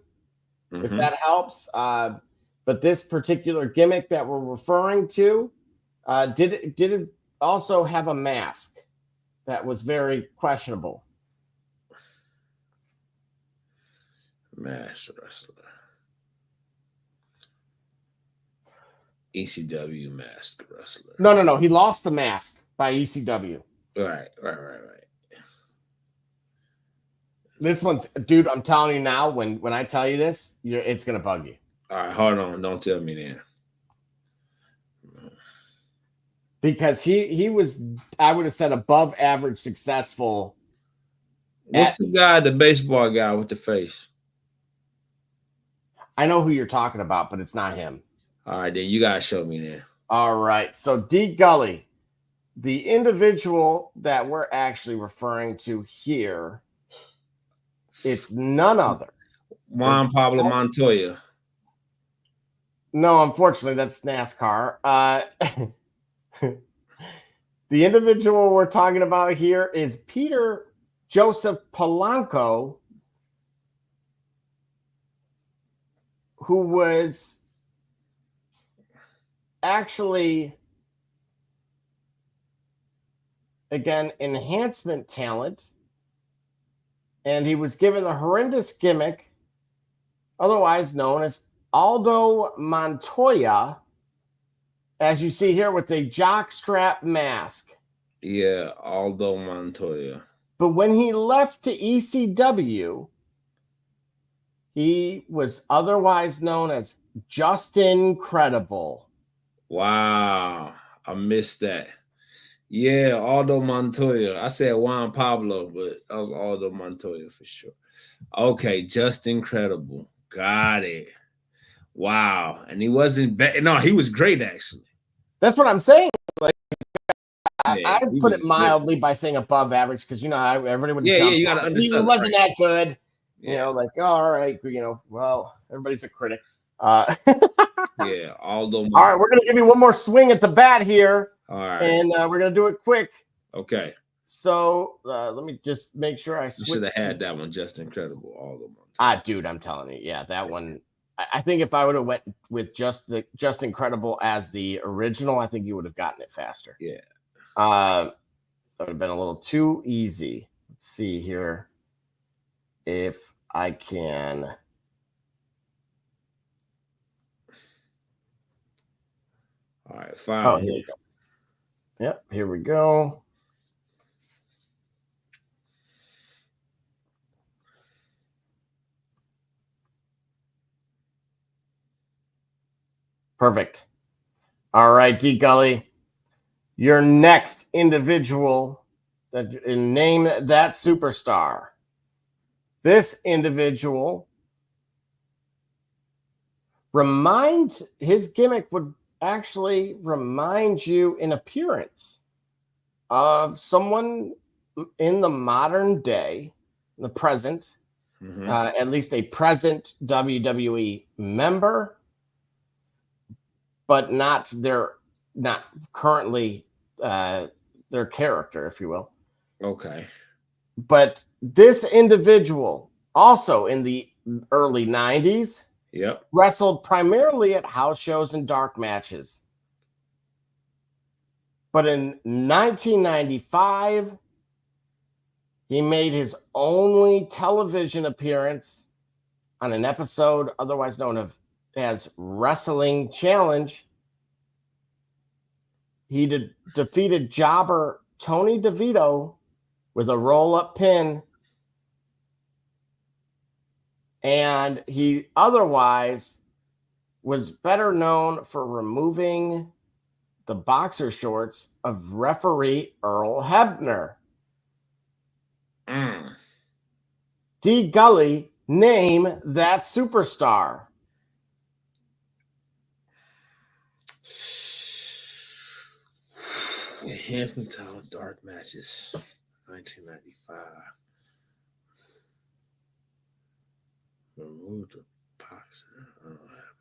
if that helps. But this particular gimmick that we're referring to did also have a mask that was very questionable? Masked wrestler. ECW masked wrestler. No. He lost the mask by ECW. Right. This one's, dude, I'm telling you now, when I tell you this, it's going to bug you. All right, hold on. Don't tell me then. Because he was, I would have said, above average successful. What's the guy, the baseball guy with the face? I know who you're talking about, but it's not him. All right, then you got to show me then. All right. So D. Gully, the individual that we're actually referring to here, it's none other. Juan Pablo Montoya. No, unfortunately, that's NASCAR. The individual we're talking about here is Peter Joseph Polanco, who was actually, again, enhancement talent. And he was given the horrendous gimmick, otherwise known as Aldo Montoya, as you see here with a jockstrap mask. Yeah, Aldo Montoya. But when he left to ECW, he was otherwise known as Justin Credible. Wow, I missed that. Yeah, Aldo Montoya. I said Juan Pablo, but that was Aldo Montoya for sure. Okay, just incredible. Got it. Wow. And he wasn't bad. No, he was great, actually. That's what I'm saying. Like, yeah, I put it mildly by saying above average because, you know, everybody would jump. You got to understand. He wasn't that good. Yeah. You know, like, oh, all right, you know, well, everybody's a critic. Yeah, Aldo Montoya. All right, we're going to give you one more swing at the bat here. All right. And we're going to do it quick. Okay. So let me just make sure I should have had that one. Just incredible. Aldo Montoya. Dude, I'm telling you. Yeah, that one. I think if I would have went with just incredible as the original, I think you would have gotten it faster. Yeah. That would have been a little too easy. Let's see here if I can. All right, fine. Oh, here we go. Yep, here we go. Perfect. All right, D. Gully, your next individual that name that superstar. This individual his gimmick would actually remind you in appearance of someone in the modern day, the present, at least a present WWE member, but not currently their character, if you will. Okay. But this individual, also in the early 90s, wrestled primarily at house shows and dark matches. But in 1995, he made his only television appearance on an episode otherwise known as Wrestling Challenge. He defeated jobber Tony DeVito with a roll-up pin. And he otherwise was better known for removing the boxer shorts of referee Earl Hebner. D. Gully, name that superstar. Enhancement talent, dark matches, 1995. Remove the boxer. I don't have.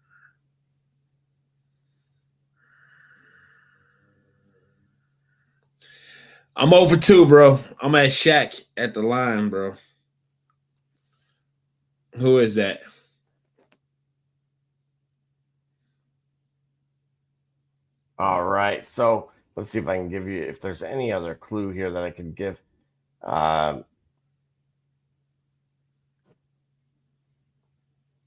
I'm over 2, bro. I'm at Shaq at the line, bro. Who is that? All right. So Let's see if I can give you, if there's any other clue here that I can give.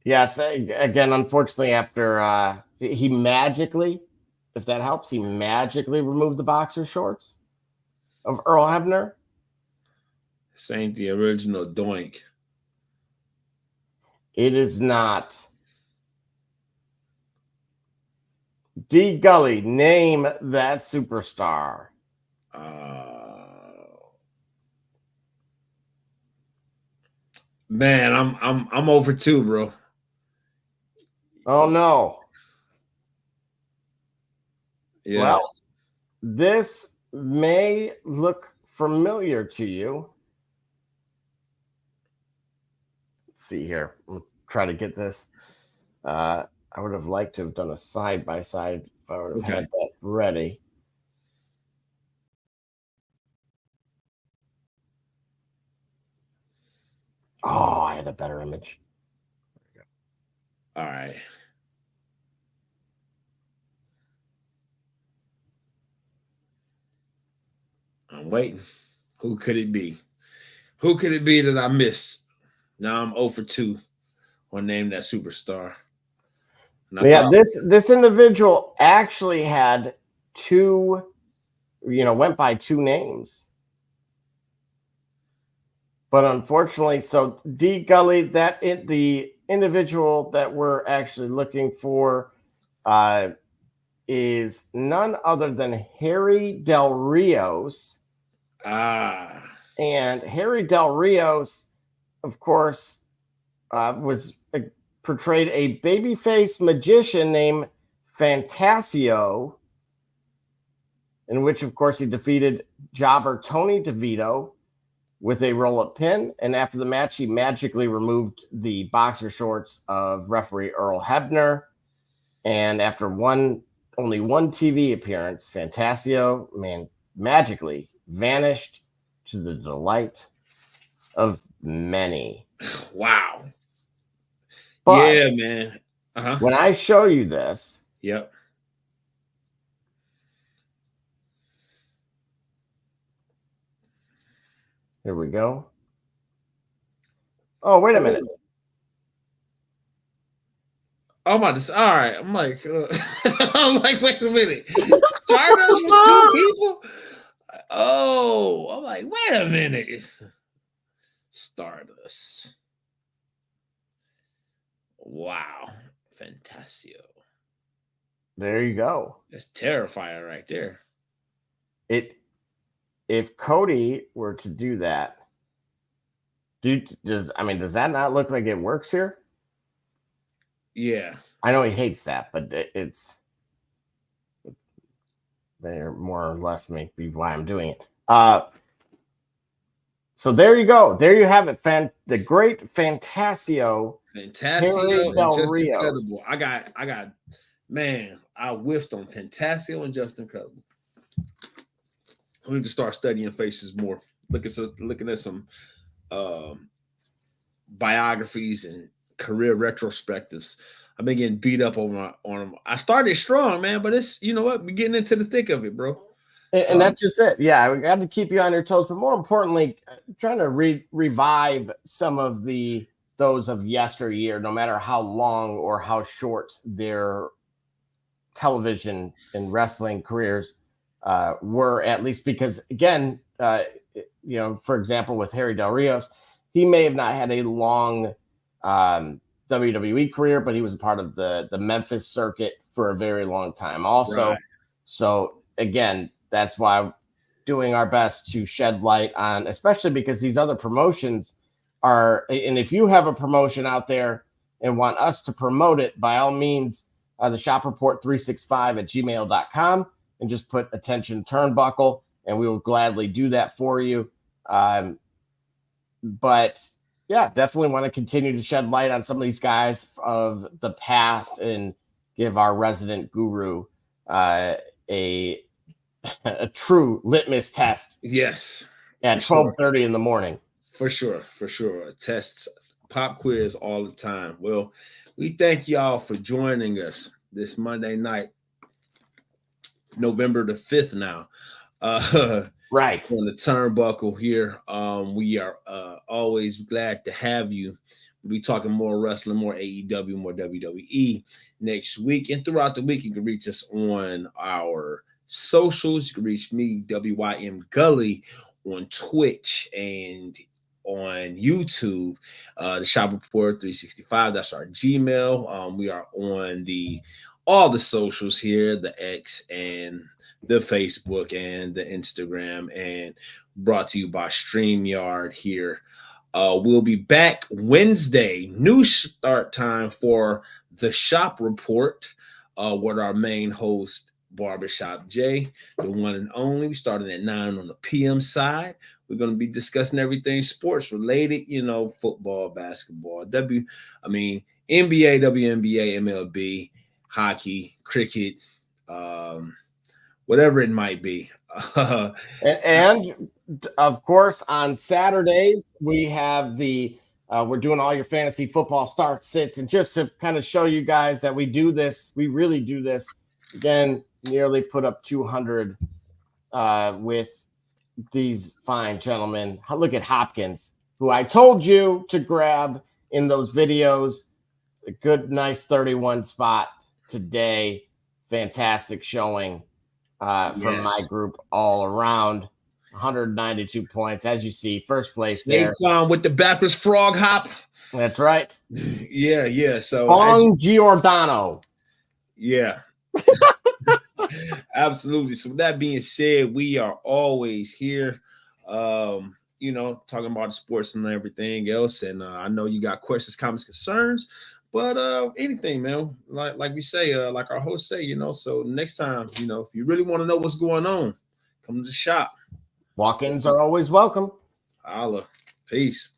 Yes, again, unfortunately, after he magically, if that helps, he magically removed the boxer shorts of Earl Hebner. This ain't the original Doink. It is not. D. Gully, name that superstar. Man, I'm over 2, bro. Oh no. Yes. Well, this may look familiar to you. Let's see here. I'll try to get this. I would have liked to have done a side by side if I would have had that ready. Oh, I had a better image. All right. I'm waiting. Who could it be? Who could it be that I missed? Now I'm 0 for 2 on Name That Superstar. Yeah, this individual actually had two, went by 2 names. But unfortunately, so D. Gully, the individual that we're actually looking for is none other than Harry Del Rios. And Harry Del Rios, of course, was portrayed a babyface magician named Fantasio, in which, of course, he defeated jobber Tony DeVito with a roll-up pin. And after the match, he magically removed the boxer shorts of referee Earl Hebner. And after only one TV appearance, Fantasio magically vanished to the delight of many. Wow. But yeah, man. When I show you this, yep. Here we go. Oh, wait a minute. Oh my! All right. I'm like, wait a minute. Stardust with 2 people. Oh, I'm like, wait a minute. Stardust. Wow, Fantasio. There you go. That's terrifying right there. If Cody were to do that, does that not look like it works here? Yeah. I know he hates that, but it's more or less maybe why I'm doing it. So there you go. There you have it. The great Fantasio. Fantasio and Just Incredible. I got, man, I whiffed on Fantasio and Just Incredible. I need to start studying faces more. Looking at some biographies and career retrospectives. I've been getting beat up on them. I started strong, man, but it's, you know what? We're getting into the thick of it, bro. And that's just it. Yeah, we got to keep you on your toes, but more importantly, trying to revive some of those of yesteryear, no matter how long or how short their television and wrestling careers were, at least because, again, for example, with Harry Del Rios, he may have not had a long WWE career, but he was a part of the Memphis circuit for a very long time also. Right. So, again, that's why doing our best to shed light on, especially because these other promotions are, and if you have a promotion out there and want us to promote it, by all means, the shop report 365@gmail.com and just put attention turnbuckle, and we will gladly do that for you. But yeah, definitely want to continue to shed light on some of these guys of the past and give our resident guru a true litmus test. Yes. At 12:30 in the morning. For sure. Tests, pop quiz all the time. Well, we thank y'all for joining us this Monday night November the 5th now. Right. On the turnbuckle here. We are always glad to have you. We'll be talking more wrestling, more AEW, more WWE next week. And throughout the week, you can reach us on our socials. You can reach me, WYM Gully, on Twitch and on YouTube. The Shop Report 365. That's our Gmail. We are on all the socials here, the X and the Facebook and the Instagram, and brought to you by StreamYard here. We'll be back Wednesday, new start time for the Shop Report with our main host, Barbershop Jay, the one and only. We started at 9 on the PM side. We're going to be discussing everything sports related, football, basketball, NBA, WNBA, MLB, hockey, cricket, whatever it might be. and of course, on Saturdays, we have we're doing all your fantasy football start sits. And just to kind of show you guys that we do this, we really do this. Again, nearly put up 200 with these fine gentlemen. Look at Hopkins, who I told you to grab in those videos. A good, nice 31 spot today. Fantastic showing from my group all around. 192 points, as you see, first place there. Saquon with the backwards frog hop. That's right. Yeah. So Giordano. Yeah. Absolutely. So with that being said, we are always here, talking about the sports and everything else. And I know you got questions, comments, concerns, but anything, man. Like we say, like our host say, so next time, if you really want to know what's going on, come to the shop. Walk-ins are always welcome. Holla. Peace.